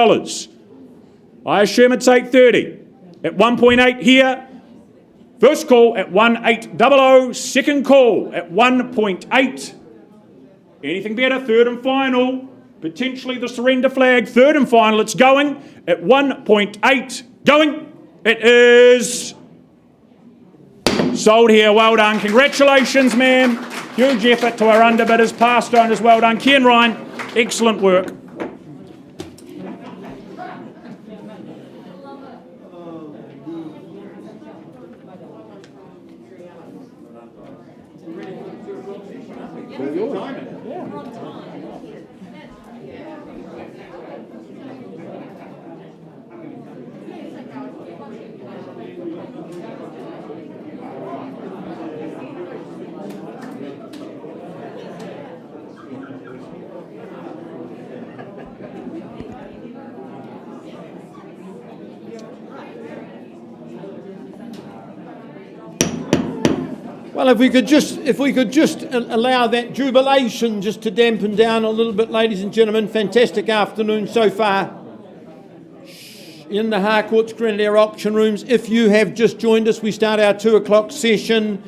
I assume it's 830. At 1.8 here. First call at 1.800. Second call at 1.8. Anything better? Third and final. Potentially the surrender flag. Third and final. It's going at 1.8. Going. It is sold here. Well done. Congratulations, ma'am. Huge effort to our underbidders, past owners. Well done. Ken Ryan, excellent work. Well, if we could just allow that jubilation just to dampen down a little bit, ladies and gentlemen. Fantastic afternoon so far in the Harcourt's Grenadier auction rooms. If you have just joined us, we start our 2 o'clock session.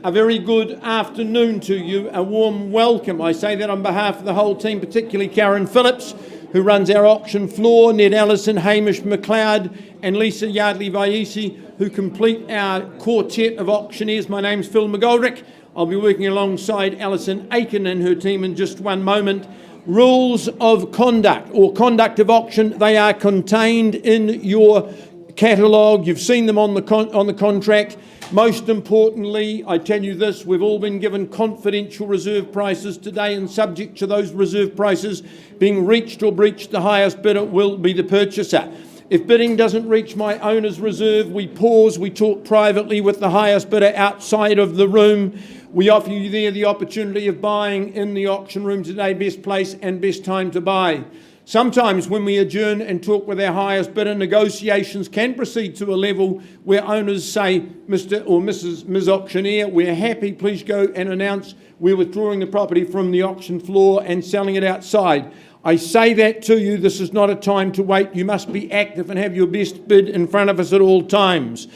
A very good afternoon to you. A warm welcome. I say that on behalf of the whole team, particularly Karen Phillips, who runs our auction floor, Ned Allison, Hamish McLeod, and Lisa Yardley-Vaisi, who complete our quartet of auctioneers. My name's Phil McGoldrick. I'll be working alongside Alison Aiken and her team in just one moment. Rules of conduct or conduct of auction, they are contained in your catalogue. You've seen them on the contract. Most importantly, I tell you this, we've all been given confidential reserve prices today, and subject to those reserve prices being reached or breached, the highest bidder will be the purchaser. If bidding doesn't reach my owner's reserve, we pause, we talk privately with the highest bidder outside of the room. We offer you there the opportunity of buying in the auction room today, best place and best time to buy. Sometimes when we adjourn and talk with our highest bidder, negotiations can proceed to a level where owners say, Mr. or Ms. Auctioneer, we're happy, please go and announce we're withdrawing the property from the auction floor and selling it outside. I say that to you, this is not a time to wait. You must be active and have your best bid in front of us at all times.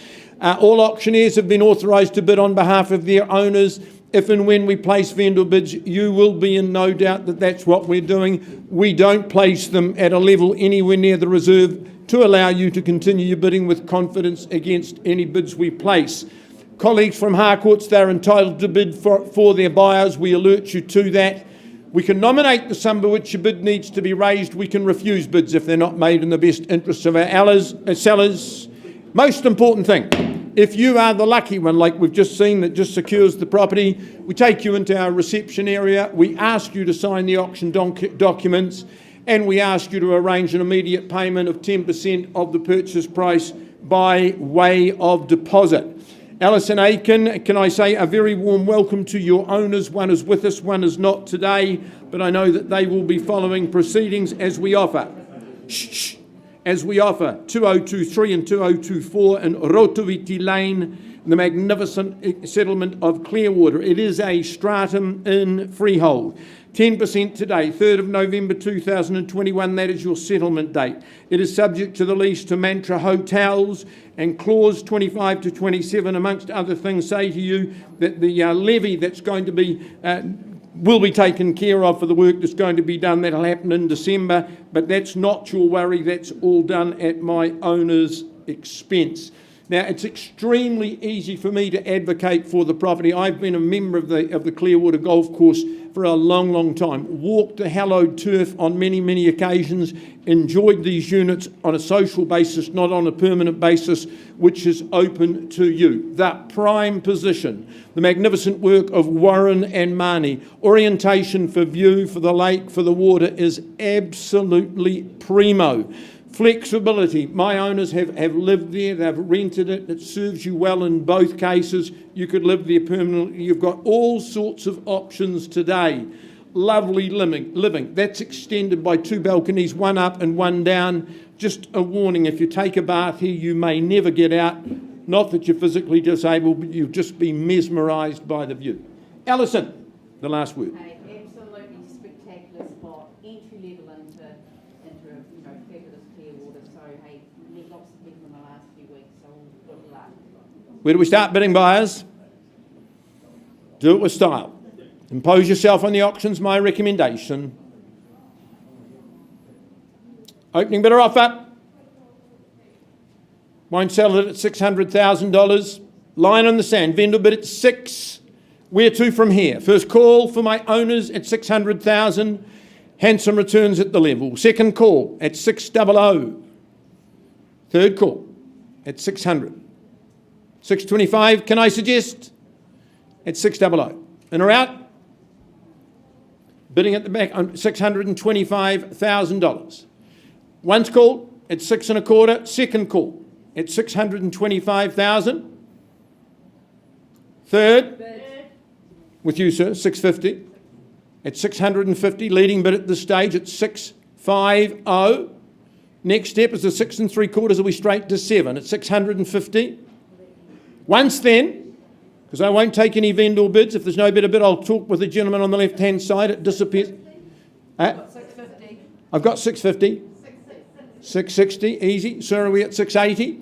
All auctioneers have been authorised to bid on behalf of their owners. If and when we place vendor bids, you will be in no doubt that that's what we're doing. We don't place them at a level anywhere near the reserve to allow you to continue your bidding with confidence against any bids we place. Colleagues from Harcourts, they're entitled to bid for their buyers. We alert you to that. We can nominate the sum by which your bid needs to be raised. We can refuse bids if they're not made in the best interests of our sellers. Most important thing, if you are the lucky one, like we've just seen, that just secures the property, we take you into our reception area, we ask you to sign the auction documents, and we ask you to arrange an immediate payment of 10% of the purchase price by way of deposit. Alison Aiken, can I say a very warm welcome to your owners. One is with us, one is not today, but I know that they will be following proceedings as we offer. As we offer 2023 and 2024 in Rotoviti Lane, the magnificent settlement of Clearwater. It is a stratum in freehold. 10% today, 3rd of November 2021, that is your settlement date. It is subject to the lease to Mantra Hotels, and clause 25 to 27, amongst other things, say to you that the levy that's going to be will be taken care of for the work that's going to be done. That'll happen in December, but that's not your worry. That's all done at my owner's expense. Now, it's extremely easy for me to advocate for the property. I've been a member of the Clearwater Golf Course for a long, long time. Walked the hallowed turf on many, many occasions. Enjoyed these units on a social basis, not on a permanent basis, which is open to you. That prime position, the magnificent work of Warren and Marnie, orientation for view, for the lake, for the water is absolutely primo. Flexibility. My owners have lived there, they've rented it, it serves you well in both cases. You could live there permanently. You've got all sorts of options today. Lovely living. That's extended by 2 balconies, one up and one down. Just a warning, if you take a bath here, you may never get out. Not that you're physically disabled, but you'll just be mesmerised by the view. Alison, the last word. Hey, absolutely spectacular spot, entry level into fabulous Clearwater. So hey, met lots of people in the last few weeks. So good luck. Where do we start bidding, buyers? Do it with style. Impose yourself on the auctions, my recommendation. Opening bidder offer. Won't sell it at $600,000. Line on the sand. Vendor bid at 6. Where to from here? First call for my owners at 600,000. Handsome returns at the level. Second call at 600. Third call at 600. 625, can I suggest? At 600. In or out? Bidding at the back on $625,000. Once call at 625. Second call at 625,000. Third, with you, sir, 650. At 650, leading bid at this stage at 650. Next step is the 6 3/4. Are we straight to 7 at 650? Once then, because I won't take any vendor bids. If there's no better bid, I'll talk with the gentleman on the left-hand side. It disappears. 650. I've got 650. 660, easy. Sir, are we at 680?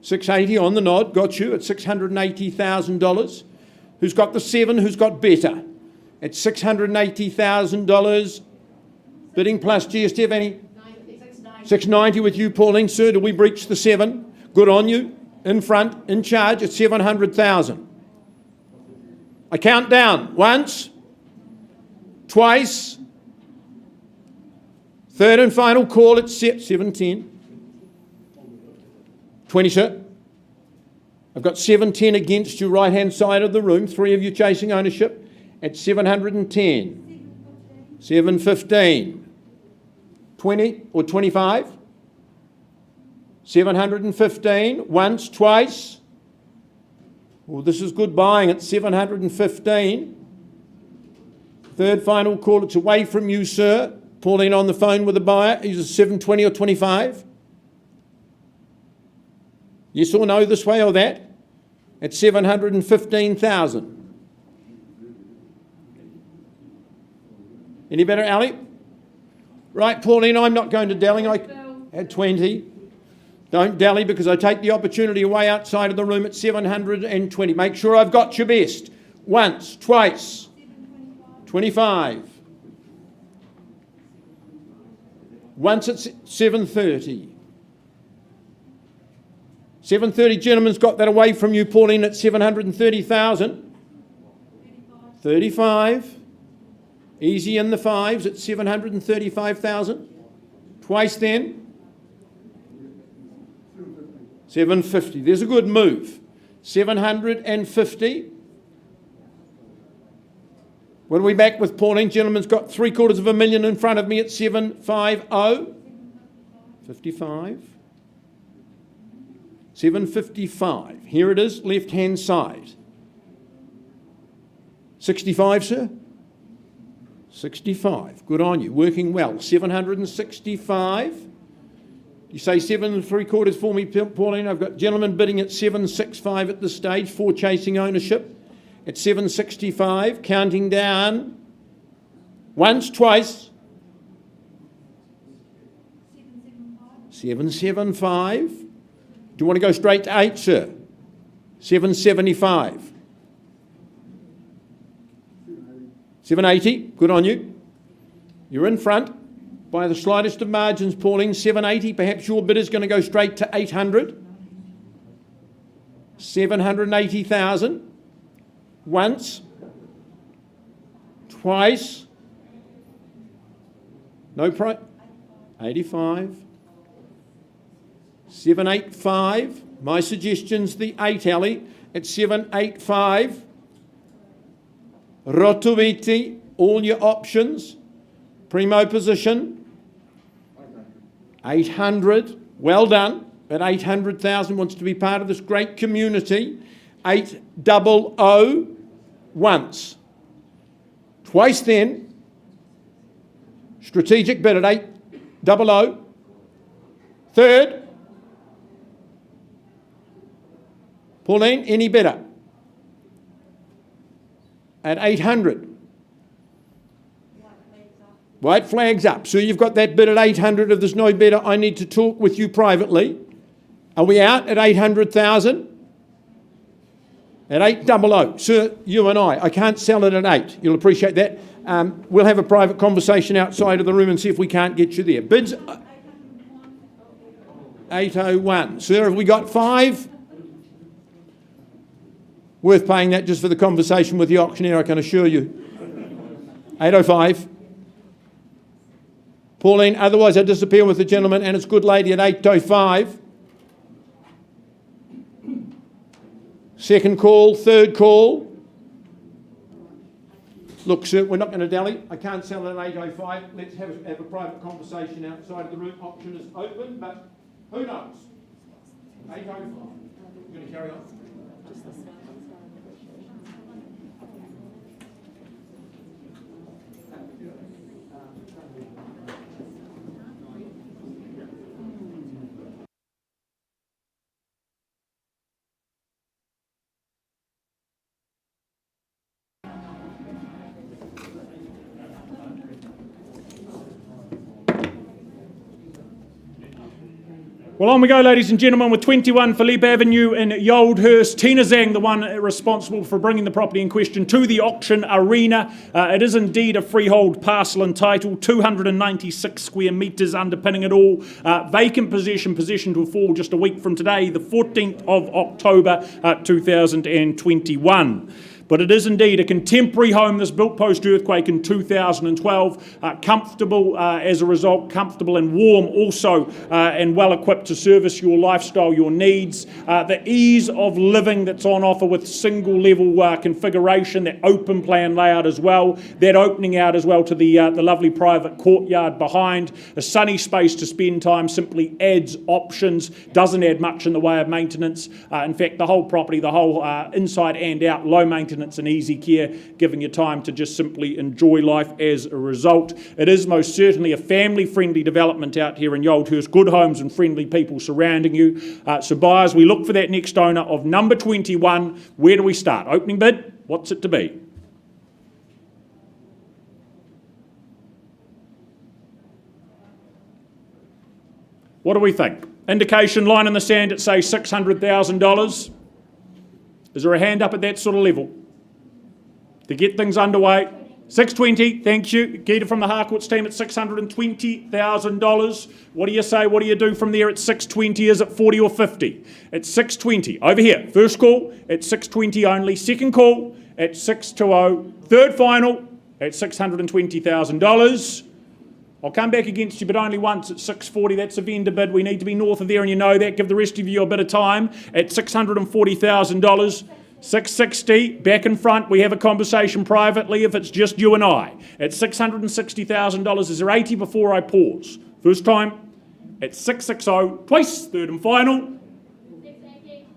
680 on the nod, got you at $680,000. Who's got the 7? Who's got better? At $680,000. Bidding plus GST, have any? 690 with you, Pauline. Sir, do we breach the 7? Good on you. In front, in charge at 700,000. I count down. Once, twice, third and final call at 710. 20, sir. I've got 710 against you, right-hand side of the room. 3 of you chasing ownership at 710. 715. 20 or 25. 715. Once, twice. Well, this is good buying at 715. Third final call. It's away from you, sir. Pauline on the phone with the buyer. Is it 720 or 25? Yes or no this way or that? At 715,000. Any better, Ali? Right, Pauline, I'm not going to dally. I at 20. Don't dally because I take the opportunity away outside of the room at 720. Make sure I've got your best. Once, twice. 25. Once at 730. 730, gentlemen's got that away from you, Pauline, at 730,000. 35. Easy in the fives at 735,000. Twice then. 750. There's a good move. 750. What are we back with, Pauline? Gentleman's got $750,000 in front of me at 750. 55. 755. Here it is, left-hand side. 65, sir? 65. Good on you. Working well. 765. You say 7 3/4 for me, Pauline. I've got gentlemen bidding at 765 at this stage, 4 chasing ownership. At 765, counting down. Once, twice. 775. Do you want to go straight to 8, sir? 775. 780. Good on you. You're in front by the slightest of margins, Pauline. 780. Perhaps your bid is going to go straight to 800. 780,000. Once. Twice. No price. 85. 785. My suggestion's the 8 alley at 785. Rotuiti, all your options. Primo position. 800. Well done. But 800,000 wants to be part of this great community. 800 once. Twice then. Strategic bid at 800. Third. Pauline, any better? At 800. White flags up. So you've got that bid at 800. If there's no better, I need to talk with you privately. Are we out at 800,000? At 800. Sir, you and I can't sell it at 8. You'll appreciate that. We'll have a private conversation outside of the room and see if we can't get you there. Bids 801. Sir, have we got 5? Worth paying that just for the conversation with the auctioneer, I can assure you. 805. Pauline, otherwise I disappear with the gentleman and it's good lady at 805. Second call, third call. Look, sir, we're not going to dally. I can't sell it at 805. Let's have a private conversation outside of the room. Auction is open, but who knows? 805. You're going to carry on? Well, on we go, ladies and gentlemen, with 21 Philippa Avenue in Yoldhurst. Tina Zhang, the one responsible for bringing the property in question to the auction arena. It is indeed a freehold parcel and title, 296 square metres underpinning it all. Vacant possession to fall just a week from today, the 14th of October 2021. But it is indeed a contemporary home that's built post-earthquake in 2012. Comfortable as a result, comfortable and warm also, and well equipped to service your lifestyle, your needs. The ease of living that's on offer with single level configuration, that open plan layout as well, that opening out as well to the lovely private courtyard behind. A sunny space to spend time simply adds options, doesn't add much in the way of maintenance. In fact, the whole property, the whole inside and out, low maintenance maintenance and easy care, giving you time to just simply enjoy life as a result. It is most certainly a family-friendly development out here in Yoldhurst, good homes and friendly people surrounding you. So buyers, we look for that next owner of number 21. Where do we start? Opening bid, what's it to be? What do we think? Indication line in the sand at say $600,000. Is there a hand up at that sort of level to get things underway? 620, thank you. Gita from the Harcourts team at $620,000. What do you say? What do you do from there at 620? Is it 40 or 50? It's 620. Over here, first call at 620 only. Second call at 620. Third final at $620,000. I'll come back against you, but only once at 640. That's a vendor bid. We need to be north of there, and you know that. Give the rest of you a bit of time at $640,000. 660, back in front. We have a conversation privately if it's just you and I. At $660,000. Is there 80 before I pause? First time at 660. Twice, third and final.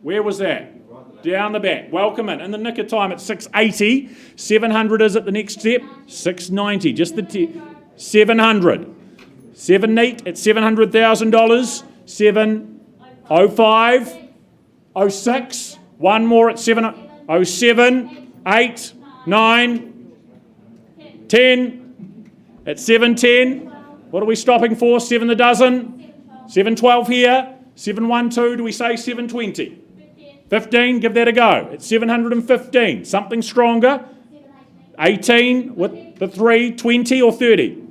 Where was that? Down the back. Welcome in the nick of time at 680. 700 is at the next step. 690. Just the 700. 7 neat at $700,000. 705. 06. One more at 707. 8. 9. 10. At 710. What are we stopping for? 7 the dozen. 712 here. 712. Do we say 720? 15, give that a go. It's 715. Something stronger. 18 with the 3, 20 or 30?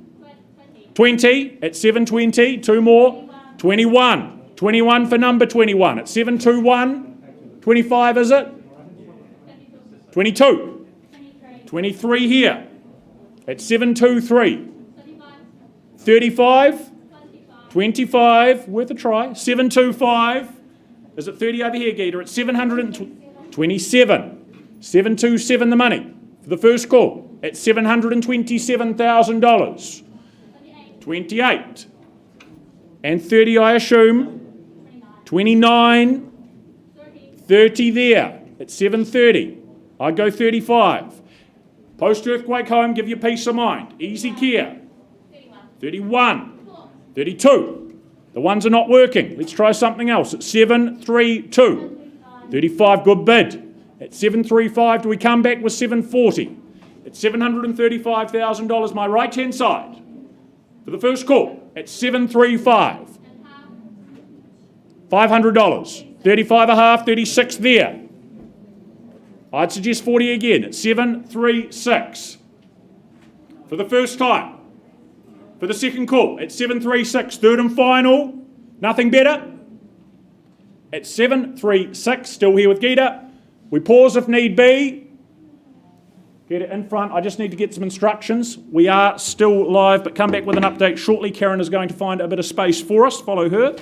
20 at 720. Two more. 21. 21 for number 21. At 721. 25 is it? 22. 23 here. At 723. 35. 25. Worth a try. 725. Is it 30 over here, Gita? It's 727. 727 the money for the first call at $727,000. 28. And 30, I assume. 29. 30 there at 730. I'd go 35. Post-earthquake home, give you peace of mind. Easy care. 31. 32. The ones are not working. Let's try something else. At 732. 35, good bid. At 735, do we come back with 740? At $735,000, my right-hand side. For the first call, at 735. $500. 35 a half, 36 there. I'd suggest 40 again at 736. For the first time. For the second call at 736, third and final. Nothing better. At 736, still here with Gita. We pause if need be. Get it in front. I just need to get some instructions. We are still live, but come back with an update shortly. Karen is going to find a bit of space for us. Follow her.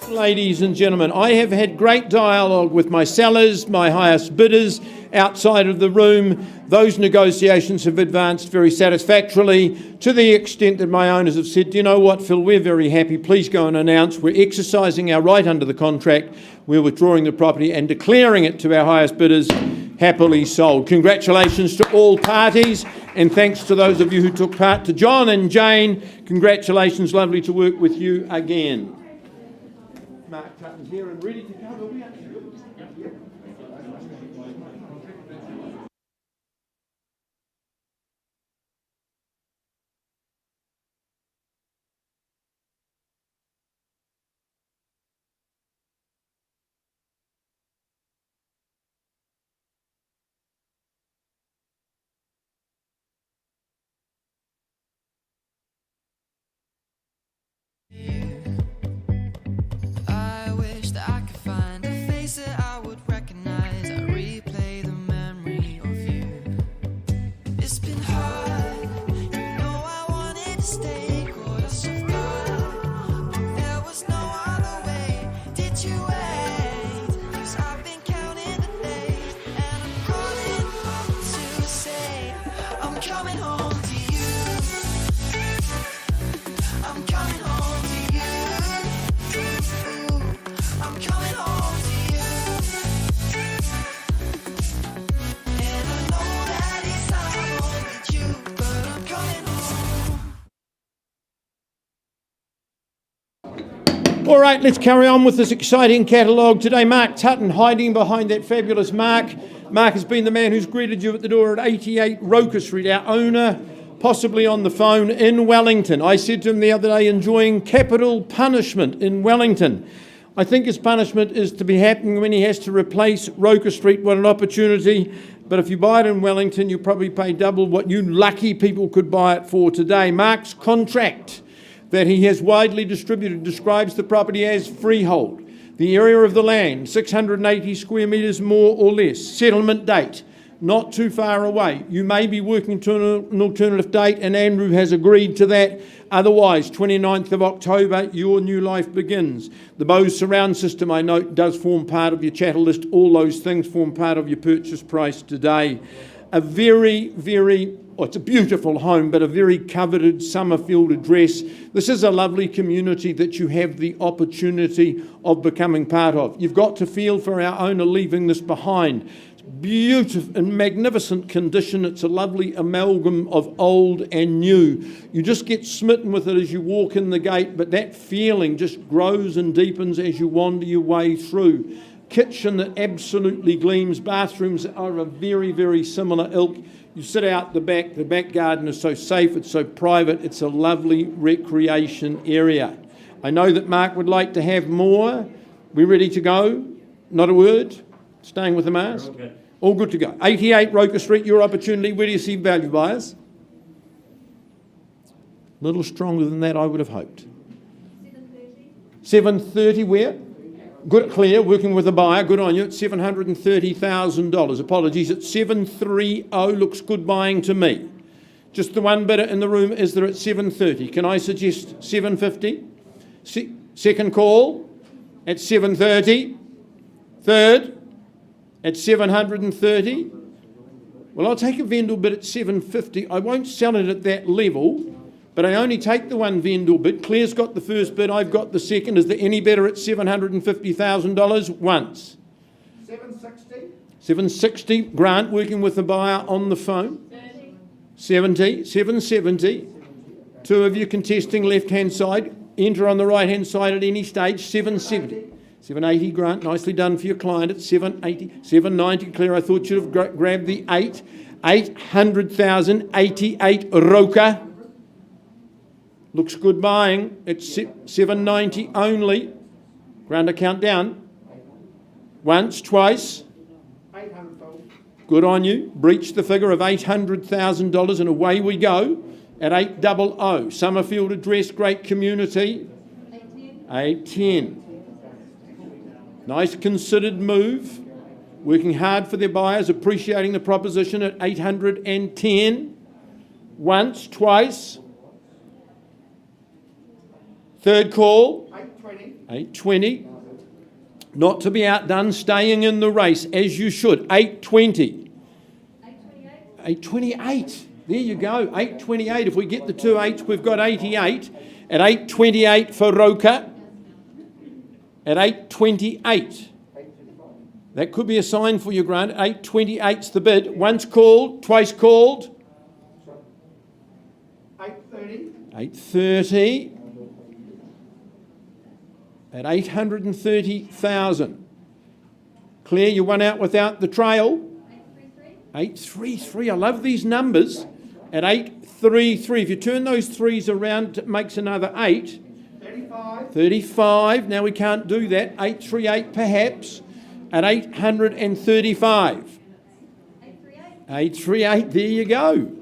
Ladies and gentlemen, I have had great dialogue with my sellers, my highest bidders outside of the room. Those negotiations have advanced very satisfactorily to the extent that my owners have said, "Do you know what, Phil, we're very happy. Please go and announce we're exercising our right under the contract. We're withdrawing the property and declaring it to our highest bidders happily sold." Congratulations to all parties, and thanks to those of you who took part. To John and Jane, congratulations. Lovely to work with you again. Mark Tutton's here and ready to come. Are we up to you? Yep. I wish that I could find a face that I would recognize. I replay the memory of you. It's been hard, you know I wanted to stay, caught us off guard. There was no other way. Did you wait? 'Cause I've been counting the days, and I'm calling up to say I'm coming home to you. I'm coming home to you. I'm coming home to you. And I know that it's not home with you, but I'm coming home. All right, let's carry on with this exciting catalogue today. Mark Tutton hiding behind that fabulous Mark. Mark has been the man who's greeted you at the door at 88 Roker Street, our owner, possibly on the phone in Wellington. I said to him the other day, enjoying capital punishment in Wellington. I think his punishment is to be happening when he has to replace Roker Street. What an opportunity. But if you buy it in Wellington, you probably pay double what you lucky people could buy it for today. Mark's contract that he has widely distributed describes the property as freehold. The area of the land, 680 square metres more or less. Settlement date, not too far away. You may be working to an alternative date, and Andrew has agreed to that. Otherwise, 29th of October, your new life begins. The Bose surround system, I note, does form part of your chattel list. All those things form part of your purchase price today. A very, it's a beautiful home, but a very coveted Summerfield address. This is a lovely community that you have the opportunity of becoming part of. You've got to feel for our owner leaving this behind. Beautiful and magnificent condition. It's a lovely amalgam of old and new. You just get smitten with it as you walk in the gate, but that feeling just grows and deepens as you wander your way through. Kitchen that absolutely gleams. Bathrooms are a very, very similar ilk. You sit out the back garden is so safe, it's so private, it's a lovely recreation area. I know that Mark would like to have more. We ready to go? Not a word? Staying with the mask? Okay. All good to go. 88 Roker Street, your opportunity. Where do you see value buyers? A little stronger than that, I would have hoped. 7:30. 7:30 where? Good, clear, working with a buyer. Good on you. It's $730,000. Apologies. It's 730. Looks good buying to me. Just the one bidder in the room is there at 730. Can I suggest 750? Second call at 730. Third at 730. Well, I'll take a vendor bid at 750. I won't sell it at that level, but I only take the one vendor bid. Claire's got the first bid, I've got the second. Is there any better at $750,000? Once. 760. 760. Grant working with the buyer on the phone. 70. 770. Two of you contesting left-hand side. Enter on the right-hand side at any stage. 770. 780. Grant, nicely done for your client at 780. 790. Claire, I thought you'd have grabbed the 8. 800,000. 88 Roker. Looks good buying. It's 790 only. Grant a countdown. Once, twice. 800. Good on you. Breach the figure of $800,000 and away we go at 800. Summerfield address, great community. 810. Nice considered move. working hard for their buyers, appreciating the proposition at 810. Once, twice. Third call. 820. 820. Not to be outdone, staying in the race, as you should. 820. 828. There you go. 828. If we get the 2 8s, we've got 88. At 828 for Roka. At 828. That could be a sign for you, Grant. 828's the bid. Once called, twice called. 830. 830. At 830,000. Claire, you won out without the trail. 833. I love these numbers. At 833. If you turn those threes around, it makes another 8. 35. 35. Now we can't do that. 838 perhaps. At 835. 838. There you go.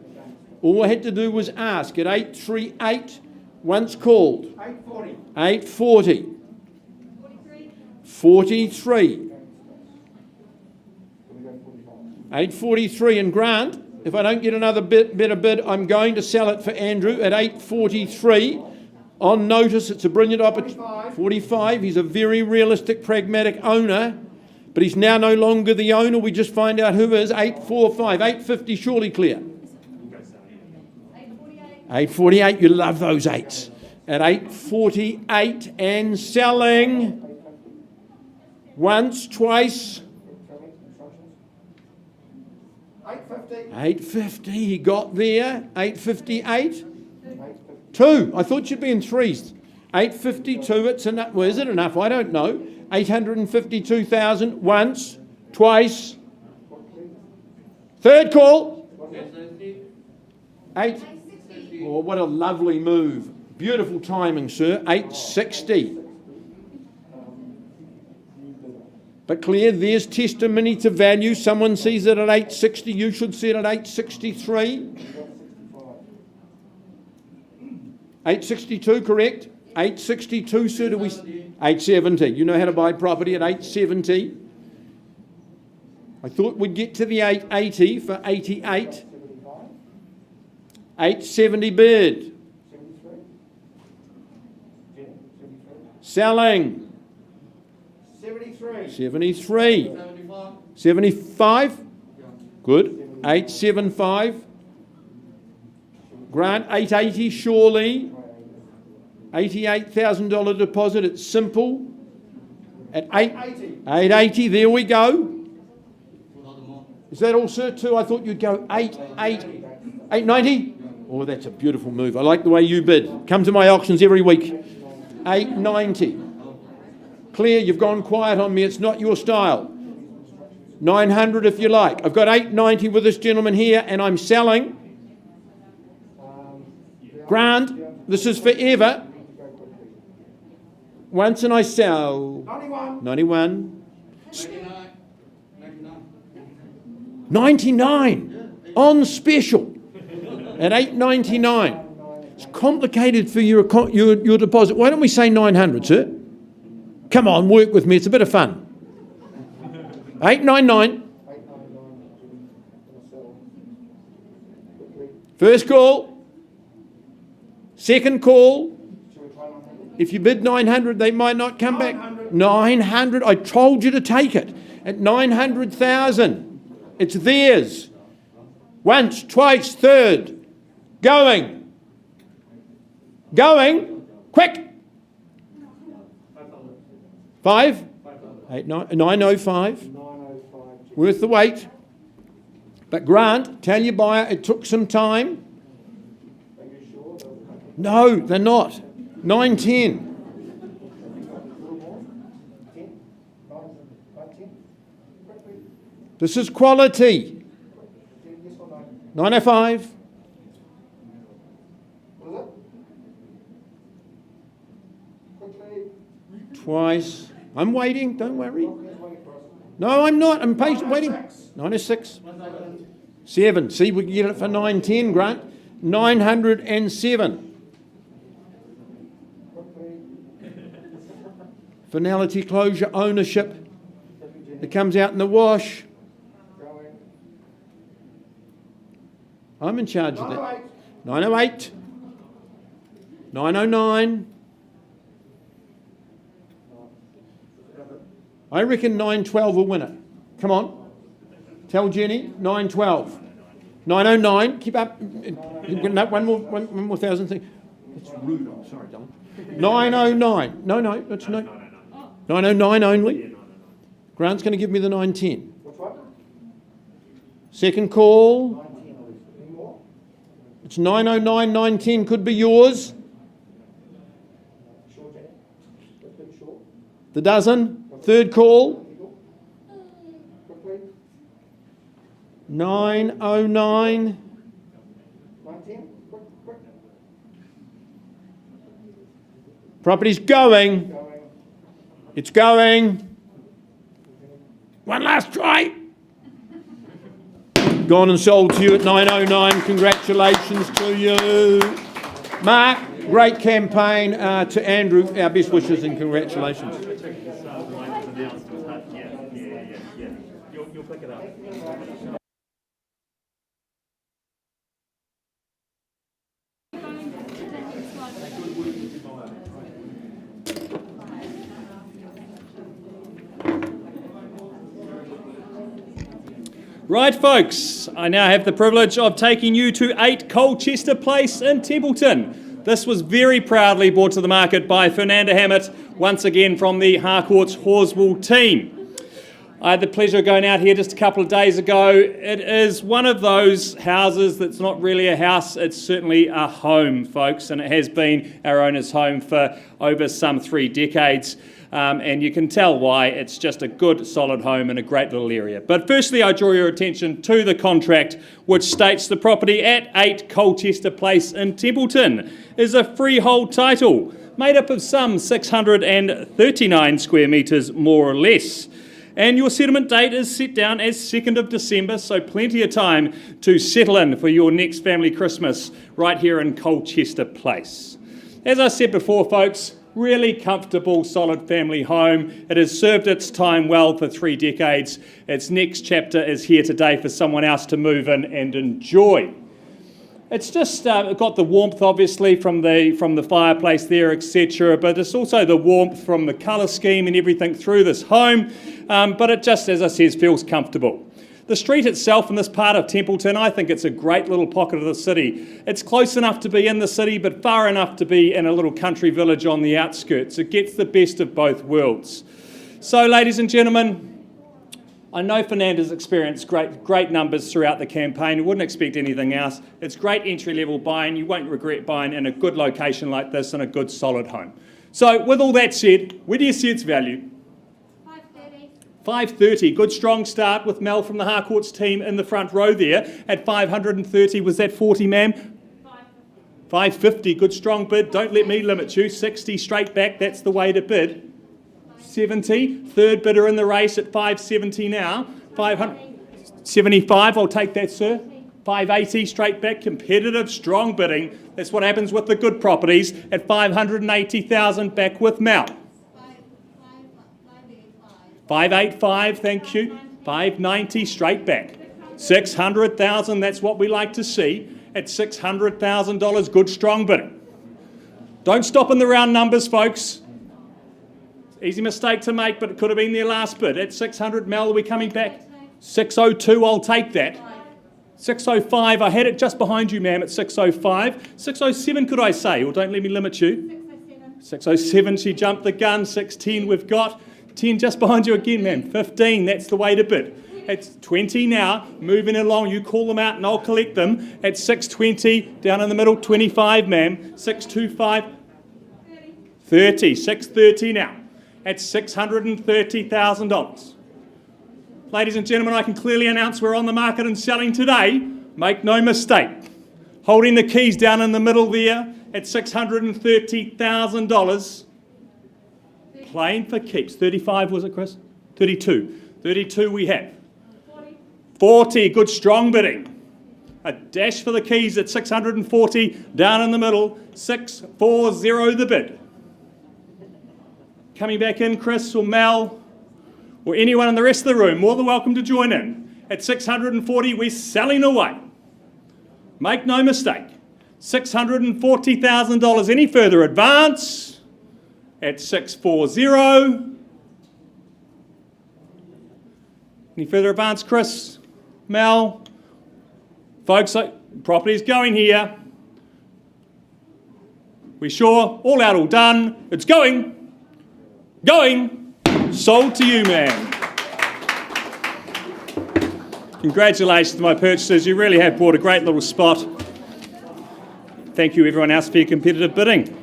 All I had to do was ask. At 838, once called. 840. 840. 43. 843. And Grant, if I don't get another better bid, I'm going to sell it for Andrew at 843. On notice, it's a brilliant opportunity. 45. He's a very realistic, pragmatic owner, but he's now no longer the owner. We just find out who is. 845. 850, surely clear. 848. You love those 8s. At 848 and selling. Once, twice. 850. 850, he got there. 858. 2. I thought you'd be in threes. 852, it's enough. Well, is it enough? I don't know. 852,000. Once, twice. Third call. 8. Oh, what a lovely move. Beautiful timing, sir. 860. But Claire, there's testimony to value. Someone sees it at 860. You should see it at 863. 862, correct? 862, sir. Do we? 870. You know how to buy property at 870. I thought we'd get to the 880 for 88. 870 bid. Selling. 73. 73. 75. Good. 875. Grant, 880, surely. $88,000 deposit. It's simple. At 880. There we go. Is that all, sir? 2. I thought you'd go 890. Oh, that's a beautiful move. I like the way you bid. Come to my auctions every week. 890. Claire, you've gone quiet on me. It's not your style. 900 if you like. I've got 890 with this gentleman here, and I'm selling. Grant, this is forever. Once and I sell. 91. 99 on special at 899. It's complicated for your deposit. Why don't we say 900, sir? Come on, work with me. It's a bit of fun. 899. First call. Second call. If you bid 900, they might not come back. 900. I told you to take it at 900,000. It's theirs. Once, twice, third. Going. Quick. 5? 905. Worth the wait. But Grant, tell your buyer it took some time. No, they're not. 910. This is quality. 905. Twice. I'm waiting, don't worry. No, I'm not. I'm patient, waiting. 906. 7. See, we can get it for 910, Grant. 907. Finality, closure, ownership. that comes out in the wash. I'm in charge of that. 908. 909. I reckon 912 will win it. Come on. Tell Jenny. 912. 909. Keep up. No, one more thousand thing. That's rude. I'm sorry, darling. 909. No, it's no. 909 only. Grant's going to give me the 910. Second call. It's 909, 910 could be yours. The dozen. Third call. 909. Property's going. It's going. One last try. Gone and sold to you at 909. Congratulations to you. Mark, great campaign. To Andrew, our best wishes and congratulations. You'll pick it up. Right, folks, I now have the privilege of taking you to 8 Colchester Place in Templeton. This was very proudly brought to the market by Fernanda Hammett, once again from the Harcourt's Horswell team. I had the pleasure of going out here just a couple of days ago. It is one of those houses that's not really a house, it's certainly a home, folks, and it has been our owner's home for over some 3 decades. And you can tell why. It's just a good, solid home in a great little area. But firstly, I draw your attention to the contract, which states the property at 8 Colchester Place in Templeton is a freehold title made up of some 639 square metres, more or less. And your settlement date is set down as 2nd of December, so plenty of time to settle in for your next family Christmas right here in Colchester Place. As I said before, folks, really comfortable, solid family home. It has served its time well for 3 decades. Its next chapter is here today for someone else to move in and enjoy. It's just got the warmth, obviously, from the fireplace there, etc. But it's also the warmth from the colour scheme and everything through this home. But it just, as I said, feels comfortable. The street itself in this part of Templeton, I think it's a great little pocket of the city. It's close enough to be in the city, but far enough to be in a little country village on the outskirts. It gets the best of both worlds. So, ladies and gentlemen, I know Fernanda's experienced great numbers throughout the campaign. You wouldn't expect anything else. It's great entry-level buying. You won't regret buying in a good location like this and a good, solid home. So, with all that said, where do you see its value? 530, good strong start with Mel from the Harcourt's team in the front row there at 530. Was that 40, ma'am? 550, good strong bid. Don't let me limit you. 60 straight back, that's the way to bid. 70, third bidder in the race at 570 now. 575, I'll take that, sir. 580 straight back, competitive, strong bidding. That's what happens with the good properties at 580,000 back with Mel. 585, thank you. 590 straight back. 600,000, that's what we like to see. At $600,000, good strong bidding. Don't stop in the round numbers, folks. Easy mistake to make, but it could have been their last bid. At 600, Mel, are we coming back? 602, I'll take that. 605, I had it just behind you, ma'am, at 605. 607, could I say, or don't let me limit you. 607, she jumped the gun. 610, we've got. 10 just behind you again, ma'am. 15, that's the way to bid. It's 20 now, moving along. You call them out and I'll collect them. At 620, down in the middle, 25, ma'am. 625, 30. 630 now. At $630,000. Ladies and gentlemen, I can clearly announce we're on the market and selling today. Make no mistake. Holding the keys down in the middle there at $630,000. Playing for keeps. 35, was it, Chris? 32. 32 we have. 40, good strong bidding. A dash for the keys at 640, down in the middle. 640 the bid. Coming back in, Chris or Mel. or anyone in the rest of the room, more than welcome to join in. At 640, we're selling away. Make no mistake, $640,000. Any further advance? At 640. Any further advance, Chris? Mel? Folks, property's going here. We sure? All out, all done. It's going. Going. Sold to you, man. Congratulations to my purchasers. You really have bought a great little spot. Thank you, everyone else, for your competitive bidding.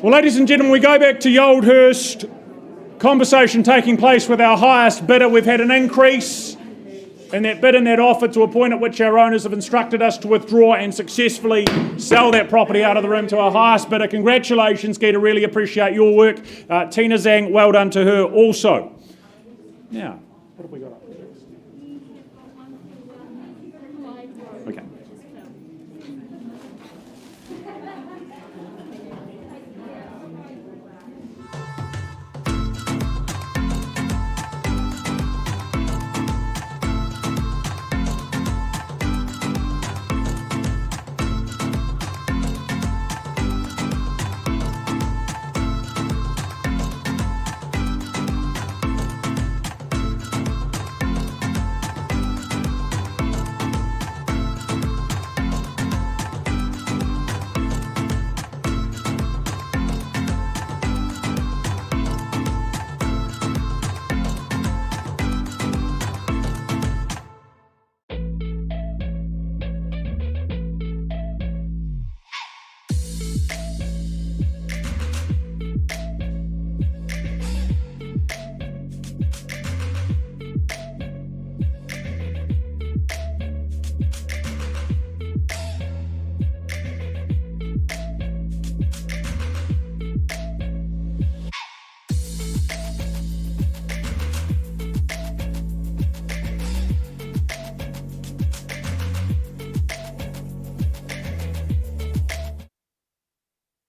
Well, ladies and gentlemen, we go back to Yoldhurst. Conversation taking place with our highest bidder. We've had an increase in that bid and that offer to a point at which our owners have instructed us to withdraw and successfully sell that property out of the room to our highest bidder. Congratulations, Gita. Really appreciate your work. Tina Zhang, well done to her also. Now, what have we got up there? Okay.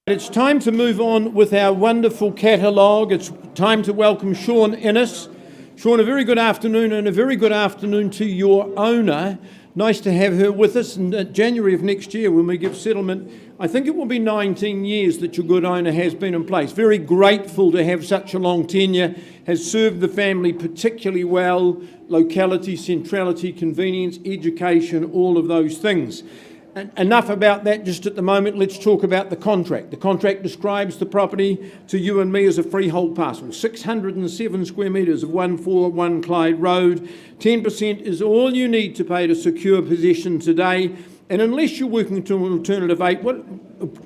It's time to move on with our wonderful catalogue. It's time to welcome Sean Innes. Sean, a very good afternoon, and a very good afternoon to your owner. Nice to have her with us. In January of next year, when we give settlement, I think it will be 19 years that your good owner has been in place. Very grateful to have such a long tenure. Has served the family particularly well. Locality, centrality, convenience, education, all of those things. Enough about that just at the moment. Let's talk about the contract. The contract describes the property to you and me as a freehold parcel. 607 square metres of 141 Clyde Road. 10% is all you need to pay to secure possession today. And unless you're working to an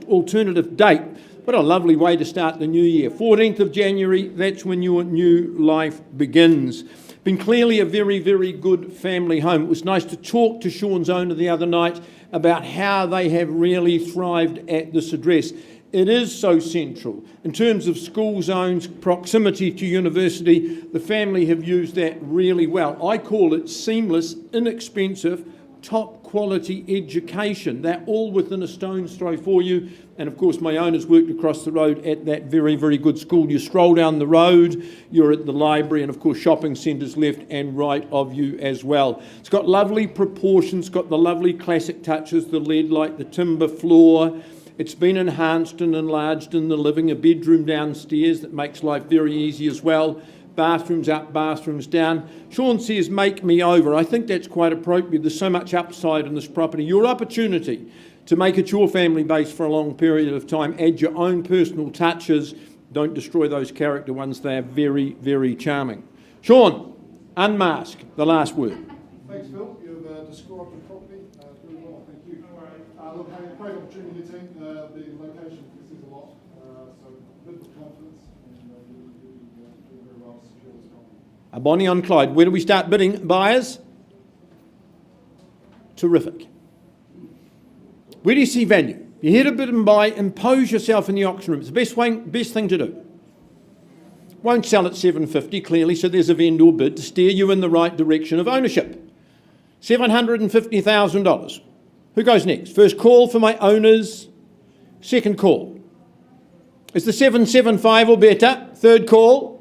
alternative date, what a lovely way to start the new year. 14th of January, that's when your new life begins. Been clearly a very, very good family home. It was nice to talk to Sean's owner the other night about how they have really thrived at this address. It is so central. In terms of school zones, proximity to university, the family have used that really well. I call it seamless, inexpensive, top quality education. They're all within a stone's throw for you. And of course, my owner's worked across the road at that very, very good school. You stroll down the road, you're at the library, and of course, shopping centres left and right of you as well. It's got lovely proportions, got the lovely classic touches, the lead light, the timber floor. It's been enhanced and enlarged in the living, a bedroom downstairs that makes life very easy as well. Bathrooms up, bathrooms down. Sean says, make me over. I think that's quite appropriate. There's so much upside in this property. Your opportunity to make it your family base for a long period of time, add your own personal touches. Don't destroy those character ones. They are very, very charming. Sean, unmask, the last word. Thanks, Phil. You've described the property very well. Thank you. Look, hey, great opportunity, team. The location says a lot. So, good confidence, and you're doing very well to secure this property. A Bonnie on Clyde. Where do we start bidding, buyers? Terrific. Where do you see value? You're here to bid and buy, impose yourself in the auction room. It's the best thing to do. Won't sell at $750, clearly, so there's a vendor bid to steer you in the right direction of ownership. $750,000. Who goes next? First call for my owners. Second call. Is the 775 or better? Third call.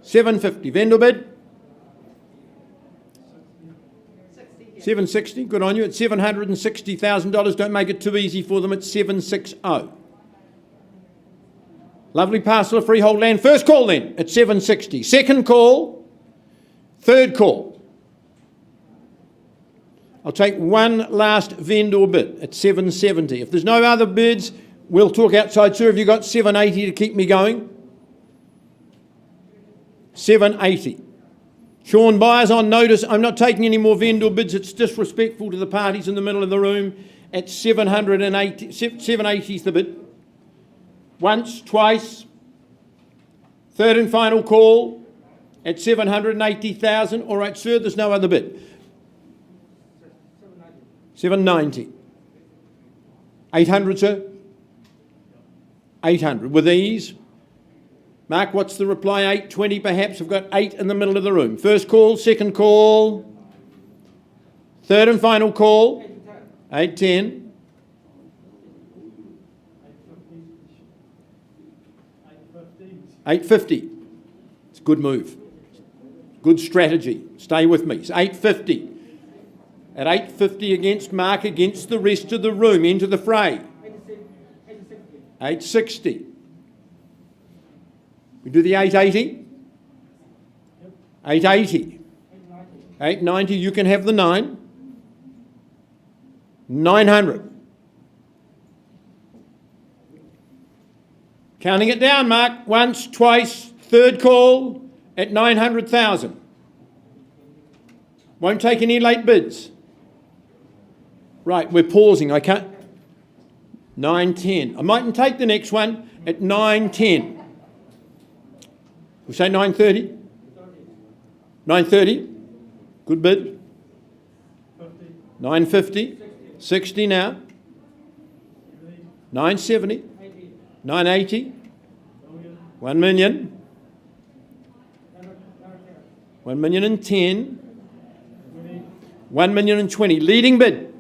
750. Vendor bid? 760. Good on you. At $760,000. Don't make it too easy for them. At 760. Lovely parcel of freehold land. First call then at 760. Second call. Third call. I'll take one last vendor bid at 770. If there's no other bids, we'll talk outside. Sir, have you got 780 to keep me going? 780. Sean, buyers on notice. I'm not taking any more vendor bids. It's disrespectful to the parties in the middle of the room. At 780, 780 is the bid. Once, twice. Third and final call at 780,000. All right, sir, there's no other bid. 790. 800, sir? 800. With ease. Mark, what's the reply? 820 perhaps? I've got 8 in the middle of the room. First call, second call. Third and final call. 810. 850. It's a good move. Good strategy. Stay with me. It's 850. At 850 against Mark, against the rest of the room. Into the fray. 860. We do the 880. 880. 890. You can have the 9. 900. Counting it down, Mark. Once, twice, third call at 900,000. Won't take any late bids. Right, we're pausing. I can't. 910. I mightn't take the next one at 910. We say 930? 930. Good bid. 950. 60 now. 970. 980. 1 million. 1 million and 10. 1 million and 20. Leading bid.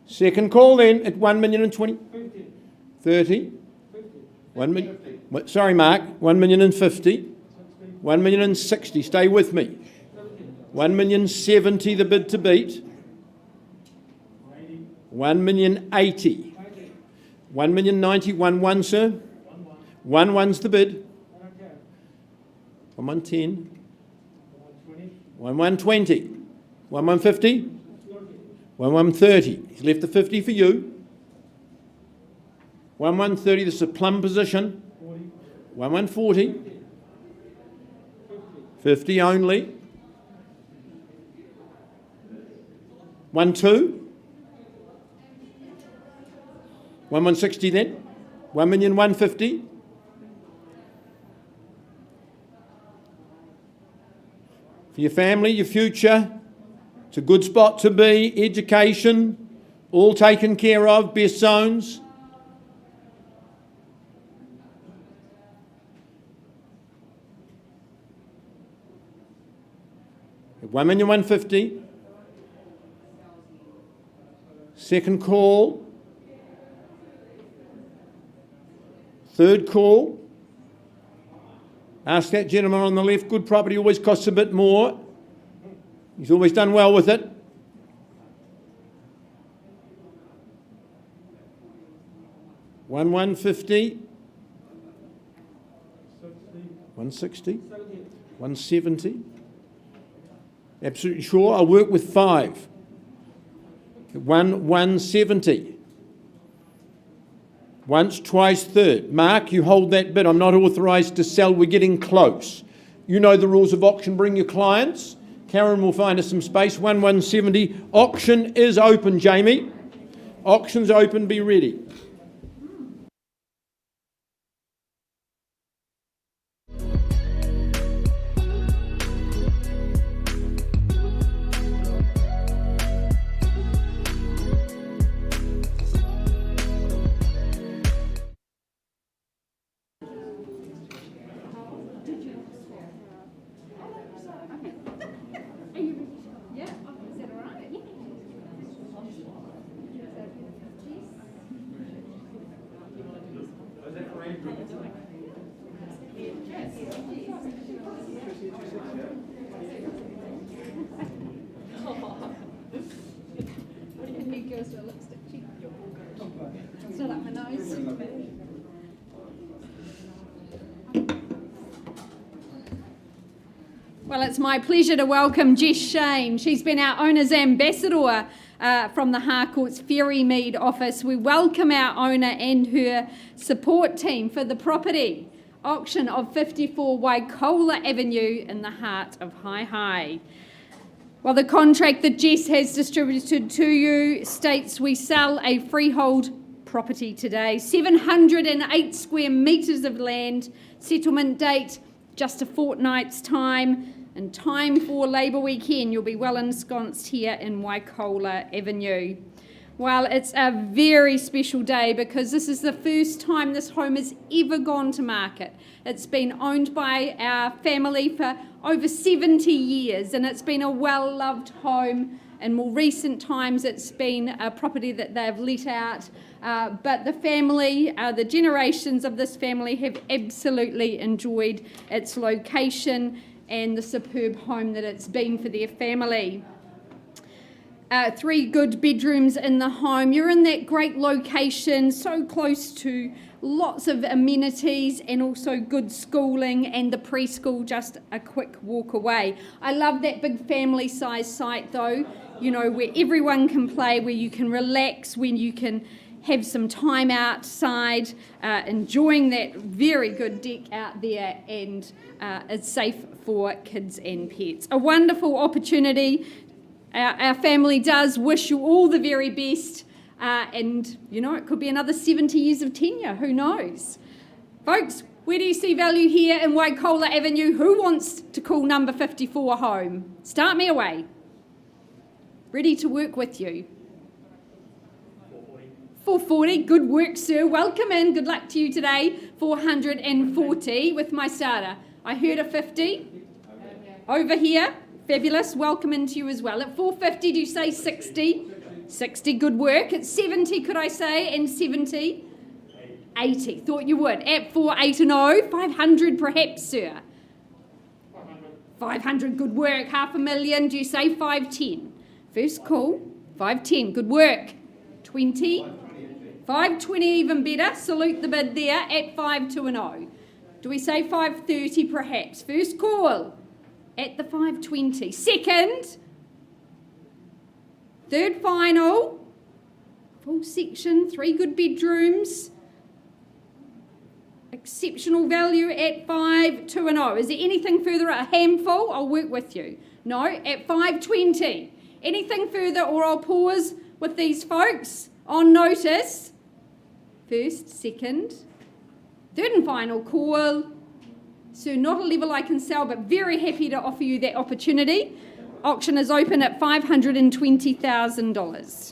Second call then at 1 million and 20. 30. 1 million. Sorry, Mark. 1 million and 50. 1 million and 60. Stay with me. 1 million 70. The bid to beat. 1 million 80. 1 million 90. 1 sir. 1's the bid. 1 10. 1 20. 1 50. 1 30. He's left the 50 for you. 1 30. This is a plum position. 1 40. 50 only. 1 2. 1 60 then. 1 million 150. For your family, your future. It's a good spot to be. Education, all taken care of. Best zones. At 1 million 150. Second call. Third call. Ask that gentleman on the left. Good property always costs a bit more. He's always done well with it. One 150. 160. 170. Absolutely sure. I'll work with 5. 170. Once, twice, third. Mark, you hold that bid. I'm not authorised to sell. We're getting close. You know the rules of auction. Bring your clients. Karen will find us some space. 170. Auction is open, Jamie. Auction's open. Be ready. It's not up my nose. Well, it's my pleasure to welcome Jess Shane. She's been our owner's ambassador from the Harcourt's Ferrymead office. We welcome our owner and her support team for the property auction of 54 Waikola Avenue in the heart of High. Well, the contract that Jess has distributed to you states we sell a freehold property today, 708 square metres of land, settlement date just a fortnight's time, and time for Labour weekend. You'll be well ensconced here in Waikola Avenue. Well, it's a very special day because this is the first time this home has ever gone to market. It's been owned by our family for over 70 years, and it's been a well-loved home. In more recent times, it's been a property that they've let out, but the family, the generations of this family have absolutely enjoyed its location and the superb home that it's been for their family. 3 good bedrooms in the home. You're in that great location, so close to lots of amenities and also good schooling, and the preschool just a quick walk away. I love that big family size site though, you know, where everyone can play, where you can relax, when you can have some time outside, enjoying that very good deck out there, and it's safe for kids and pets. A wonderful opportunity. Our family does wish you all the very best, and you know, it could be another 70 years of tenure, who knows? Folks, where do you see value here in Waikola Avenue? Who wants to call number 54 home? Start me away. Ready to work with you. 440, good work, sir. Welcome in, good luck to you today. 440 with my starter. I heard a 50. Over here. Fabulous, welcome into you as well. At 450, do you say 60? 60, good work. At 70, could I say, and 70? 80, thought you would. At 480, 500 perhaps, sir? 500, good work. 500,000, do you say 510? First call, 510, good work. 20? 520, even better. Salute the bid there. At 520. Do we say 530 perhaps? First call. At the 520. Second. Third final. Full section, 3 good bedrooms. Exceptional value at 520. Is there anything further? A handful? I'll work with you. No, at 520. Anything further, or I'll pause with these folks on notice. First, second. Third and final call. So not a level I can sell, but very happy to offer you that opportunity. Auction is open at $520,000.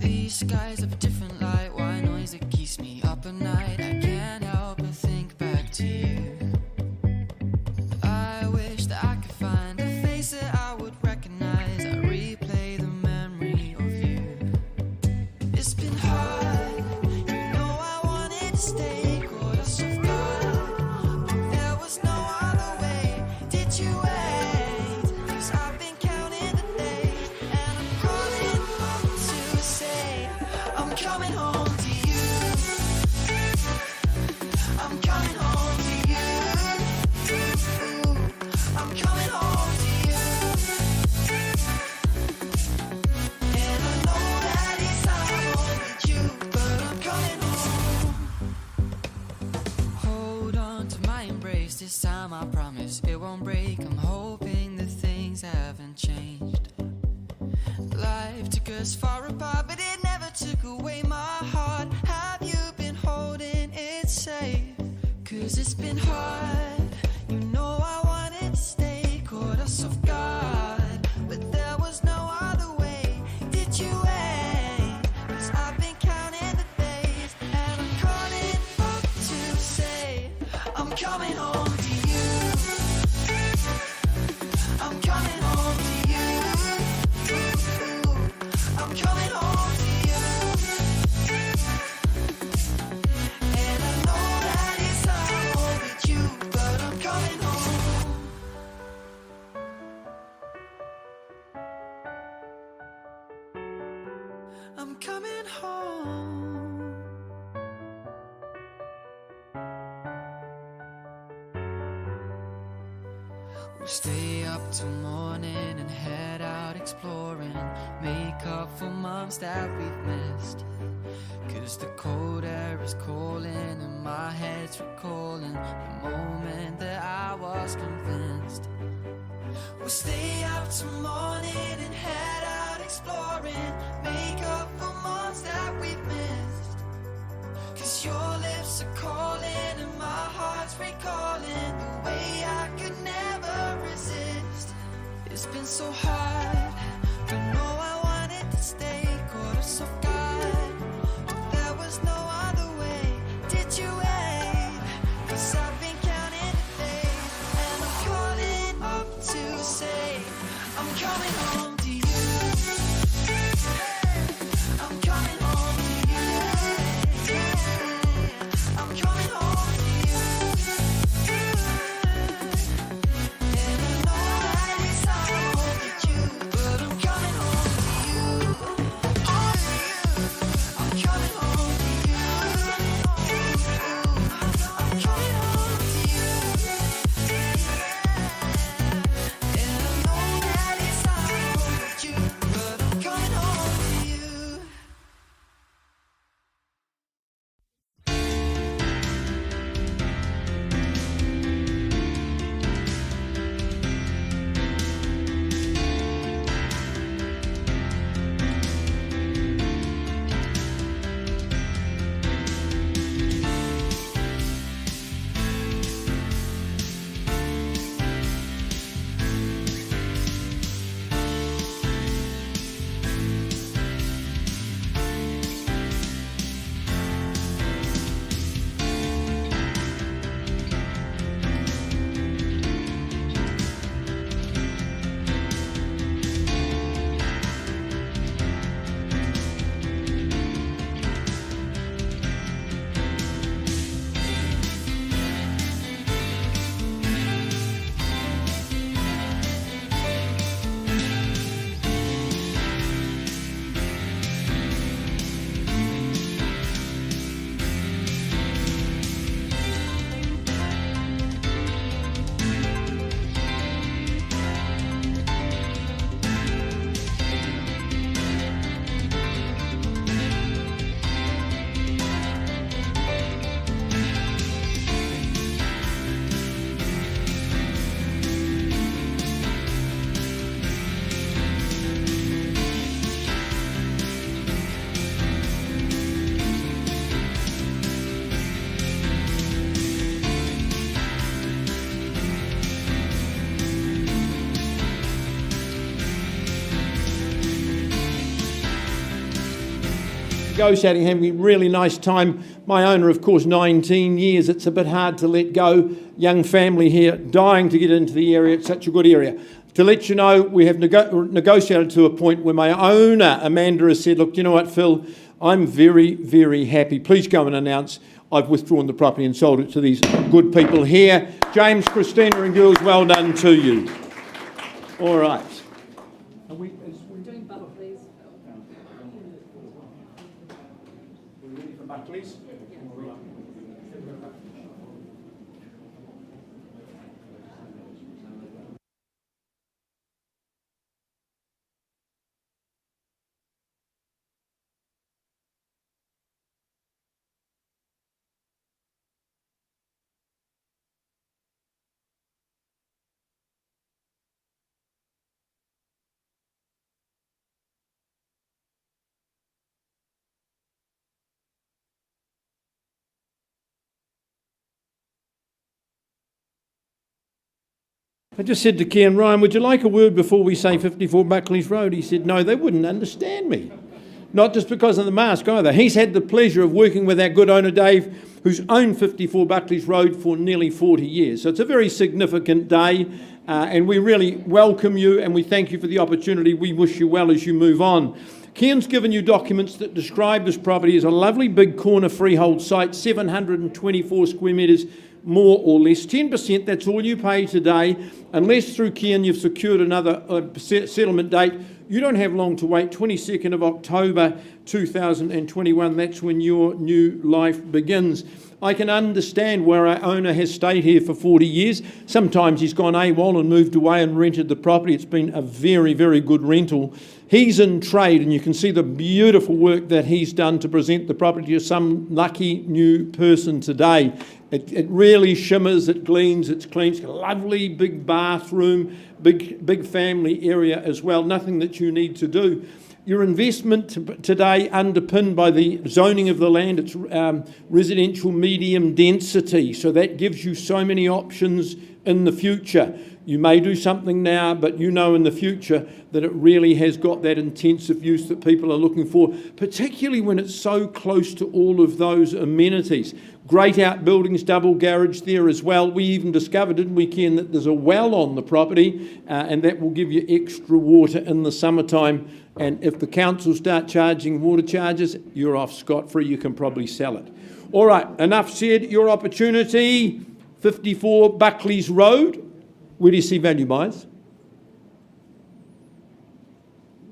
These skies have a different light. Why noise it keeps me up at night? I can't help but think back to you. time, I promise it won't break. I'm hoping that things haven't changed. Life took us far apart, but it never took away my heart. Have you been holding it safe? 'Cause it's been hard. You know I wanted to stay, caught us off guard, but there was no other way. Did you wait? 'Cause I've been counting the days, and I'm calling up to say I'm coming home to you. I'm coming home to you. I'm coming home to you. And I know that it's hard with you, but I'm coming home. I'm coming home. We'll stay up till morning and head out exploring, make up for months that we've missed. 'Cause the cold air is calling and my head's recalling the moment that I was convinced. We'll stay up till morning and head out exploring, make up for months that we've missed. 'Cause your lips are calling and my heart's recalling the way I could never resist. It's been so hard, but no, I wanted to stay, caught us off guard, but there was no other way. Did you wait? 'Cause I've been counting the days, and I'm calling up to say I'm coming home to you. I'm coming home to you. I'm coming home to you. And I know that it's hard with you, but I'm coming home to you. I'm coming home to you. I'm coming home to you. And I know that it's hard with you, but I'm coming home to you. Negotiating, having a really nice time. My owner, of course, 19 years. It's a bit hard to let go. Young family here, dying to get into the area. It's such a good area. To let you know, we have negotiated to a point where my owner, Amanda, has said, look, you know what, Phil, I'm very, very happy. Please go and announce I've withdrawn the property and sold it to these good people here. James, Christina and girls, well done to you. All right. Are we Doing Buckley's. ready for Buckley's? I just said to Ken, Ryan, would you like a word before we say 54 Buckley's Road? He said, no, they wouldn't understand me. Not just because of the mask either. He's had the pleasure of working with our good owner Dave, who's owned 54 Buckley's Road for nearly 40 years. So it's a very significant day, and we really welcome you and we thank you for the opportunity. We wish you well as you move on. Ken's given you documents that describe this property as a lovely big corner freehold site, 724 square metres, more or less. 10%, that's all you pay today. Unless through Ken you've secured another settlement date, you don't have long to wait. 22nd of October 2021, that's when your new life begins. I can understand where our owner has stayed here for 40 years. Sometimes he's gone AWOL and moved away and rented the property. It's been a very, very good rental. He's in trade, and you can see the beautiful work that he's done to present the property to some lucky new person today. It really shimmers, it gleams, it's clean. It's got a lovely big bathroom, big family area as well. Nothing that you need to do. Your investment today underpinned by the zoning of the land, it's residential medium density, so that gives you so many options in the future. You may do something now, but you know in the future that it really has got that intensive use that people are looking for, particularly when it's so close to all of those amenities. Great outbuildings, double garage there as well. We even discovered, didn't we, Ken, that there's a well on the property, and that will give you extra water in the summertime. And if the council start charging water charges, you're off scot-free. You can probably sell it. All right, enough said. Your opportunity, 54 Buckley's Road. Where do you see value buyers?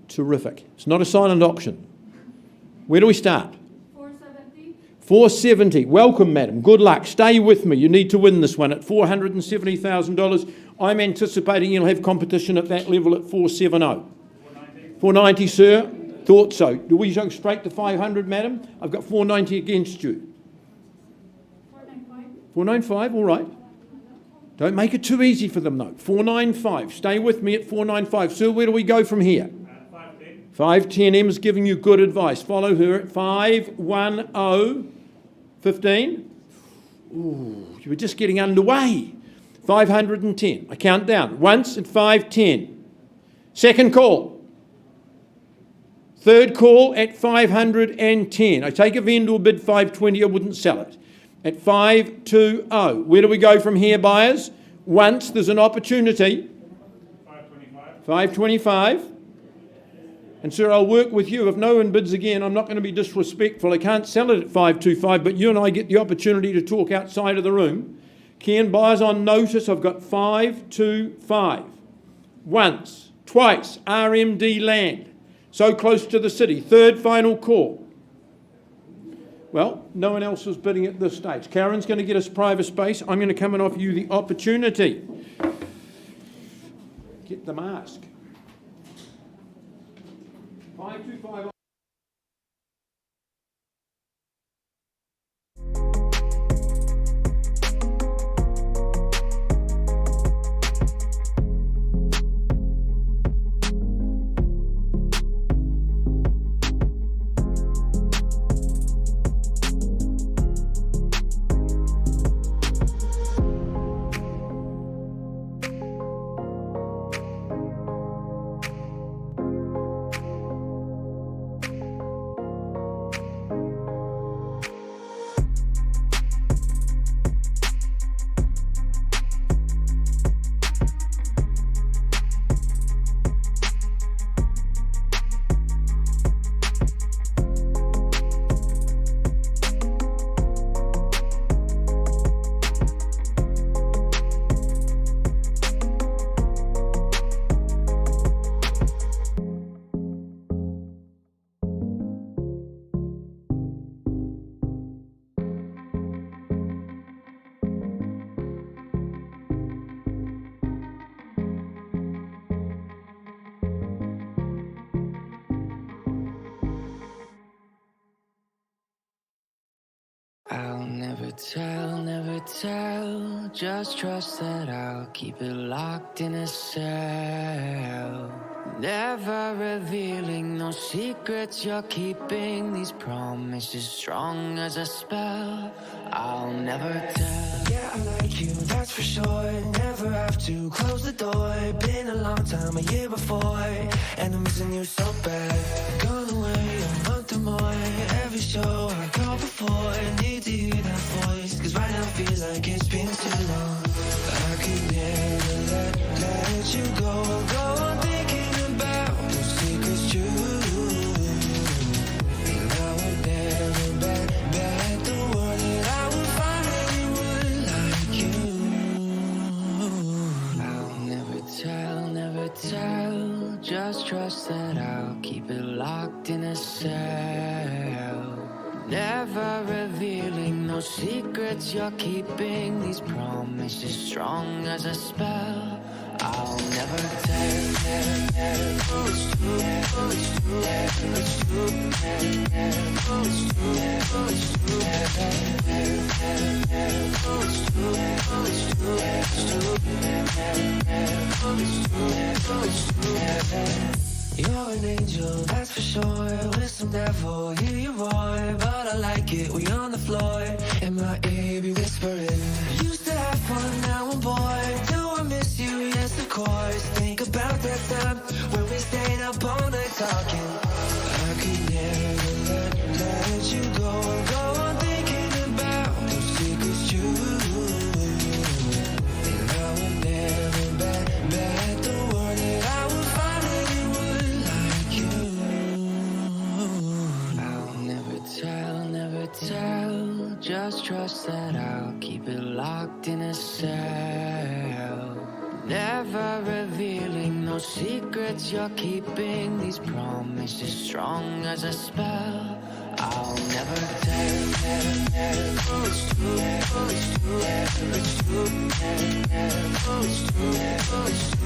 Terrific. It's not a silent auction. Where do we start? 470. 470. Welcome, madam. Good luck. Stay with me. You need to win this one at $470,000. I'm anticipating you'll have competition at that level at 470. 490, sir. Thought so. Do we go straight to 500, madam? I've got 490 against you. 495. 495, all right. Don't make it too easy for them, though. 495. Stay with me at 495. Sir, where do we go from here? 510. 510. Emma's giving you good advice. Follow her at 510. 15. Ooh, you were just getting underway. 510. I count down. Once at 510. Second call. Third call at 510. I take a vendor bid 520. I wouldn't sell it. At 520. Where do we go from here, buyers? Once there's an opportunity. 525. 525. And sir, I'll work with you. If no one bids again, I'm not going to be disrespectful. I can't sell it at 525, but you and I get the opportunity to talk outside of the room. Ken, buyers on notice, I've got 525. Once, twice, RMD land. So close to the city. Third final call. Well, no one else is bidding at this stage. Karen's going to get us private space. I'm going to come and offer you the opportunity. Get the mask. 525. I'll never tell, just trust that I'll keep it locked in a cell. Never revealing no secrets you're keeping, these promises strong as a spell. I'll never tell. Yeah, I like you, that's for sure. Never have to close the door. Been a long time, a year before, and I'm missing you so bad. Gone away a month or more. Every show I go before, need to hear that voice, cause right now feels like it's been too long. I could never let you go on thinking about those secrets true. And I would never bet the world that I would find anyone like you. I'll never tell, just trust that I'll keep it locked in a cell. Never revealing no secrets you're keeping, these promises strong as a spell. I'll never tell. It's true, it's true, it's true, it's true, it's true, you're an angel, that's for sure. With some devil, hear you roar, but I like it, we on the floor. In my ear, be whispering. Used to have fun, now I'm bored. Do I miss you? Yes, of course. Think about that time when we stayed up all night talking. I could never let you go on thinking about those secrets true. And I would never bet the world that I would find anyone like you. I'll never tell, just trust that I'll keep it locked in a cell. Never revealing no secrets you're keeping, these promises strong as a spell. I'll never tell. It's true, it's true, it's true, it's true, it's true, it's true, it's true.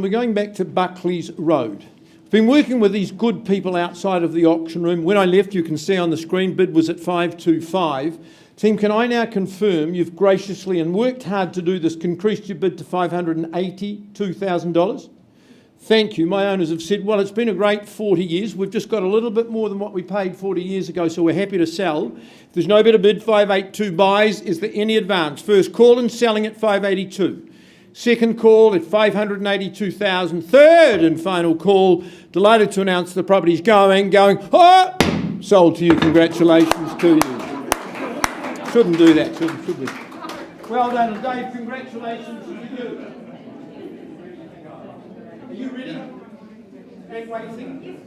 we're going back to Buckley's Road. I've been working with these good people outside of the auction room. When I left, you can see on the screen, bid was at 525. Team, can I now confirm you've graciously and worked hard to do this, increased your bid to $582,000? Thank you. My owners have said, well, it's been a great 40 years. We've just got a little bit more than what we paid 40 years ago, so we're happy to sell. If there's no better bid, 582 buys. Is there any advance? First call and selling at 582. Second call at 582,000. Third and final call. Delighted to announce the property's going. Oh! Sold to you. Congratulations to you. Shouldn't do that, should we? Well done, and Dave, congratulations to you. Are you ready? And waiting?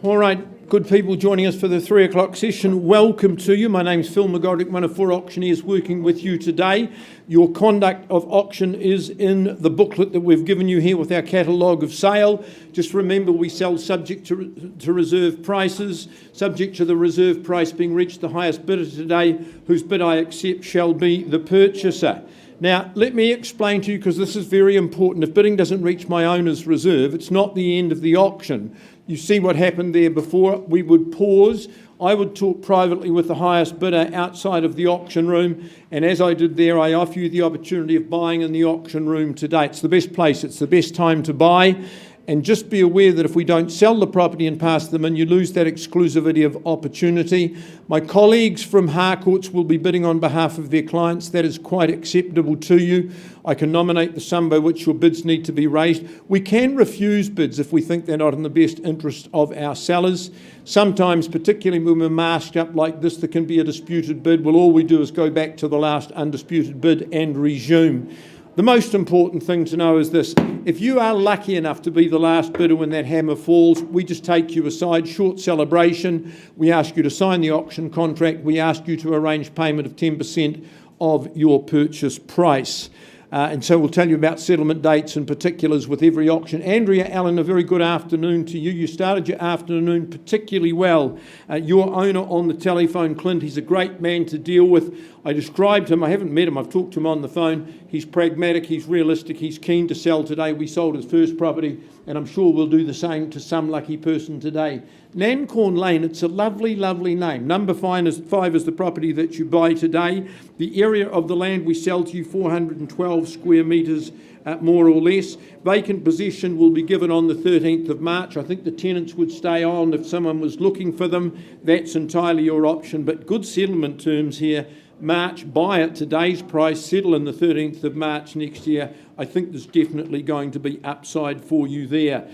All right, good people joining us for the 3 o'clock session. Welcome to you. My name's Phil McGodrick, one of 4 auctioneers working with you today. Your conduct of auction is in the booklet that we've given you here with our catalogue of sale. Just remember, we sell subject to reserve prices. Subject to the reserve price being reached, the highest bidder today, whose bid I accept, shall be the purchaser. Now, let me explain to you, because this is very important. If bidding doesn't reach my owner's reserve, it's not the end of the auction. You see what happened there before. We would pause. I would talk privately with the highest bidder outside of the auction room. And as I did there, I offer you the opportunity of buying in the auction room today. It's the best place. It's the best time to buy. And just be aware that if we don't sell the property and pass them in, you lose that exclusivity of opportunity. My colleagues from Harcourts will be bidding on behalf of their clients. That is quite acceptable to you. I can nominate the sum by which your bids need to be raised. We can refuse bids if we think they're not in the best interest of our sellers. Sometimes, particularly when we're masked up like this, there can be a disputed bid. Well, all we do is go back to the last undisputed bid and resume. The most important thing to know is this: if you are lucky enough to be the last bidder when that hammer falls, we just take you aside, short celebration. We ask you to sign the auction contract. We ask you to arrange payment of 10% of your purchase price. And so we'll tell you about settlement dates and particulars with every auction. Andrea Allen, a very good afternoon to you. You started your afternoon particularly well. Your owner on the telephone, Clint, he's a great man to deal with. I described him. I haven't met him. I've talked to him on the phone. He's pragmatic. He's realistic. He's keen to sell today. We sold his first property, and I'm sure we'll do the same to some lucky person today. Nancorn Lane, it's a lovely, lovely name. Number 5 is the property that you buy today. The area of the land we sell to you, 412 square metres, more or less. Vacant possession will be given on the 13th of March. I think the tenants would stay on if someone was looking for them. That's entirely your option, but good settlement terms here. March, buy at today's price, settle in the 13th of March next year. I think there's definitely going to be upside for you there.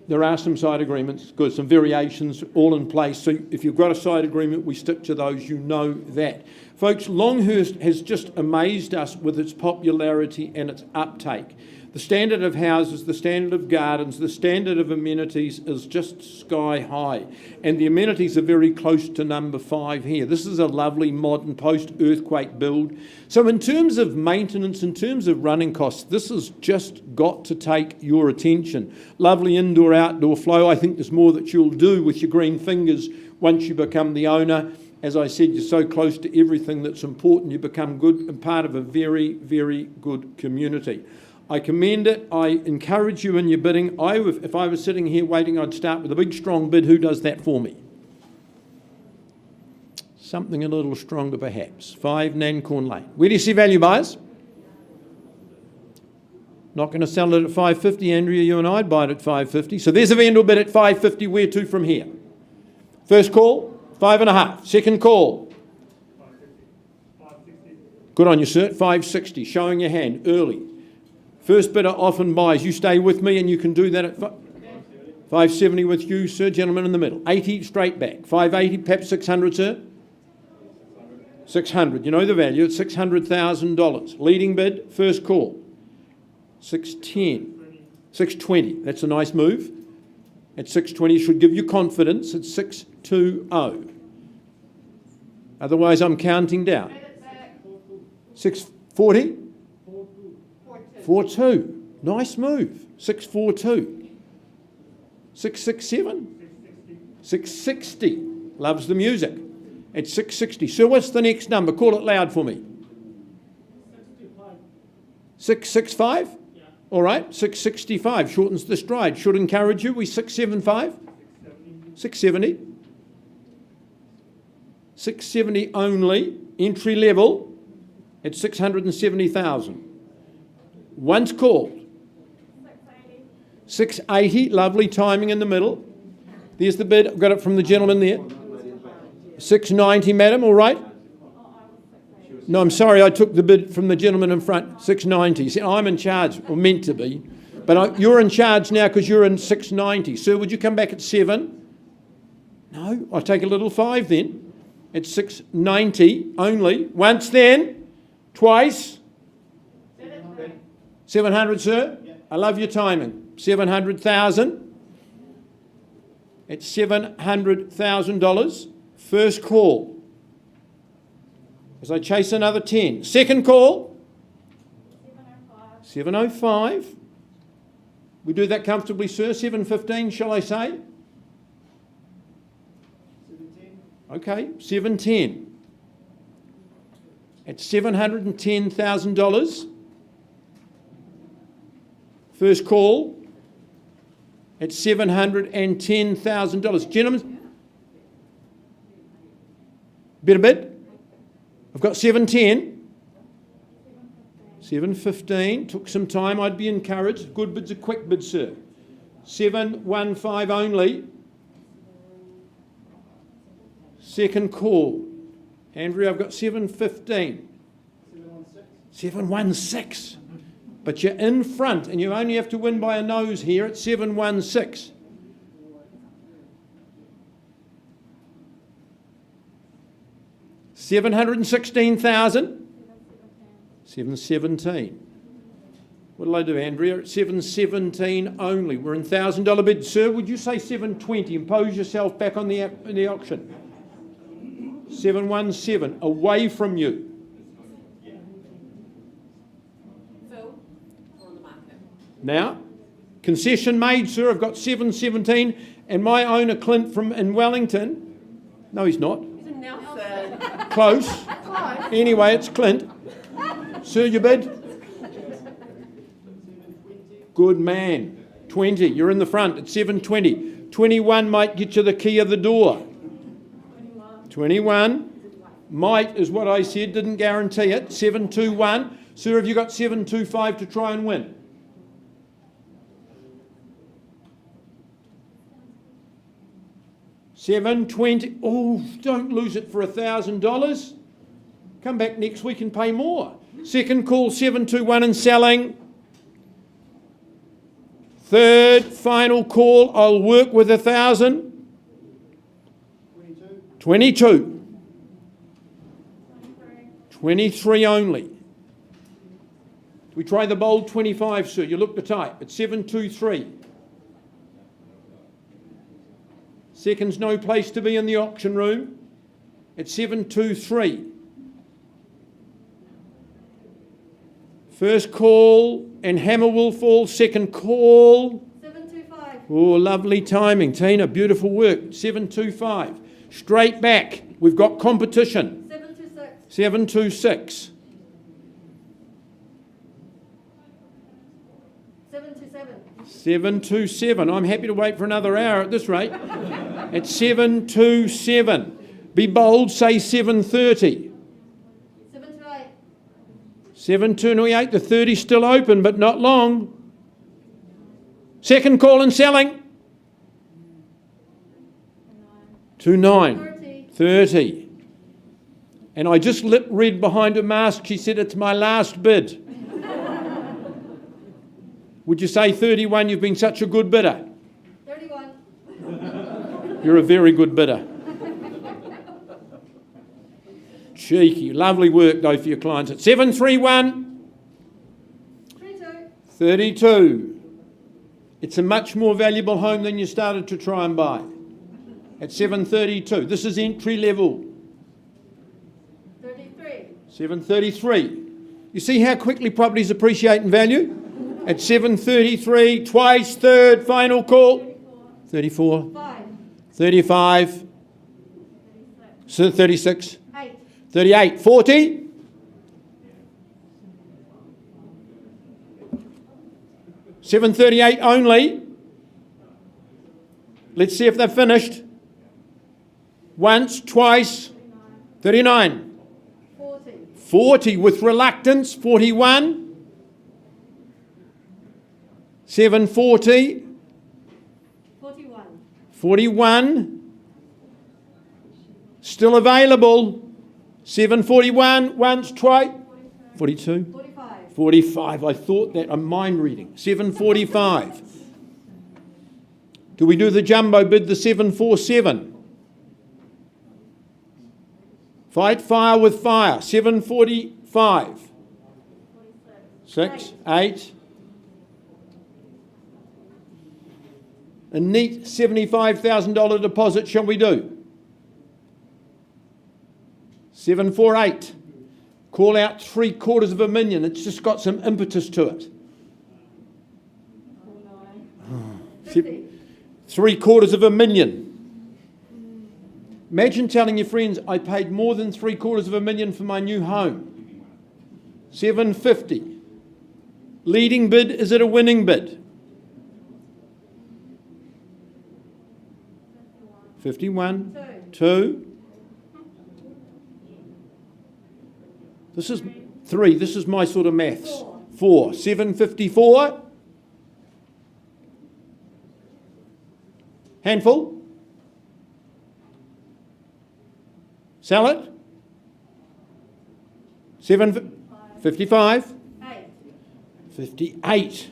There are some side agreements, good, some variations all in place. So if you've got a side agreement, we stick to those, you know that. Folks, Longhurst has just amazed us with its popularity and its uptake. The standard of houses, the standard of gardens, the standard of amenities is just sky high. And the amenities are very close to number 5 here. This is a lovely modern post-earthquake build. So in terms of maintenance, in terms of running costs, this has just got to take your attention. Lovely indoor-outdoor flow. I think there's more that you'll do with your green fingers once you become the owner. As I said, you're so close to everything that's important. You become good and part of a very, very good community. I commend it. I encourage you in your bidding. If I was sitting here waiting, I'd start with a big, strong bid. Who does that for me? Something a little stronger, perhaps. 5 Nancorn Lane. Where do you see value buyers? Not going to sell it at 550, Andrea. You and I'd buy it at 550. So there's a vendor bid at 550. Where to from here? First call, 5.5. Second call. 560. Good on you, sir. 560. Showing your hand early. First bidder often buys. You stay with me and you can do that at 570 with you, sir. Gentleman in the middle. 80 straight back. 580, perhaps 600, sir. 600. You know the value. It's $600,000. Leading bid, first call. 610. 620. That's a nice move. At 620 should give you confidence. It's 620. Otherwise, I'm counting down. 640? 42. Nice move. 642. 667? 660. Loves the music. At 660. So what's the next number? Call it loud for me. 665? Yeah. All right. 665. Shortens the stride. Should encourage you. We 675? 670. 670 only. Entry level at 670,000. Once called. 680, lovely timing in the middle. There's the bid. I've got it from the gentleman there. 690, madam, all right? No, I'm sorry, I took the bid from the gentleman in front. 690. See, I'm in charge, or meant to be. But you're in charge now because you're in 690. Sir, would you come back at 7? No, I'll take a little 5 then. It's 690 only. Once then, twice. 700, sir? I love your timing. 700,000. It's $700,000. First call. As I chase another 10. Second call. 705. We do that comfortably, sir. 715, shall I say? 710. Okay, 710. It's $710,000. First call. At $710,000. Gentlemen, better bid? I've got 710. 715. Took some time. I'd be encouraged. Good bid's a quick bid, sir. 715 only. Second call. Andrew, I've got 715. 716. But you're in front and you only have to win by a nose here at 716. $716,000. 717. What'll I do, Andrea? At 717 only. We're in $1,000 bid. Sir, would you say 720? Impose yourself back on the auction. 717. Away from you. Now, concession made, sir. I've got 717, and my owner Clint in Wellington. No, he's not. He's in Nelson. Close. Anyway, it's Clint. Sir, your bid. Good man. 20. You're in the front at 720. 21 might get you the key of the door. 21 might is what I said. Didn't guarantee it. 721. Sir, have you got 725 to try and win? 720. Oh, don't lose it for $1,000. Come back next week and pay more. Second call, 721 and selling. Third, final call, I'll work with 1,000. 22. 23 only. Do we try the bold 25, sir? You look the type. It's 723. Second's no place to be in the auction room. It's 723. First call and hammer will fall. Second call. 725. Oh, lovely timing. Tina, beautiful work. 725. Straight back. We've got competition. 726. 726. 727. 727. I'm happy to wait for another hour at this rate. At 727. Be bold, say 730. 728. 728. The 30's still open, but not long. Second call and selling. 29. 30. And I just read behind her mask, she said, it's my last bid. Would you say 31? You've been such a good bidder. 31. You're a very good bidder. Cheeky. Lovely work, though, for your clients. At 731. 32. It's a much more valuable home than you started to try and buy. At 732. This is entry level. 733. You see how quickly properties appreciate in value? At 733, twice, third, final call. 34. 35. 36. 38. 40. $738 only. Let's see if they've finished. Once, twice, 39. 40 with reluctance, 41. 740. 41. Still available. 741, once, twice. 42. 45. I thought that. I'm mind reading. 745. Do we do the jumbo bid, the 747? Fight fire with fire. 745. 6, 8. A neat $75,000 deposit, shall we do? 748. Call out $750,000. It's just got some impetus to it. 750,000. Imagine telling your friends, I paid more than $750,000 for my new home. 750. Leading bid, is it a winning bid? 51. 2. This is 3. This is my sort of maths. 4. 754. Handful. Sell it. 755. 58.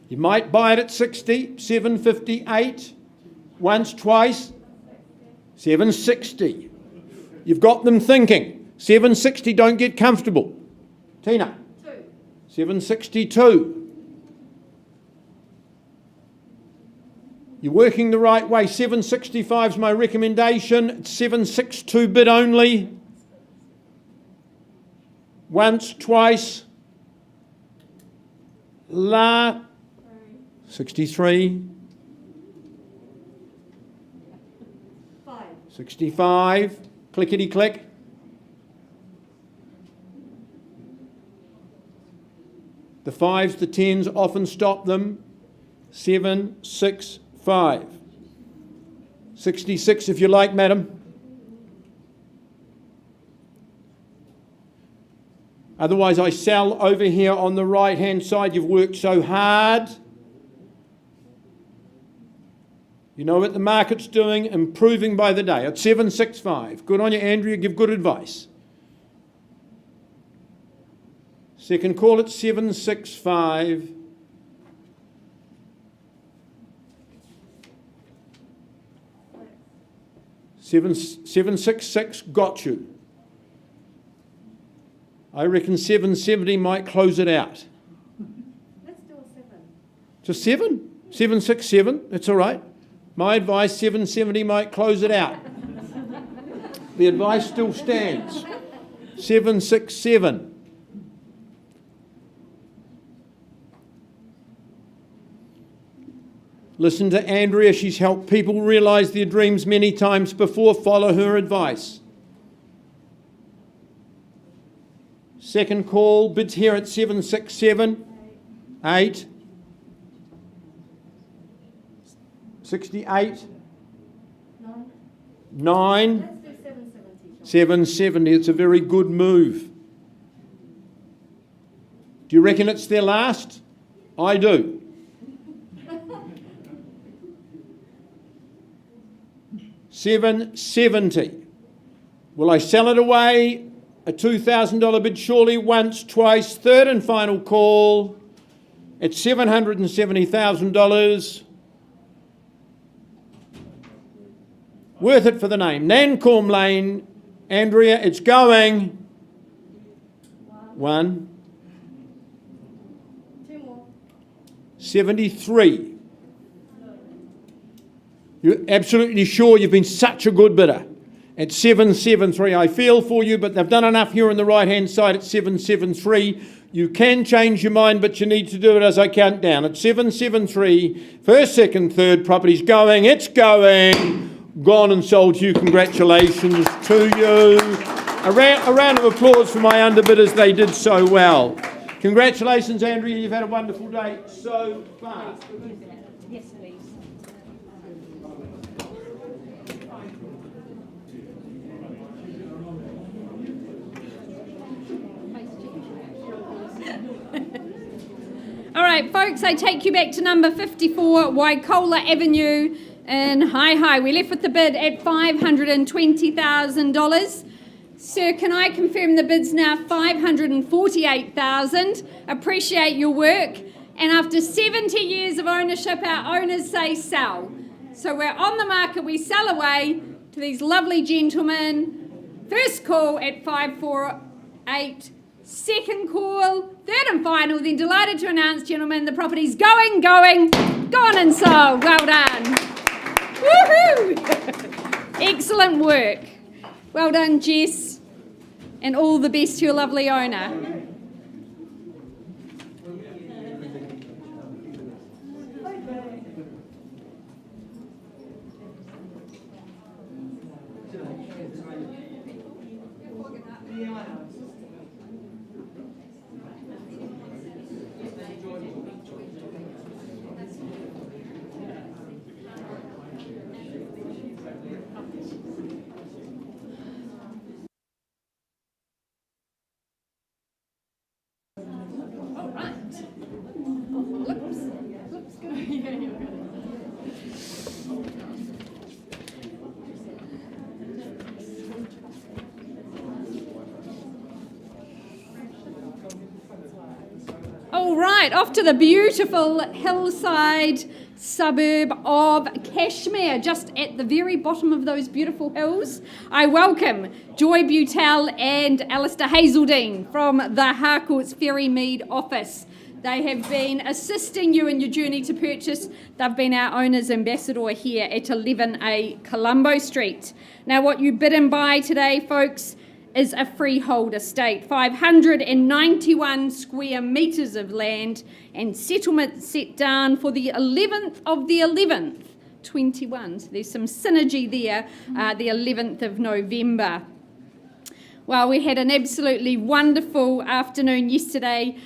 You might buy it at 60. 758. Once, twice. 760. You've got them thinking. 760, don't get comfortable. Tina. 762. You're working the right way. 765 is my recommendation. It's 762 bid only. Once, twice. 63. 65. Clickety click. The 5s, the 10s often stop them. 7, 6, 5. 66 if you like, madam. Otherwise I sell over here on the right hand side. You've worked so hard. You know what the market's doing, improving by the day. At 765. Good on you, Andrea. Give good advice. Second call at 765. 766 got you. I reckon 770 might close it out. Let's do a 7. Just 7? 767, that's all right. My advice, 770 might close it out. The advice still stands. 767. Listen to Andrea. She's helped people realise their dreams many times before. Follow her advice. Second call. Bids here at 767. 8. 68. 9. Let's do 770. 770. It's a very good move. Do you reckon it's their last? I do. 770. Will I sell it away? A $2,000 bid surely, once, twice, third and final call. at $770,000. Worth it for the name. Nancomb Lane, Andrea, it's going. 1. 2 more. 73. You're absolutely sure you've been such a good bidder. At 773, I feel for you, but they've done enough here on the right-hand side at 773. You can change your mind, but you need to do it as I count down. At 773, first, second, third, property's going. It's going. Gone and sold to you. Congratulations to you. A round of applause for my underbidders. They did so well. Congratulations, Andrea. You've had a wonderful day so far. Yes, please. All right, folks, I take you back to number 54, Waikola Avenue in Hi. We left with the bid at $520,000. Sir, can I confirm the bid's now $548,000? Appreciate your work. And after 70 years of ownership, our owners say sell. So we're on the market, we sell away to these lovely gentlemen. First call at 548. Second call, third and final. Then delighted to announce, gentlemen, the property's gone and sold. Well done. Woohoo! Excellent work. Well done, Jess, and all the best to your lovely owner. All right, off to the beautiful hillside suburb of Cashmere, just at the very bottom of those beautiful hills. I welcome Joy Butel and Alistair Hazeldine from the Harcourt's Ferrymead office. They have been assisting you in your journey to purchase. They've been our owner's ambassador here at 11A Colombo Street. Now, what you bid and buy today, folks, is a freehold estate, 591 square metres of land, and settlement set down for the 11th of the 11th, 21. So there's some synergy there, the 11th of November. Well, we had an absolutely wonderful afternoon yesterday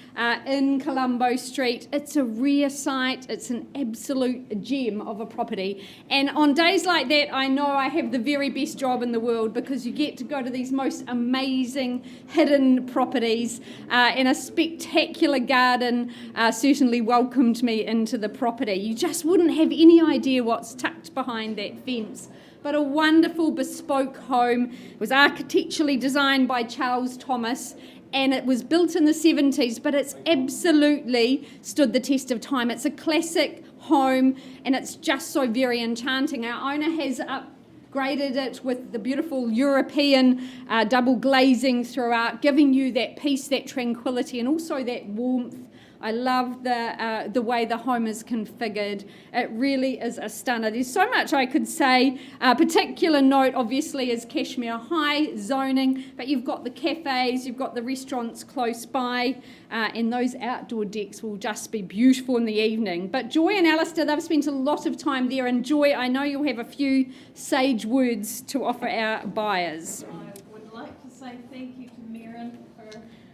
in Colombo Street. It's a rare site. It's an absolute gem of a property. And on days like that, I know I have the very best job in the world, because you get to go to these most amazing hidden properties, and a spectacular garden certainly welcomed me into the property. You just wouldn't have any idea what's tucked behind that fence. But a wonderful bespoke home. It was architecturally designed by Charles Thomas, and it was built in the 70s, but it's absolutely stood the test of time. It's a classic home, and it's just so very enchanting. Our owner has upgraded it with the beautiful European double glazing throughout, giving you that peace, that tranquility, and also that warmth. I love the way the home is configured. It really is a stunner. There's so much I could say. A particular note, obviously, is Cashmere High zoning, but you've got the cafes, you've got the restaurants close by, and those outdoor decks will just be beautiful in the evening. But Joy and Alistair, they've spent a lot of time there, and Joy, I know you'll have a few sage words to offer our buyers. I would like to say thank you to Merrin for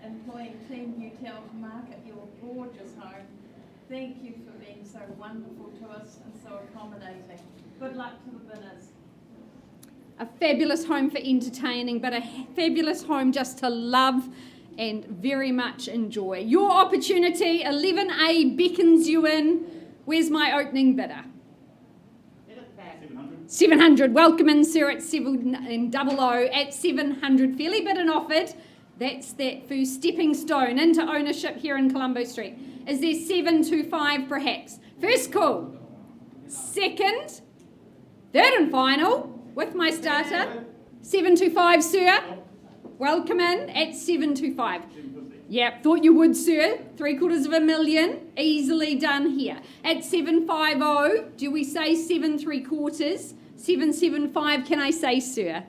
employing Team Butel to market your gorgeous home. Thank you for being so wonderful to us and so accommodating. Good luck to the bidders. A fabulous home for entertaining, but a fabulous home just to love and very much enjoy. Your opportunity, 11A beckons you in. Where's my opening bidder? 700. Welcome in, sir, at 700 at 700. Fairly bid and offered. That's that first stepping stone into ownership here in Colombo Street. Is there 725 perhaps? First call. Second. Third and final with my starter. 725, sir. Welcome in at 725. Yep, thought you would, sir. 750,000. Easily done here. At 750, do we say 7 3/4? 775, can I say, sir?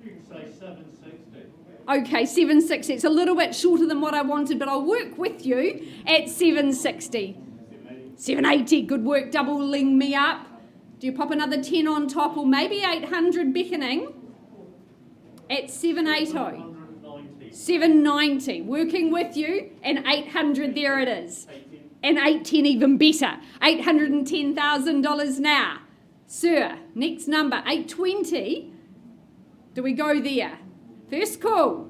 You can say 760. Okay, 760. It's a little bit shorter than what I wanted, but I'll work with you at 760. 780, good work, doubling me up. Do you pop another 10 on top, or maybe 800 beckoning? At 780. 790, working with you, and 800, there it is. And 810 even better. $810,000 now. Sir, next number, 820. Do we go there? First call.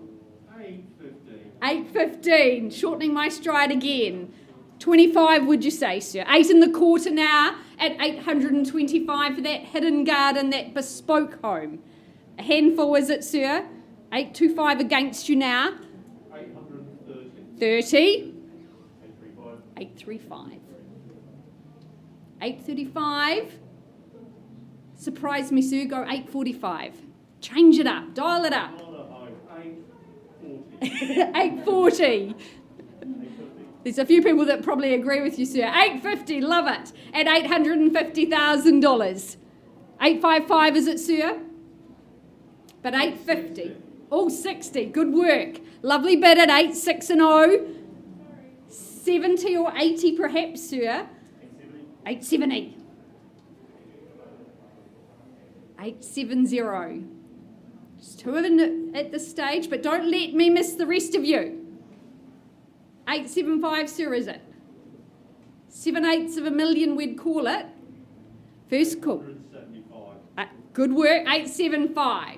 815, shortening my stride again. 25, would you say, sir? 8 1/4 now at 825 for that hidden garden, that bespoke home. A handful, is it, sir? 825 against you now. 30. 835. 835. Surprise me, sir. Go 845. Change it up. Dial it up. 840. There's a few people that probably agree with you, sir. 850. Love it. At $850,000. 855, is it, sir? But 850. Oh, 60. Good work. Lovely bid at 86 70 or 80 perhaps, sir. 870. 870. Just two of them at this stage, but don't let me miss the rest of you. 875, sir, is it? 7/8 of a million, we'd call it. First call. Good work. 875.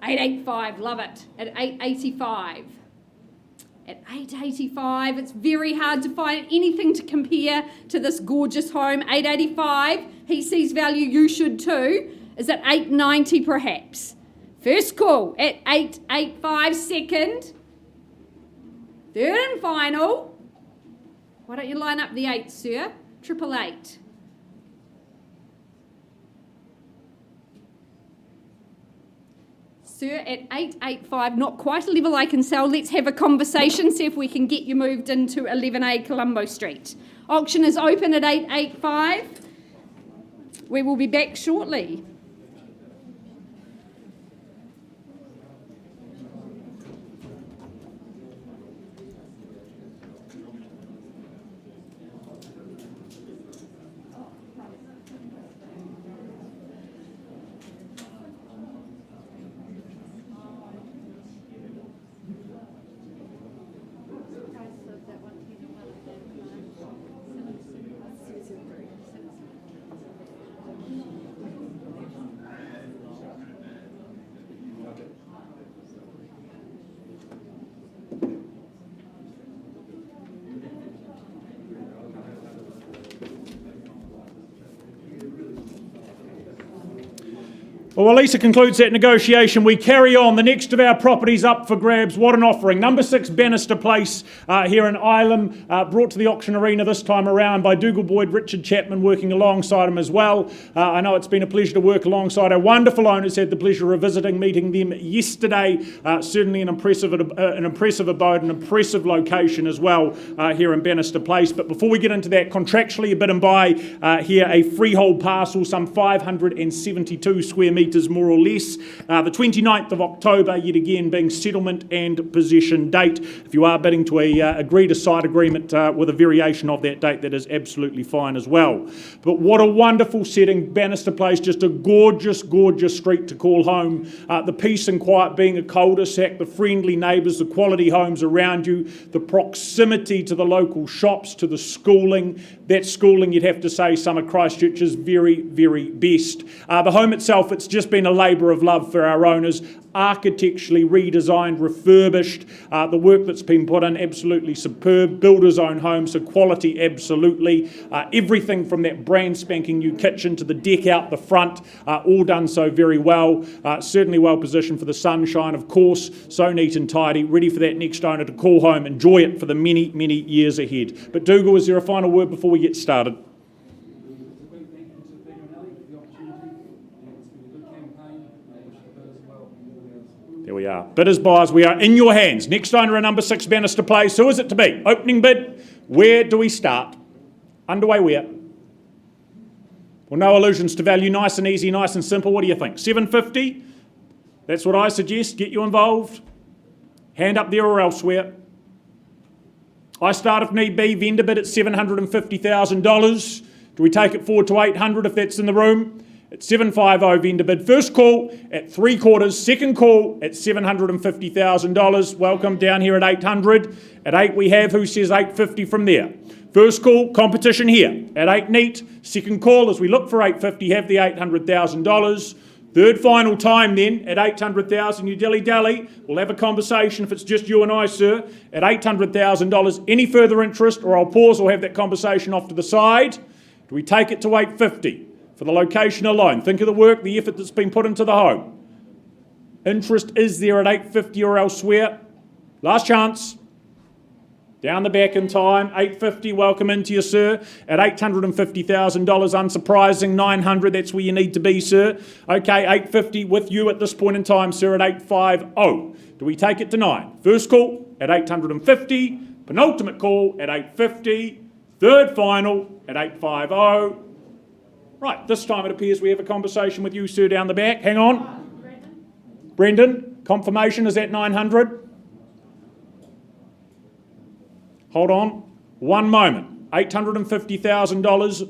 885, love it. At 885. At 885, it's very hard to find anything to compare to this gorgeous home. 885, he sees value, you should too. Is it 890 perhaps? First call at 885, second. Third and final. Why don't you line up the 8, sir? 888. Sir, at 885, not quite a level I can sell. Let's have a conversation, see if we can get you moved into 11A Colombo Street. Auction is open at 885. We will be back shortly. Well, Lisa concludes that negotiation. We carry on. The next of our properties up for grabs. What an offering. Number 6, Banister Place here in Ilam, brought to the auction arena this time around by Dougal Boyd, Richard Chapman working alongside him as well. I know it's been a pleasure to work alongside our wonderful owners. Had the pleasure of meeting them yesterday. Certainly an impressive abode, an impressive location as well here in Banister Place. But before we get into that, contractually a bid and buy here, a freehold parcel, some 572 square metres more or less. The 29th of October, yet again being settlement and possession date. If you are bidding to agree to side agreement with a variation of that date, that is absolutely fine as well. But what a wonderful setting. Banister Place, just a gorgeous, gorgeous street to call home. The peace and quiet being a cul-de-sac, the friendly neighbours, the quality homes around you, the proximity to the local shops, to the schooling. That schooling, you'd have to say, some of Christchurch's very, very best. The home itself, it's just been a labour of love for our owners, architecturally redesigned, refurbished. The work that's been put in, absolutely superb. Builder's own home, so quality, absolutely. Everything from that brand spanking new kitchen to the deck out the front, all done so very well. Certainly well positioned for the sunshine, of course. So neat and tidy, ready for that next owner to call home, enjoy it for the many, many years ahead. But Dougal, is there a final word before we get started? There we are. Bidders, buyers, we are in your hands. Next owner at number 6, Banister Place. Who is it to be? Opening bid. Where do we start? Underway where? Well, no allusions to value. Nice and easy, nice and simple. What do you think? 750? That's what I suggest. Get you involved. Hand up there or elsewhere. I start if need be. Vendor bid at $750,000. Do we take it forward to 800 if that's in the room? At 750 vendor bid. First call at 3/4. Second call at $750,000. Welcome down here at 800. At 8 we have, who says 850 from there? First call, competition here at 8 neat. Second call as we look for 850, have the $800,000. Third final time then at 800,000. You dilly-dally. We'll have a conversation if it's just you and I, sir, at $800,000. Any further interest, or I'll pause or have that conversation off to the side. Do we take it to 850? For the location alone. Think of the work, the effort that's been put into the home. Interest is there at 850 or elsewhere. Last chance. Down the back in time. 850, welcome into you, sir. At $850,000, unsurprising. 900, that's where you need to be, sir. Okay, 850 with you at this point in time, sir, at 850. Do we take it to 9? First call at 850. Penultimate call at 850. Third final at 850. Right, this time it appears we have a conversation with you, sir, down the back. Hang on. Brendan, confirmation is at 900. Hold on. One moment. $850,000.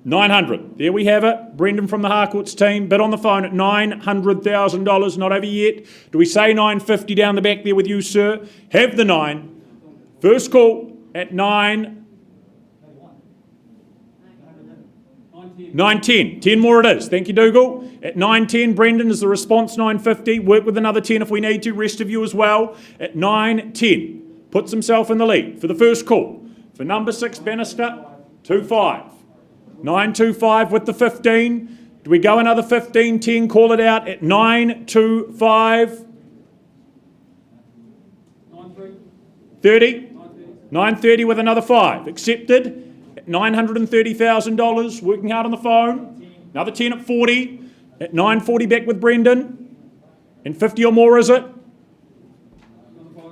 900. There we have it. Brendan from the Harcourts team. Bid on the phone at $900,000. Not over yet. Do we say 950 down the back there with you, sir? Have the 9. First call at 9. 910. 10 more it is. Thank you, Dougal. At 910, Brendan is the response. 950. Work with another 10 if we need to. Rest of you as well. At 910. Puts himself in the lead for the first call. For number 6, Banister, 25. 925 with the 15. Do we go another 15? 10. Call it out at 925. 30. 930 with another 5. Accepted. $930,000, working hard on the phone. Another 10 at 40. At 940 back with Brendan. And 50 or more, is it?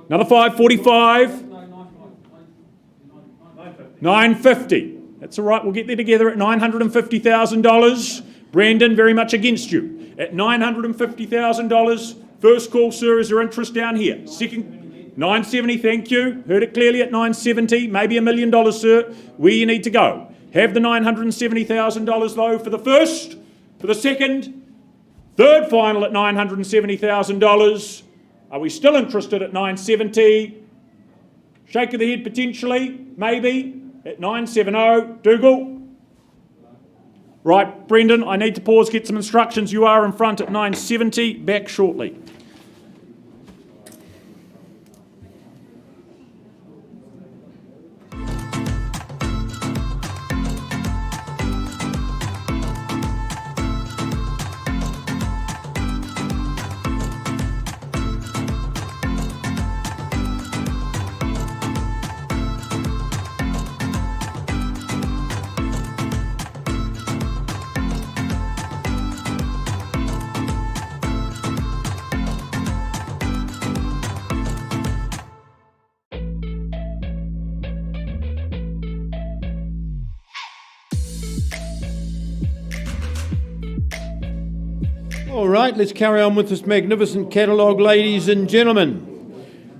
Another 5, 45. 950. That's all right, we'll get there together at $950,000. Brendan, very much against you. At $950,000. First call, sir, is there interest down here? Second, 970, thank you. Heard it clearly at 970, maybe $1 million, sir. Where you need to go. Have the $970,000 though for the first, for the second, third final at $970,000. Are we still interested at 970? Shake of the head potentially, maybe at 970. Dougal. Right, Brendan, I need to pause, get some instructions. You are in front at 970, back shortly. All right, let's carry on with this magnificent catalogue, ladies and gentlemen.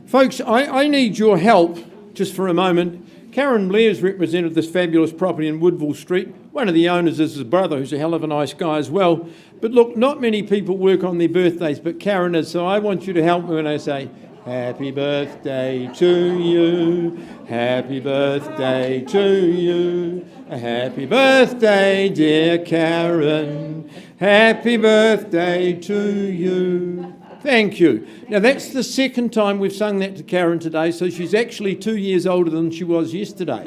Folks, I need your help just for a moment. Karen Blair's represented this fabulous property in Woodville Street. One of the owners is his brother, who's a hell of a nice guy as well. But look, not many people work on their birthdays, but Karen is, so I want you to help me when I say, happy birthday to you, happy birthday to you, happy birthday, dear Karen, Happy birthday to you. Thank you. Now, that's the second time we've sung that to Karen today, so she's actually 2 years older than she was yesterday.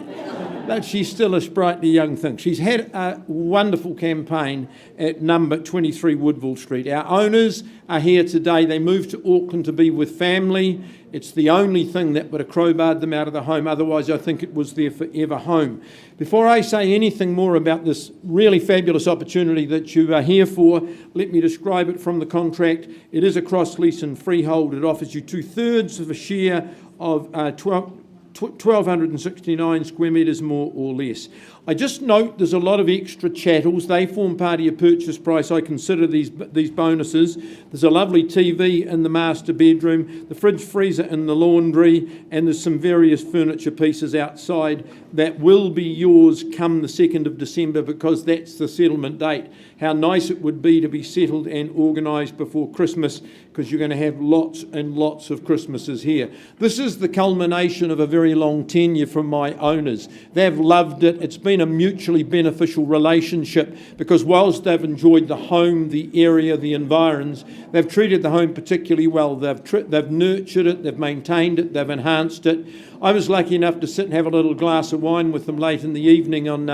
But she's still a sprightly young thing. She's had a wonderful campaign at number 23 Woodville Street. Our owners are here today. They moved to Auckland to be with family. It's the only thing that would have crowbarred them out of the home. Otherwise, I think it was their forever home. Before I say anything more about this really fabulous opportunity that you are here for, let me describe it from the contract. It is a cross-lease and freehold. It offers you 2/3 of a share of 1,269 square metres more or less. I just note there's a lot of extra chattels. They form part of your purchase price. I consider these bonuses. There's a lovely TV in the master bedroom, the fridge freezer in the laundry, and there's some various furniture pieces outside that will be yours come the 2nd of December because that's the settlement date. How nice it would be to be settled and organised before Christmas because you're going to have lots and lots of Christmases here. This is the culmination of a very long tenure from my owners. They've loved it. It's been a mutually beneficial relationship because whilst they've enjoyed the home, the area, the environs, they've treated the home particularly well. They've nurtured it, they've maintained it, they've enhanced it. I was lucky enough to sit and have a little glass of wine with them late in the evening on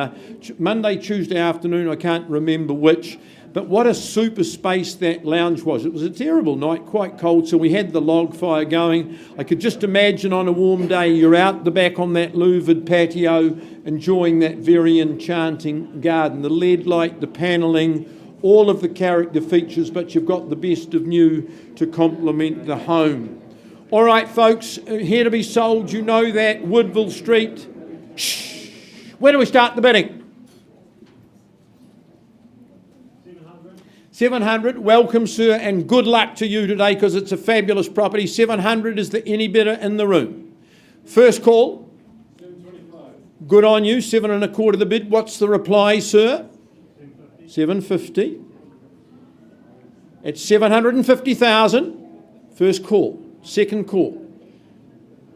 Monday, Tuesday afternoon, I can't remember which. But what a super space that lounge was. It was a terrible night, quite cold, so we had the log fire going. I could just imagine on a warm day you're out the back on that louvered patio enjoying that very enchanting garden. The LED light, the panelling, all of the character features, but you've got the best of new to complement the home. All right, folks, here to be sold, you know that, Woodville Street. Shh. Where do we start the bidding? 700. Welcome, sir, and good luck to you today because it's a fabulous property. 700 is the any bidder in the room. First call. 725. Good on you. 7 1/4 the bid. What's the reply, sir? 750. It's 750,000. First call. Second call.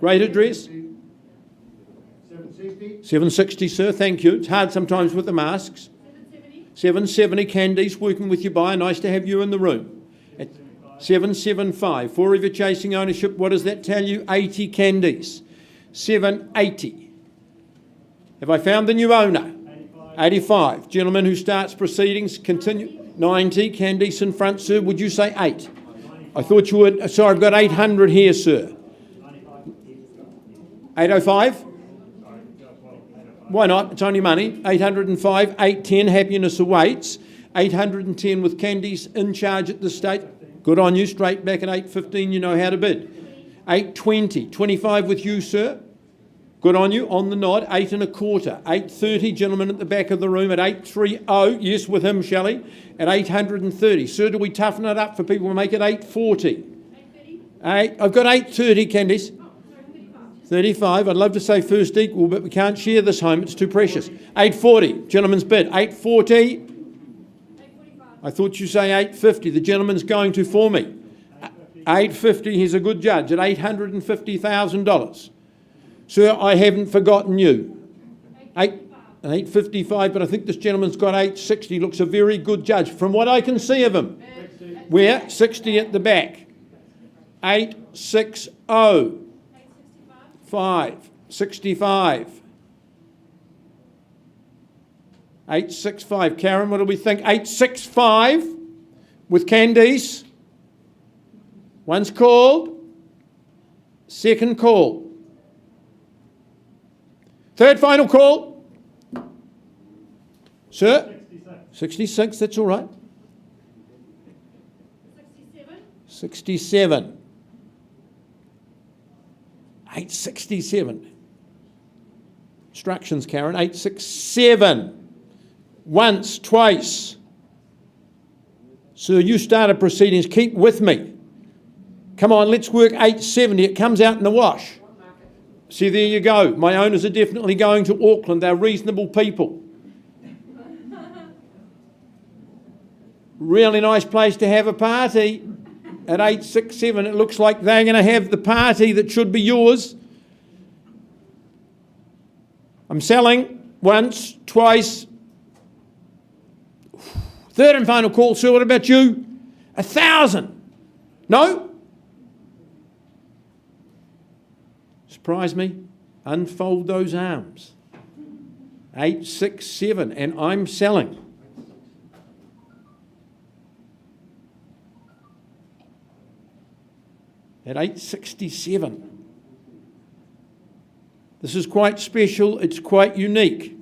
Great address. 760. 760, sir. Thank you. It's hard sometimes with the masks. 770, Candice, working with your buyer. Nice to have you in the room. At 775, 4 of you chasing ownership. What does that tell you? 80, Candice. 780. Have I found the new owner? 85. Gentleman who starts proceedings, continue. 90, Candice in front, sir. Would you say 8? I thought you would. Sorry, I've got 800 here, sir. 805? Why not? It's only money. 805, 810, happiness awaits. 810 with Candice in charge at this stage. Good on you, straight back at 815, you know how to bid. 820, 25 with you, sir. Good on you, on the nod. 8 1/4. 830, gentleman at the back of the room at 830. Yes, with him, Shelley. At 830. Sir, do we toughen it up for people to make it 840? 830. I've got 830, Candice. 35. I'd love to say first equal, but we can't share this home. It's too precious. 840. Gentleman's bid. 840. 845. I thought you say 850. The gentleman's going to for me. 850. He's a good judge at $850,000. Sir, I haven't forgotten you. 855, but I think this gentleman's got 860. Looks a very good judge from what I can see of him. Where? 60 at the back. 860. 65. 865. Karen, what do we think? 865 with Candice. One's called. Second call. Third final call. Sir? 66, that's all right. 67. 867. Instructions, Karen. 867. Once, twice. Sir, you started proceedings. Keep with me. Come on, let's work 870. It comes out in the wash. See, there you go. My owners are definitely going to Auckland. They're reasonable people. Really nice place to have a party. At 867, it looks like they're going to have the party that should be yours. I'm selling once, twice, Third and final call, sir. What about you? 1,000. No? Surprise me. Unfold those arms. 867, and I'm selling. At 867. This is quite special. It's quite unique.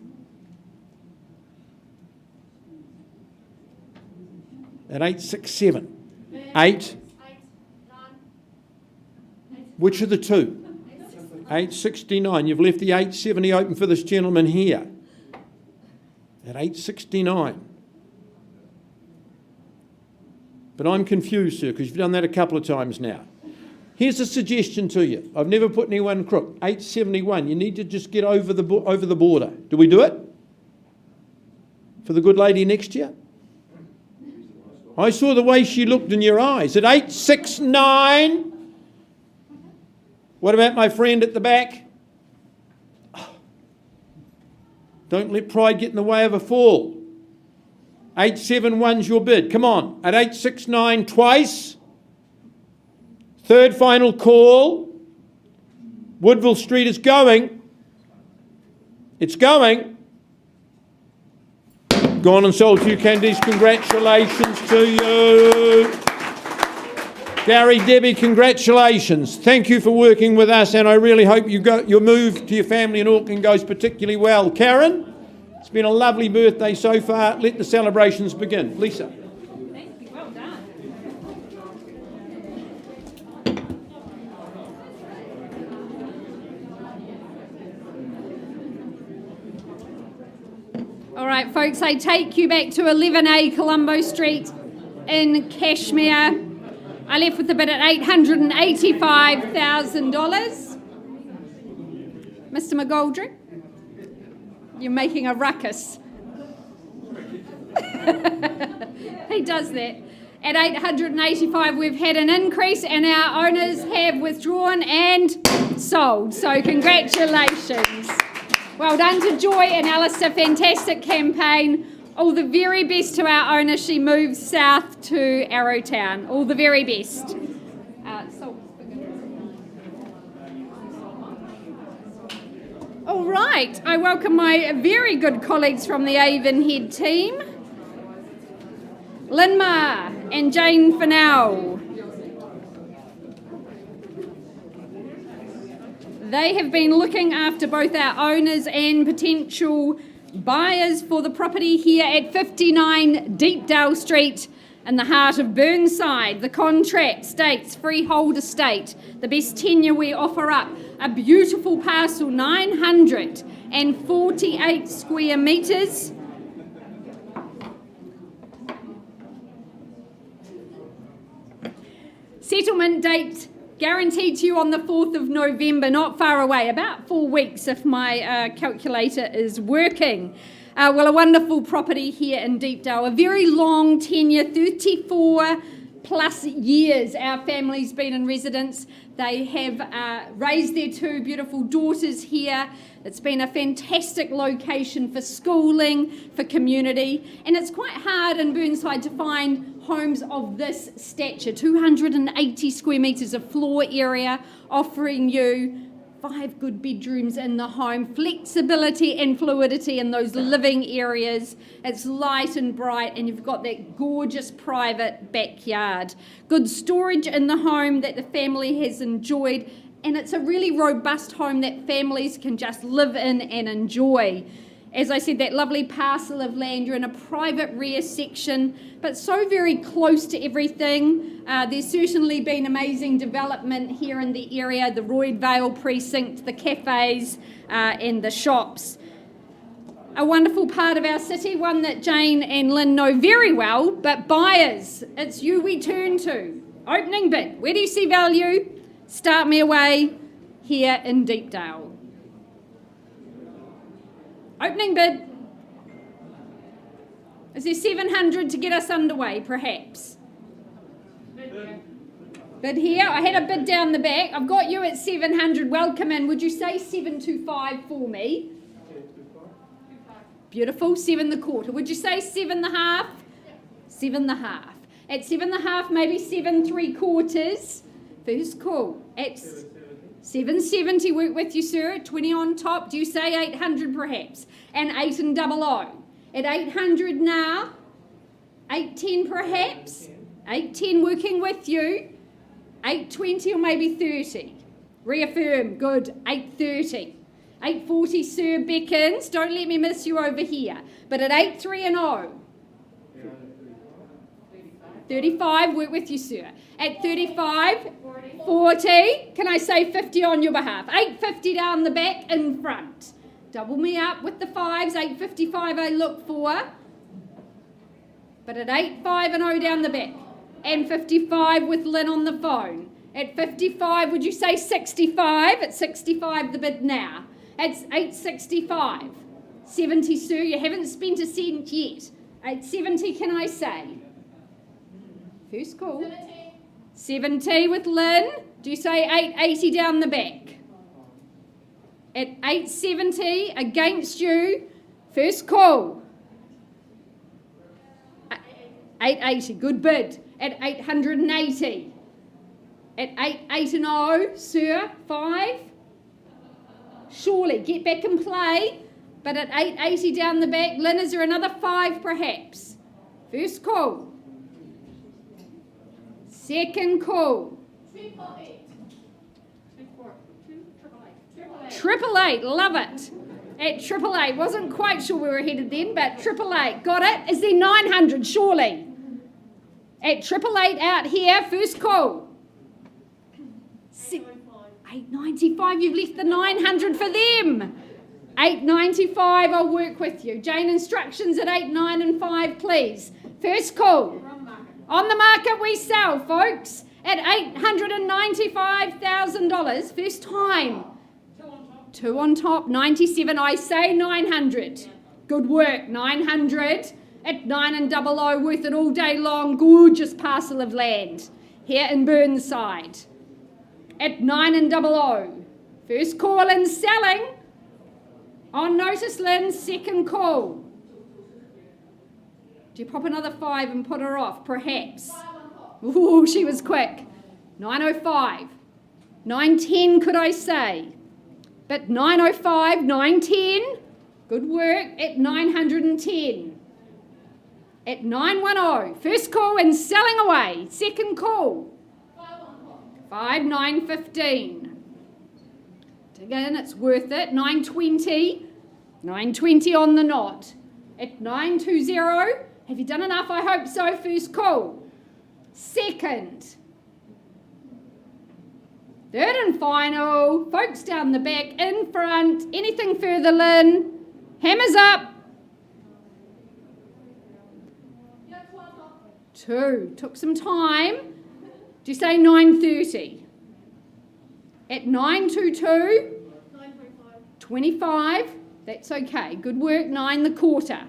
At 867. 8. Which of the two? 869. You've left the 870 open for this gentleman here. At 869. But I'm confused, sir, because you've done that a couple of times now. Here's a suggestion to you. I've never put anyone crook. 871. You need to just get over the border. Do we do it? For the good lady next to you? I saw the way she looked in your eyes. At 869. What about my friend at the back? Don't let pride get in the way of a fall. 871's your bid. Come on. At 869 twice. Third final call. Woodville Street is going. It's going. Gone and sold to you, Candice. Congratulations to you. Gary, Debbie, congratulations. Thank you for working with us, and I really hope your move to your family in Auckland goes particularly well. Karen, it's been a lovely birthday so far. Let the celebrations begin. Lisa. Thank you. Well done. All right, folks, I take you back to 11A Colombo Street in Cashmere. I left with a bid at $885,000. Mr. McGoldrick, you're making a ruckus. He does that. At 885, we've had an increase, and our owners have withdrawn and sold. So congratulations. Well done to Joy and Alistair. Fantastic campaign. All the very best to our owner. She moves south to Arrowtown. All the very best. All right. I welcome my very good colleagues from the Avonhead team. Linma and Jane Fennell. They have been looking after both our owners and potential buyers for the property here at 59 Deepdale Street in the heart of Burnside. The contract states freehold estate, the best tenure we offer up, a beautiful parcel, 948 square metres. Settlement date guaranteed to you on the 4th of November, not far away, about 4 weeks if my calculator is working. Well, a wonderful property here in Deepdale, a very long tenure, 34 plus years our family's been in residence. They have raised their 2 beautiful daughters here. It's been a fantastic location for schooling, for community, and it's quite hard in Burnside to find homes of this stature. 280 square metres of floor area, offering you 5 good bedrooms in the home, flexibility and fluidity in those living areas. It's light and bright, and you've got that gorgeous private backyard. Good storage in the home that the family has enjoyed, and it's a really robust home that families can just live in and enjoy. As I said, that lovely parcel of land, you're in a private rear section, but so very close to everything. There's certainly been amazing development here in the area, the Roydvale precinct, the cafes and the shops. A wonderful part of our city, one that Jane and Lynn know very well, but buyers, it's you we turn to. Opening bid, where do you see value? Start me away here in Deepdale. Opening bid. Is there 700 to get us underway, perhaps? Bid here. I had a bid down the back. I've got you at 700. Welcome in. Would you say 725 for me? Beautiful. 7 1/4. Would you say 7 1/2? 7.5. At 7.5, maybe 7.75. First call. At 770, work with you, sir. 20 on top. Do you say 800 perhaps? And 8 and 00. At 800 now. 810 perhaps. 810 working with you. 820 or maybe 30. Reaffirm. Good. 830. 840, sir, beckons. Don't let me miss you over here. But at 83 and 0. 35, work with you, sir. At 35, 40, can I say 50 on your behalf? 850 down the back, in front. Double me up with the 5s, 855 I look for. But at 85 and 0 down the back. And 55 with Lynn on the phone. At 55, would you say 65? At 65 the bid now. At 865. 70, sir, you haven't spent a cent yet. 870, can I say? First call. 70 with Lynn. Do you say 880 down the back? At 870 against you. First call. 880. Good bid. At 880. At 8 and 0, sir. 5. Surely get back and play. But at 880 down the back, Lynn, is there another 5 perhaps? First call. Second call. 888. Love it. At 888. Wasn't quite sure we were headed then, but 888. Got it? Is there 900? Surely. At 888 out here. First call. 895. You've left the 900 for them. 895. I'll work with you. Jane, instructions at 8, 9 and 5, please. First call. On the market we sell, folks, at $895,000. First time. 2 on top. 97. I say 900. Good work. 900 at 9 and 00. Worth it all day long. Gorgeous parcel of land here in Burnside. At 9 and 00. First call and selling. On notice, Lynn. Second call. Do you pop another 5 and put her off? Perhaps. Ooh, she was quick. 905. 910, could I say? But 905, 910. Good work. At 910. At 910. First call and selling away. Second call. 5, 915. Again, it's worth it. 920. 920 on the knot. At 920. Have you done enough? I hope so. First call. Second. Third and final. Folks down the back, in front. Anything further, Lynn? Hammers up. 2. Took some time. Do you say 930? At 922. 25. That's okay. Good work. 9 the quarter.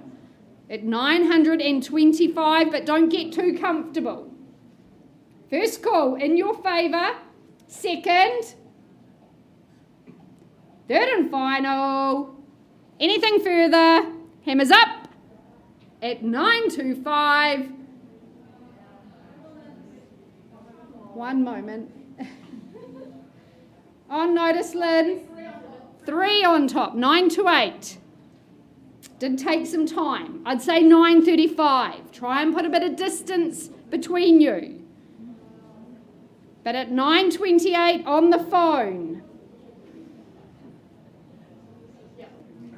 At 925, but don't get too comfortable. First call in your favour. Second. Third and final. Anything further? Hammers up. At 925. One moment. On notice, Lynn. 3 on top. 928. Did take some time. I'd say 935. Try and put a bit of distance between you. But at 928 on the phone.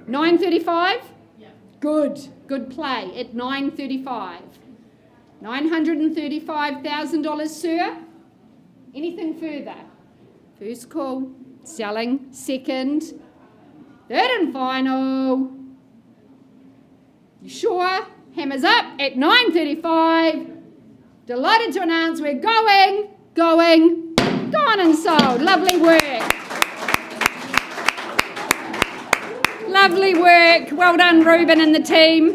935? Good. Good play at 935. $935,000, sir. Anything further? First call. Selling. Second. Third and final. You sure? Hammers up at 935. Delighted to announce we're going, gone and sold. Lovely work. Lovely work. Well done, Ruben and the team.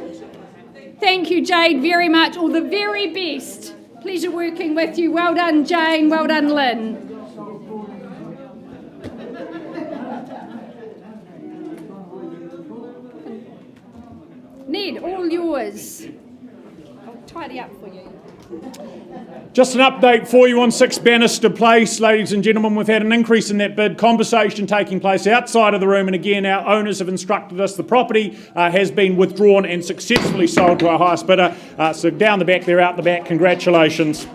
Thank you, Jade, very much. All the very best. Pleasure working with you. Well done, Jane. Well done, Lynn. Ned, all yours. tidy up for you. Just an update for you on 6 Banister Place, ladies and gentlemen. We've had an increase in that bid, conversation taking place outside of the room, and again our owners have instructed us the property has been withdrawn and successfully sold to our highest bidder. So down the back there, out the back, congratulations.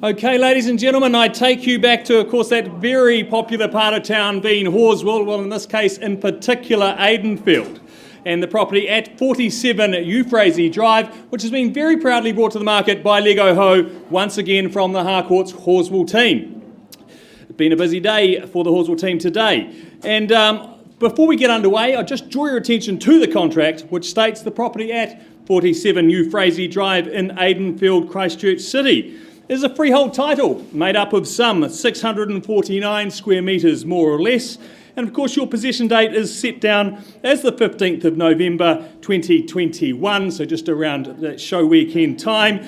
Okay, ladies and gentlemen, I take you back to, of course, that very popular part of town being Horswell, well, in this case, in particular, Aidenfield, and the property at 47 Euphrasie Drive, which has been very proudly brought to the market by Lego Ho, once again from the Harcourt's Horswell team. It's been a busy day for the Horswell team today, and before we get underway, I'll just draw your attention to the contract, which states the property at 47 Euphrasie Drive in Aidenfield, Christchurch City is a freehold title made up of some 649 square metres more or less, and of course your possession date is set down as the 15th of November 2021, so just around that show weekend time,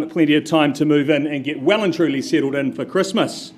plenty of time to move in and get well and truly settled in for Christmas.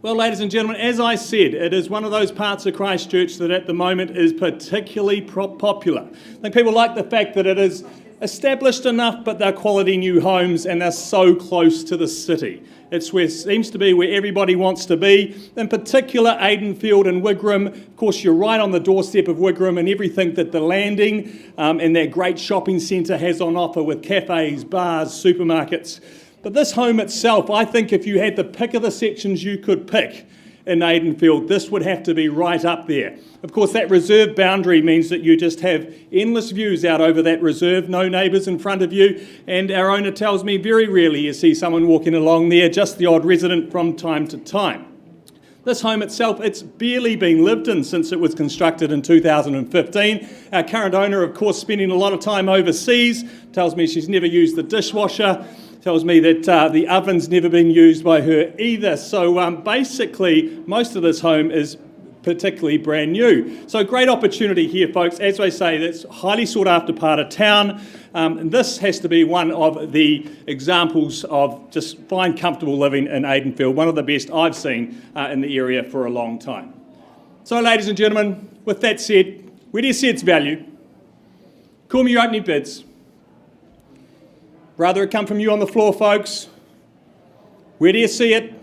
Well, ladies and gentlemen, as I said, it is one of those parts of Christchurch that at the moment is particularly popular. I think people like the fact that it is established enough, but they're quality new homes and they're so close to the city. It's where seems to be where everybody wants to be, in particular Aidenfield and Wigram. Of course, you're right on the doorstep of Wigram and everything that the landing and that great shopping centre has on offer with cafes, bars, supermarkets. But this home itself, I think if you had the pick of the sections you could pick in Aidenfield, this would have to be right up there. Of course, that reserve boundary means that you just have endless views out over that reserve, no neighbours in front of you, and our owner tells me very rarely you see someone walking along there, just the odd resident from time to time. This home itself, it's barely been lived in since it was constructed in 2015. Our current owner, of course, spending a lot of time overseas, tells me she's never used the dishwasher, tells me that the oven's never been used by her either. So basically, most of this home is particularly brand new. So great opportunity here, folks. As I say, that's a highly sought after part of town. And this has to be one of the examples of just fine, comfortable living in Aidenfield, one of the best I've seen in the area for a long time. So, ladies and gentlemen, with that said, where do you see its value? Call me your opening bids. Rather it come from you on the floor, folks. Where do you see it?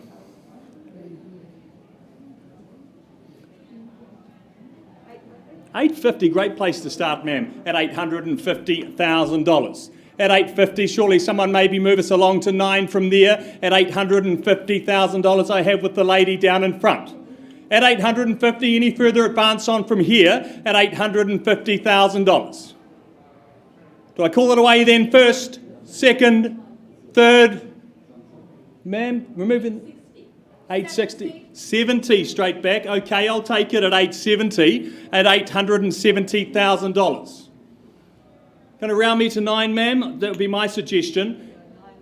$850, great place to start, ma'am, at $850,000. At $850, surely someone maybe move us along to 9 from there. At $850,000 I have with the lady down in front. At $850, any further advance on from here at $850,000. Do I call it away then first, second, third? Ma'am, we're moving... 860, 70 straight back. Okay, I'll take it at 870, at $870,000. Going to round me to 9, ma'am? That would be my suggestion.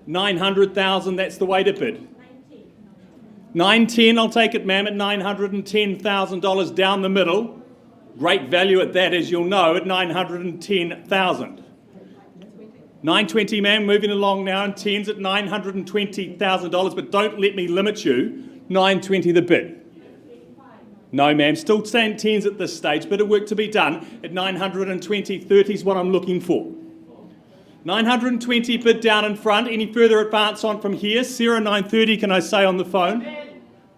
900,000, that's the way to bid. 910, I'll take it, ma'am, at $910,000 down the middle. Great value at that, as you'll know, at 910,000. 920, ma'am, moving along now, and 10s at $920,000, but don't let me limit you. 920 the bid. No, ma'am, still saying 10s at this stage, bit of work to be done at 920, 30 is what I'm looking for. 920 bid down in front. Any further advance on from here? Sarah, 930, can I say on the phone?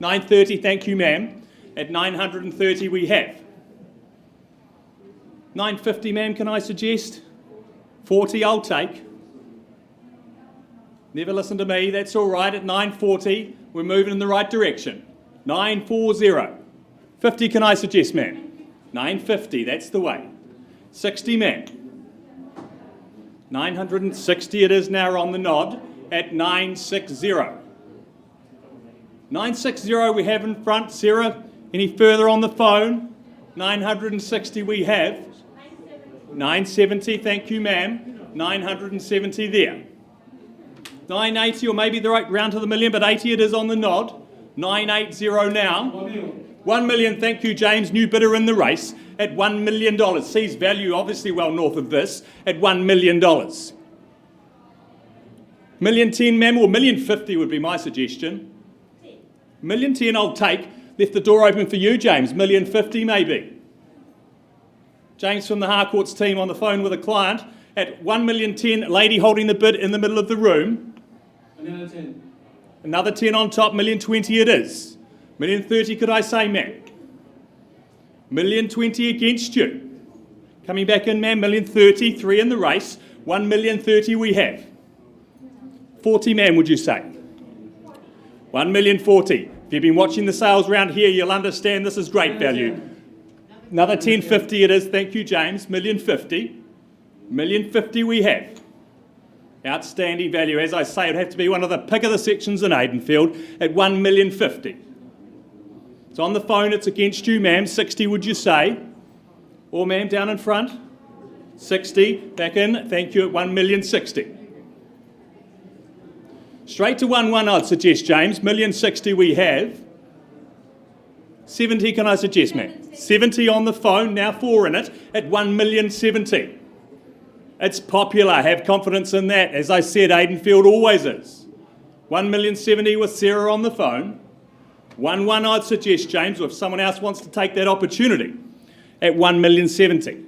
930, thank you, ma'am. At 930 we have. 950, ma'am, can I suggest? 40 I'll take. Never listen to me, that's all right. At 940, we're moving in the right direction. 940. 50 can I suggest, ma'am? 950, that's the way. 60, ma'am. 960 it is now on the nod at 960. 960 we have in front. Sarah, any further on the phone? 960 we have. 970, thank you, ma'am. 970 there. 980, or maybe the right round to the million, but 80 it is on the nod. 980 now. 1 million, thank you, James. New bidder in the race at $1 million. Sees value obviously well north of this at $1 million. $1.10 million, ma'am, or $1.50 would be my suggestion. $1.10 million I'll take. Left the door open for you, James. $1.50 million maybe. James from the Harcourts team on the phone with a client at $1.10 million. Lady holding the bid in the middle of the room. Another 10. Another 10 on top. $1.20 million it is. $1.30 million could I say, ma'am? $1.20 million against you. Coming back in, ma'am. $1.30 million. 3 in the race. $1.30 million we have. 40, ma'am, would you say? $1.40 million. If you've been watching the sales round here, you'll understand this is great value. Another $10.50 it is. Thank you, James. $1.50 million. $1.50 million we have. Outstanding value. As I say, it would have to be one of the pick of the sections in Aidenfield at $1.50 million. It's on the phone. It's against you, ma'am. 60, would you say? Or, ma'am, down in front? 60. Back in. Thank you at $1.60 million. Straight to 1-1, I'd suggest, James. $1.60 million we have. 70, can I suggest, ma'am? 70 on the phone, now 4 in it, at $1.70 million. It's popular, have confidence in that. As I said, Aidenfield always is. $1.70 million with Sarah on the phone. 1-1, I'd suggest, James, or if someone else wants to take that opportunity, at $1.70 million.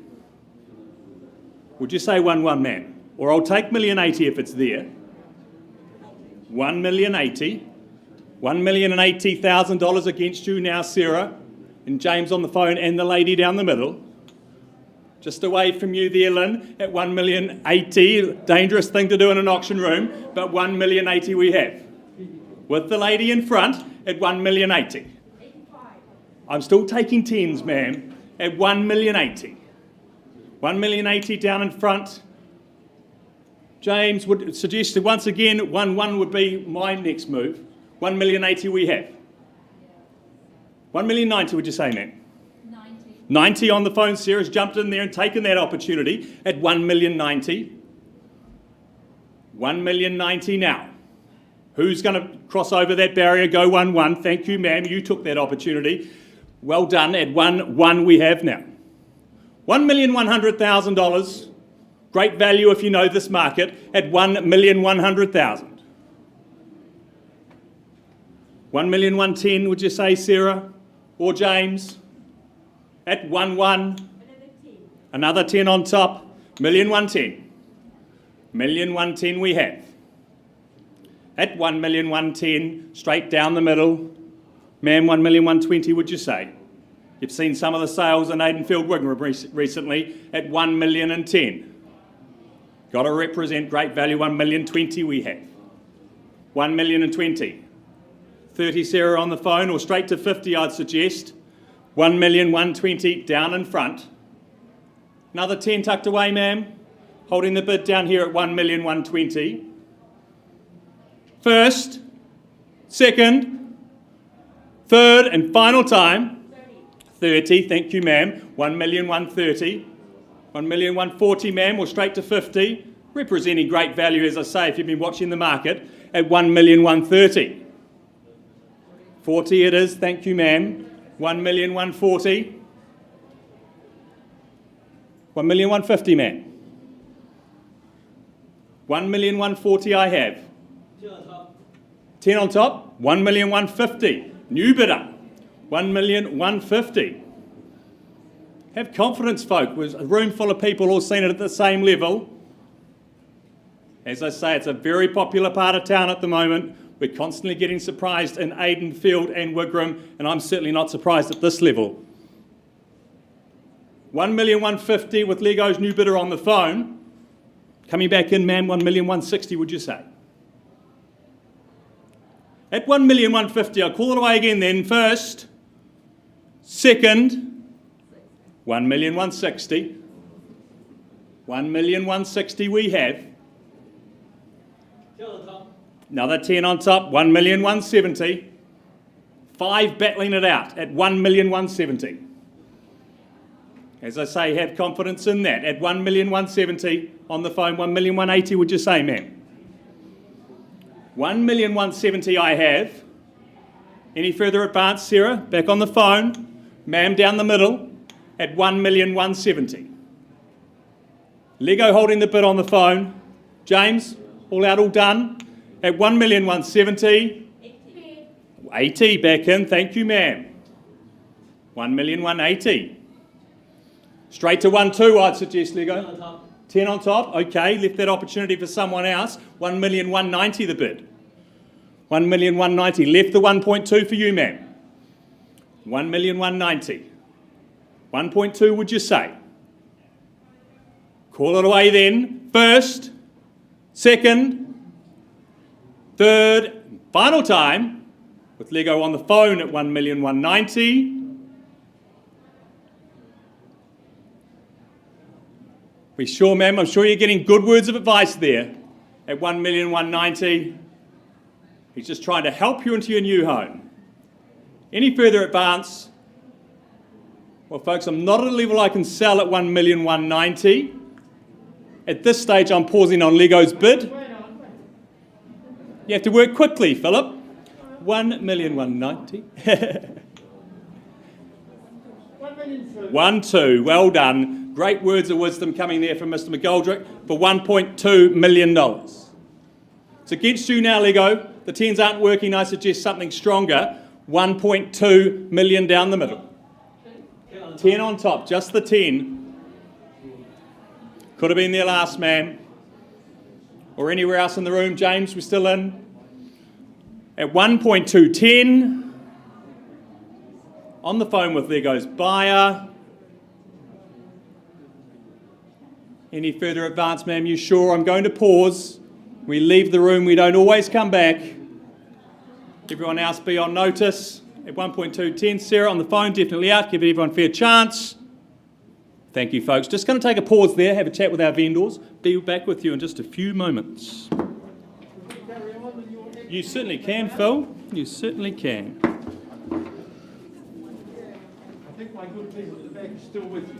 Would you say 1-1, ma'am? Or I'll take $1.80 million if it's there. $1.80 million. $1,080,000 against you now, Sarah, and James on the phone, and the lady down the middle. Just away from you there, Lynn, at $1.80 million. Dangerous thing to do in an auction room, but $1.80 million we have. With the lady in front at $1.80 million. I'm still taking 10s, ma'am, at $1.80 million. $1.80 million down in front. James would suggest that once again, 1-1 would be my next move. $1.80 million we have. $1.90 million, would you say, ma'am? 90 on the phone. Sarah's jumped in there and taken that opportunity at $1.90 million. $1.90 million now. Who's going to cross over that barrier, go 1-1? Thank you, ma'am. You took that opportunity. Well done. At 1-1 we have now. $1,100,000. Great value if you know this market at $1,100,000. $1,110,000, would you say, Sarah or James? At 1-1. Another 10 on top. $1,110,000. $1,110,000 we have. At $1,110,000, straight down the middle. Ma'am, $1,120,000, would you say? You've seen some of the sales in Aidenfield Wigram recently at $1,010,000. Got to represent great value. $1,020,000 we have. $1,020,000. 30, Sarah, on the phone, or straight to 50, I'd suggest. $1,120,000 down in front. Another 10 tucked away, ma'am. Holding the bid down here at $1,120,000. First, second, third, and final time. 30, thank you, ma'am. $1,130,000. $1,140,000, ma'am, or straight to 50. Representing great value, as I say, if you've been watching the market, at $1,130,000. 40 it is, thank you, ma'am. $1,140,000. $1,150,000, ma'am. $1,140,000 I have. 10 on top. $1,150,000. New bidder. $1,150,000. Have confidence, folk. There's a room full of people all seen it at the same level. As I say, it's a very popular part of town at the moment. We're constantly getting surprised in Aidenfield and Wigram, and I'm certainly not surprised at this level. $1,150,000 with Lego's new bidder on the phone. Coming back in, ma'am, $1,160,000, would you say? At $1,150,000, I'll call it away again then. First, second, $1,160,000. $1,160,000 we have. Another 10 on top, $1,170,000. 5 battling it out at 1,170,000. As I say, have confidence in that. At 1,170,000 on the phone, 1,180,000 would you say, ma'am? 1,170,000 I have. Any further advance, Sarah? Back on the phone. Ma'am down the middle at 1,170,000. Lego holding the bid on the phone. James, all out, all done. At 1,170,000. 80 back in, thank you, ma'am. 1,180,000. Straight to 1,200,000, I'd suggest, Lego. 10 on top, okay, left that opportunity for someone else. 1,190,000 the bid. 1,190,000, left the 1.2 for you, ma'am. 1,190,000. 1.2 would you say? Call it away then. First, second, third, final time. With Lego on the phone at 1,190,000. We sure, ma'am? I'm sure you're getting good words of advice there at 1,190,000. He's just trying to help you into your new home. Any further advance? Well, folks, I'm not at a level I can sell at 1,190,000. At this stage, I'm pausing on Lego's bid. You have to work quickly, Philip. 1,190,000. 1,200,000, well done. Great words of wisdom coming there from Mr. McGoldrick for $1.2 million. It's against you now, Lego. The 10s aren't working. I suggest something stronger. 1.2 million down the middle. 10 on top, just the 10. Could have been there last, man. Or anywhere else in the room. James, we're still in. At 1.210, on the phone with Lego's buyer. Any further advance, ma'am? You sure? I'm going to pause. We leave the room. We don't always come back. Everyone else be on notice. At 1.210, Sarah on the phone, definitely out. Give everyone a fair chance. Thank you, folks. Just going to take a pause there, have a chat with our vendors. Be back with you in just a few moments. You certainly can, Phil. You certainly can. I think my good people at the back are still with you.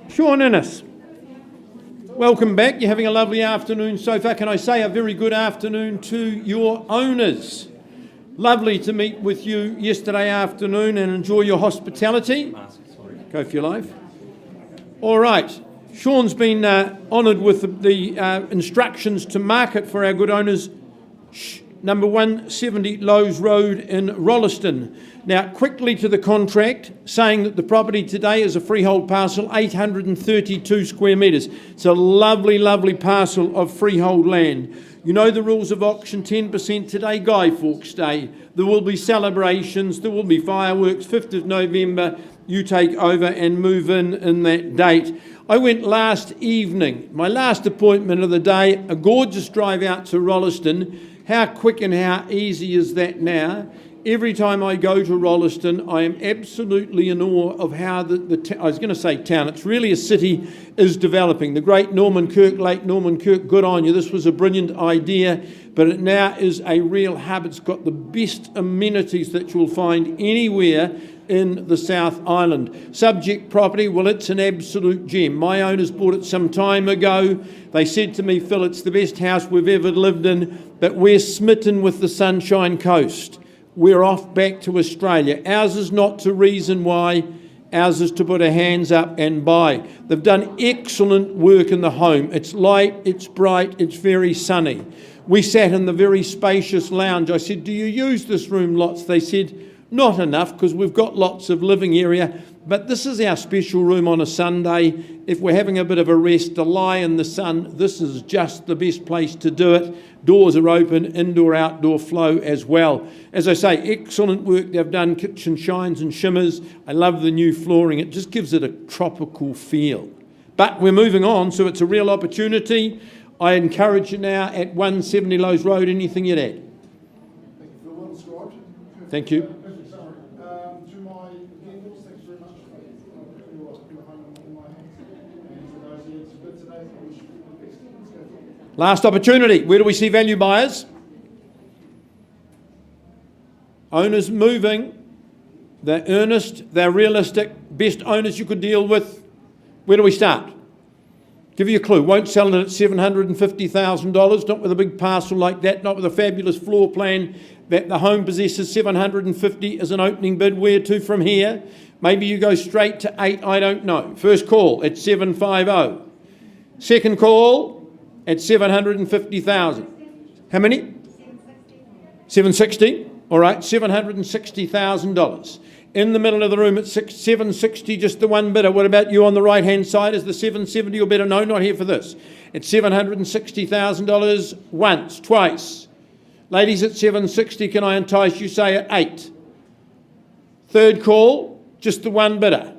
Sean Innes, welcome back. You're having a lovely afternoon so far. Can I say a very good afternoon to your owners? Lovely to meet with you yesterday afternoon and enjoy your hospitality. Go for your life. All right. Sean's been honoured with the instructions to market for our good owners, number 170 Lowes Road in Rolleston. Now, quickly to the contract, saying that the property today is a freehold parcel, 832 square metres. It's a lovely, lovely parcel of freehold land. You know the rules of auction, 10% today, Guy Fawkes Day. There will be celebrations, there will be fireworks, 5th of November, you take over and move in that date. I went last evening, my last appointment of the day, a gorgeous drive out to Rolleston. How quick and how easy is that now? Every time I go to Rolleston, I am absolutely in awe of how I was going to say town, it's really a city, is developing. The great Norman Kirk, late Norman Kirk, good on you. This was a brilliant idea, but it now is a real hub. It's got the best amenities that you'll find anywhere in the South Island. Subject property, well, it's an absolute gem. My owners bought it some time ago. They said to me, Phil, it's the best house we've ever lived in, but we're smitten with the Sunshine Coast. We're off back to Australia. Ours is not to reason why. Ours is to put our hands up and buy. They've done excellent work in the home. It's light, it's bright, it's very sunny. We sat in the very spacious lounge. I said, do you use this room lots? They said, not enough, because we've got lots of living area, but this is our special room on a Sunday. If we're having a bit of a rest, to lie in the sun, this is just the best place to do it. Doors are open, indoor, outdoor flow as well. As I say, excellent work they've done, kitchen shines and shimmers. I love the new flooring. It just gives it a tropical feel. But we're moving on, so it's a real opportunity. I encourage you now at 170 Lowes Road. Anything you'd add? Thank you for well described. Thank you. To my vendors, thanks very much for your home in my hands. And to those who submitted today, I wish you the best. Let's go for it. Last opportunity. Where do we see value buyers? Owners moving. They're earnest, they're realistic, best owners you could deal with. Where do we start? Give you a clue. Won't sell it at $750,000, not with a big parcel like that, not with a fabulous floor plan that the home possesses. 750 as an opening bid. Where to from here? Maybe you go straight to 8, I don't know. First call at 750. Second call at 750,000. How many? 760. All right, $760,000. In the middle of the room at 760, just the one bidder. What about you on the right-hand side? Is the 770 or better? No, not here for this. It's $760,000 once, twice. Ladies at 760, can I entice you, say at 8? Third call, just the one bidder.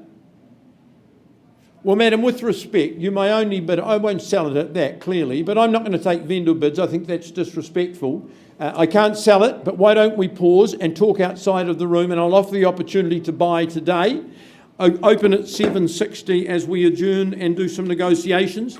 Well, madam, with respect, you're my only bidder. I won't sell it at that, clearly, but I'm not going to take vendor bids. I think that's disrespectful. I can't sell it, but why don't we pause and talk outside of the room, and I'll offer the opportunity to buy today. Open at 760 as we adjourn and do some negotiations.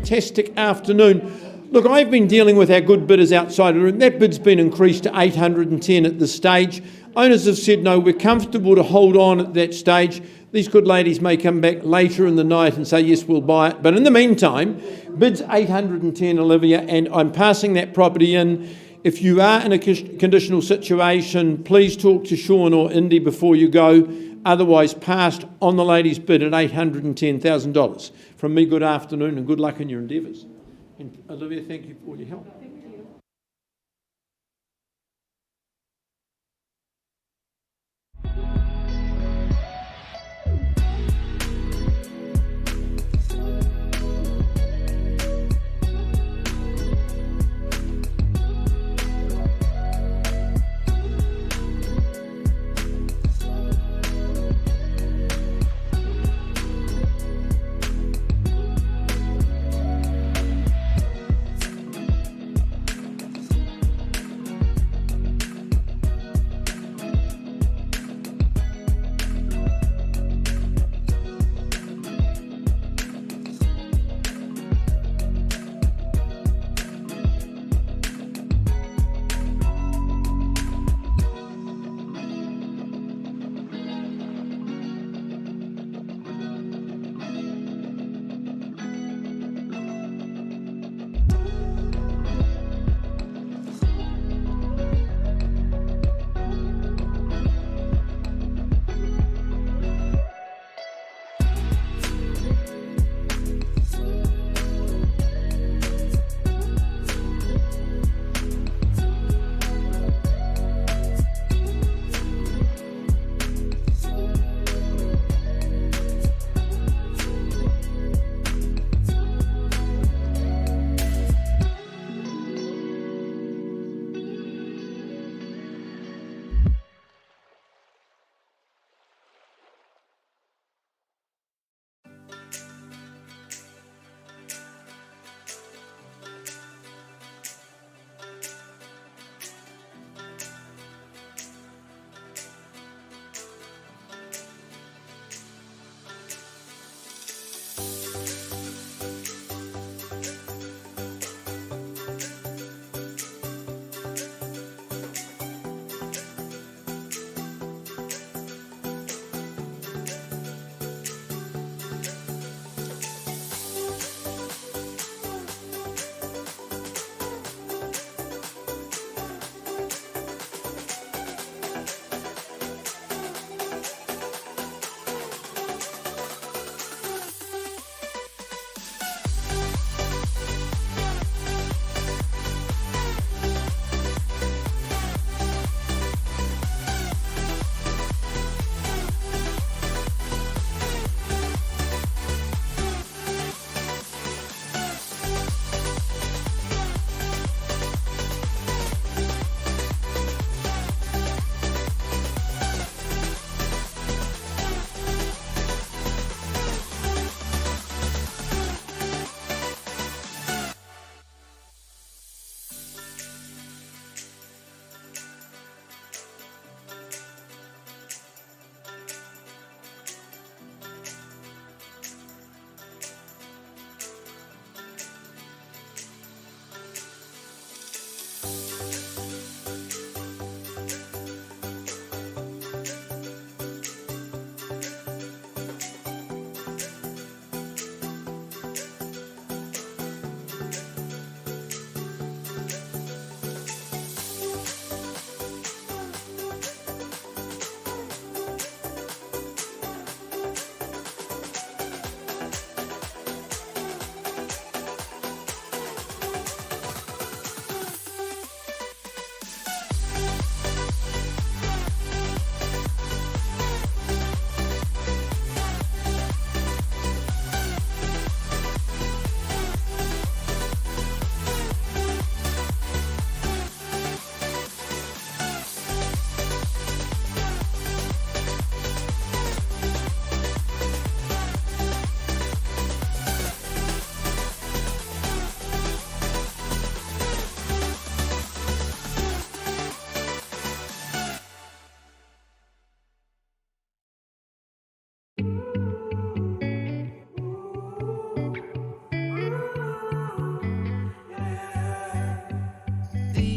fantastic afternoon. Look, I've been dealing with our good bidders outside the room. That bid's been increased to 810 at this stage. Owners have said, no, we're comfortable to hold on at that stage. These good ladies may come back later in the night and say, yes, we'll buy it. But in the meantime, bid's 810, Olivia, and I'm passing that property in. If you are in a conditional situation, please talk to Sean or Indy before you go. Otherwise, passed on the lady's bid at $810,000. From me, good afternoon and good luck in your endeavours. And Olivia, thank you for all your help.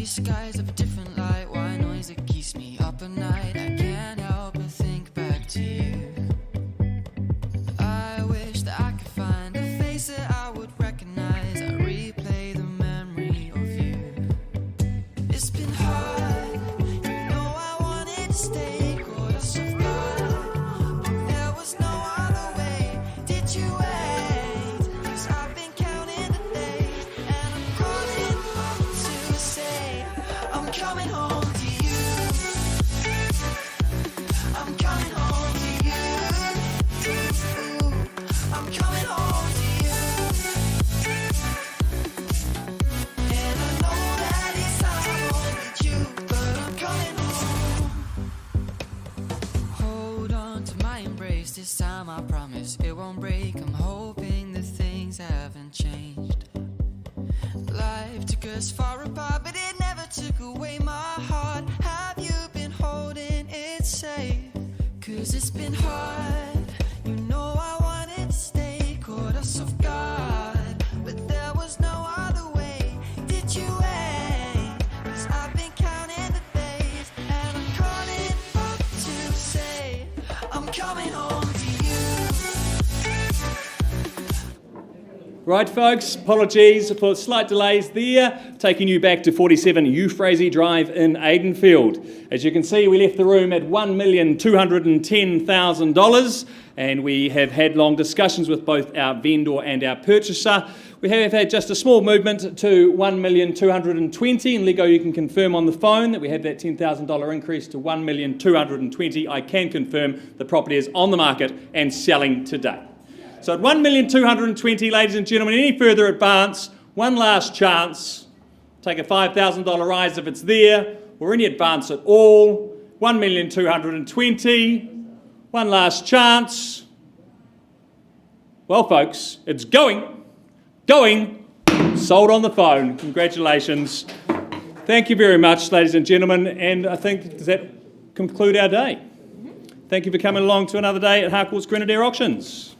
skies of a different light. Why noise that keeps me up at night? I can't help but think back to you. I wish that I could find a face that I would recognize. I replay the memory of you. It's been hard, you know I wanted to stay, caught us off guard, but there was no other way. Did you wait? 'Cause I've been counting the days, and I'm calling home to say I'm coming home to you. I'm coming home to you. I'm coming home to you. And I know that it's hard with you, but I'm coming home. Hold on to my embrace, this time I promise it won't break. I'm hoping that things haven't changed. Life took us far apart, but it never took away my heart. Have you been holding it safe? 'Cause it's been hard, you know I wanted to stay, caught us off guard, but there was no other way. Did you wait? 'Cause I've been counting the days, and I'm calling up to say I'm coming home to you. Right, folks, apologies for slight delays there. Taking you back to 47 Euphrasie Drive in Aidenfield. As you can see, we left the room at $1,210,000, and we have had long discussions with both our vendor and our purchaser. We have had just a small movement to $1,220,000, and Lego, you can confirm on the phone that we had that $10,000 increase to $1,220,000. I can confirm the property is on the market and selling today. So at $1,220,000, ladies and gentlemen, any further advance, one last chance. Take a $5,000 rise if it's there, or any advance at all. $1,220,000, one last chance. Well, folks, it's going, sold on the phone. Congratulations. Thank you very much, ladies and gentlemen, and I think, does that conclude our day? Thank you for coming along to another day at Harcourt's Grenadier Auctions.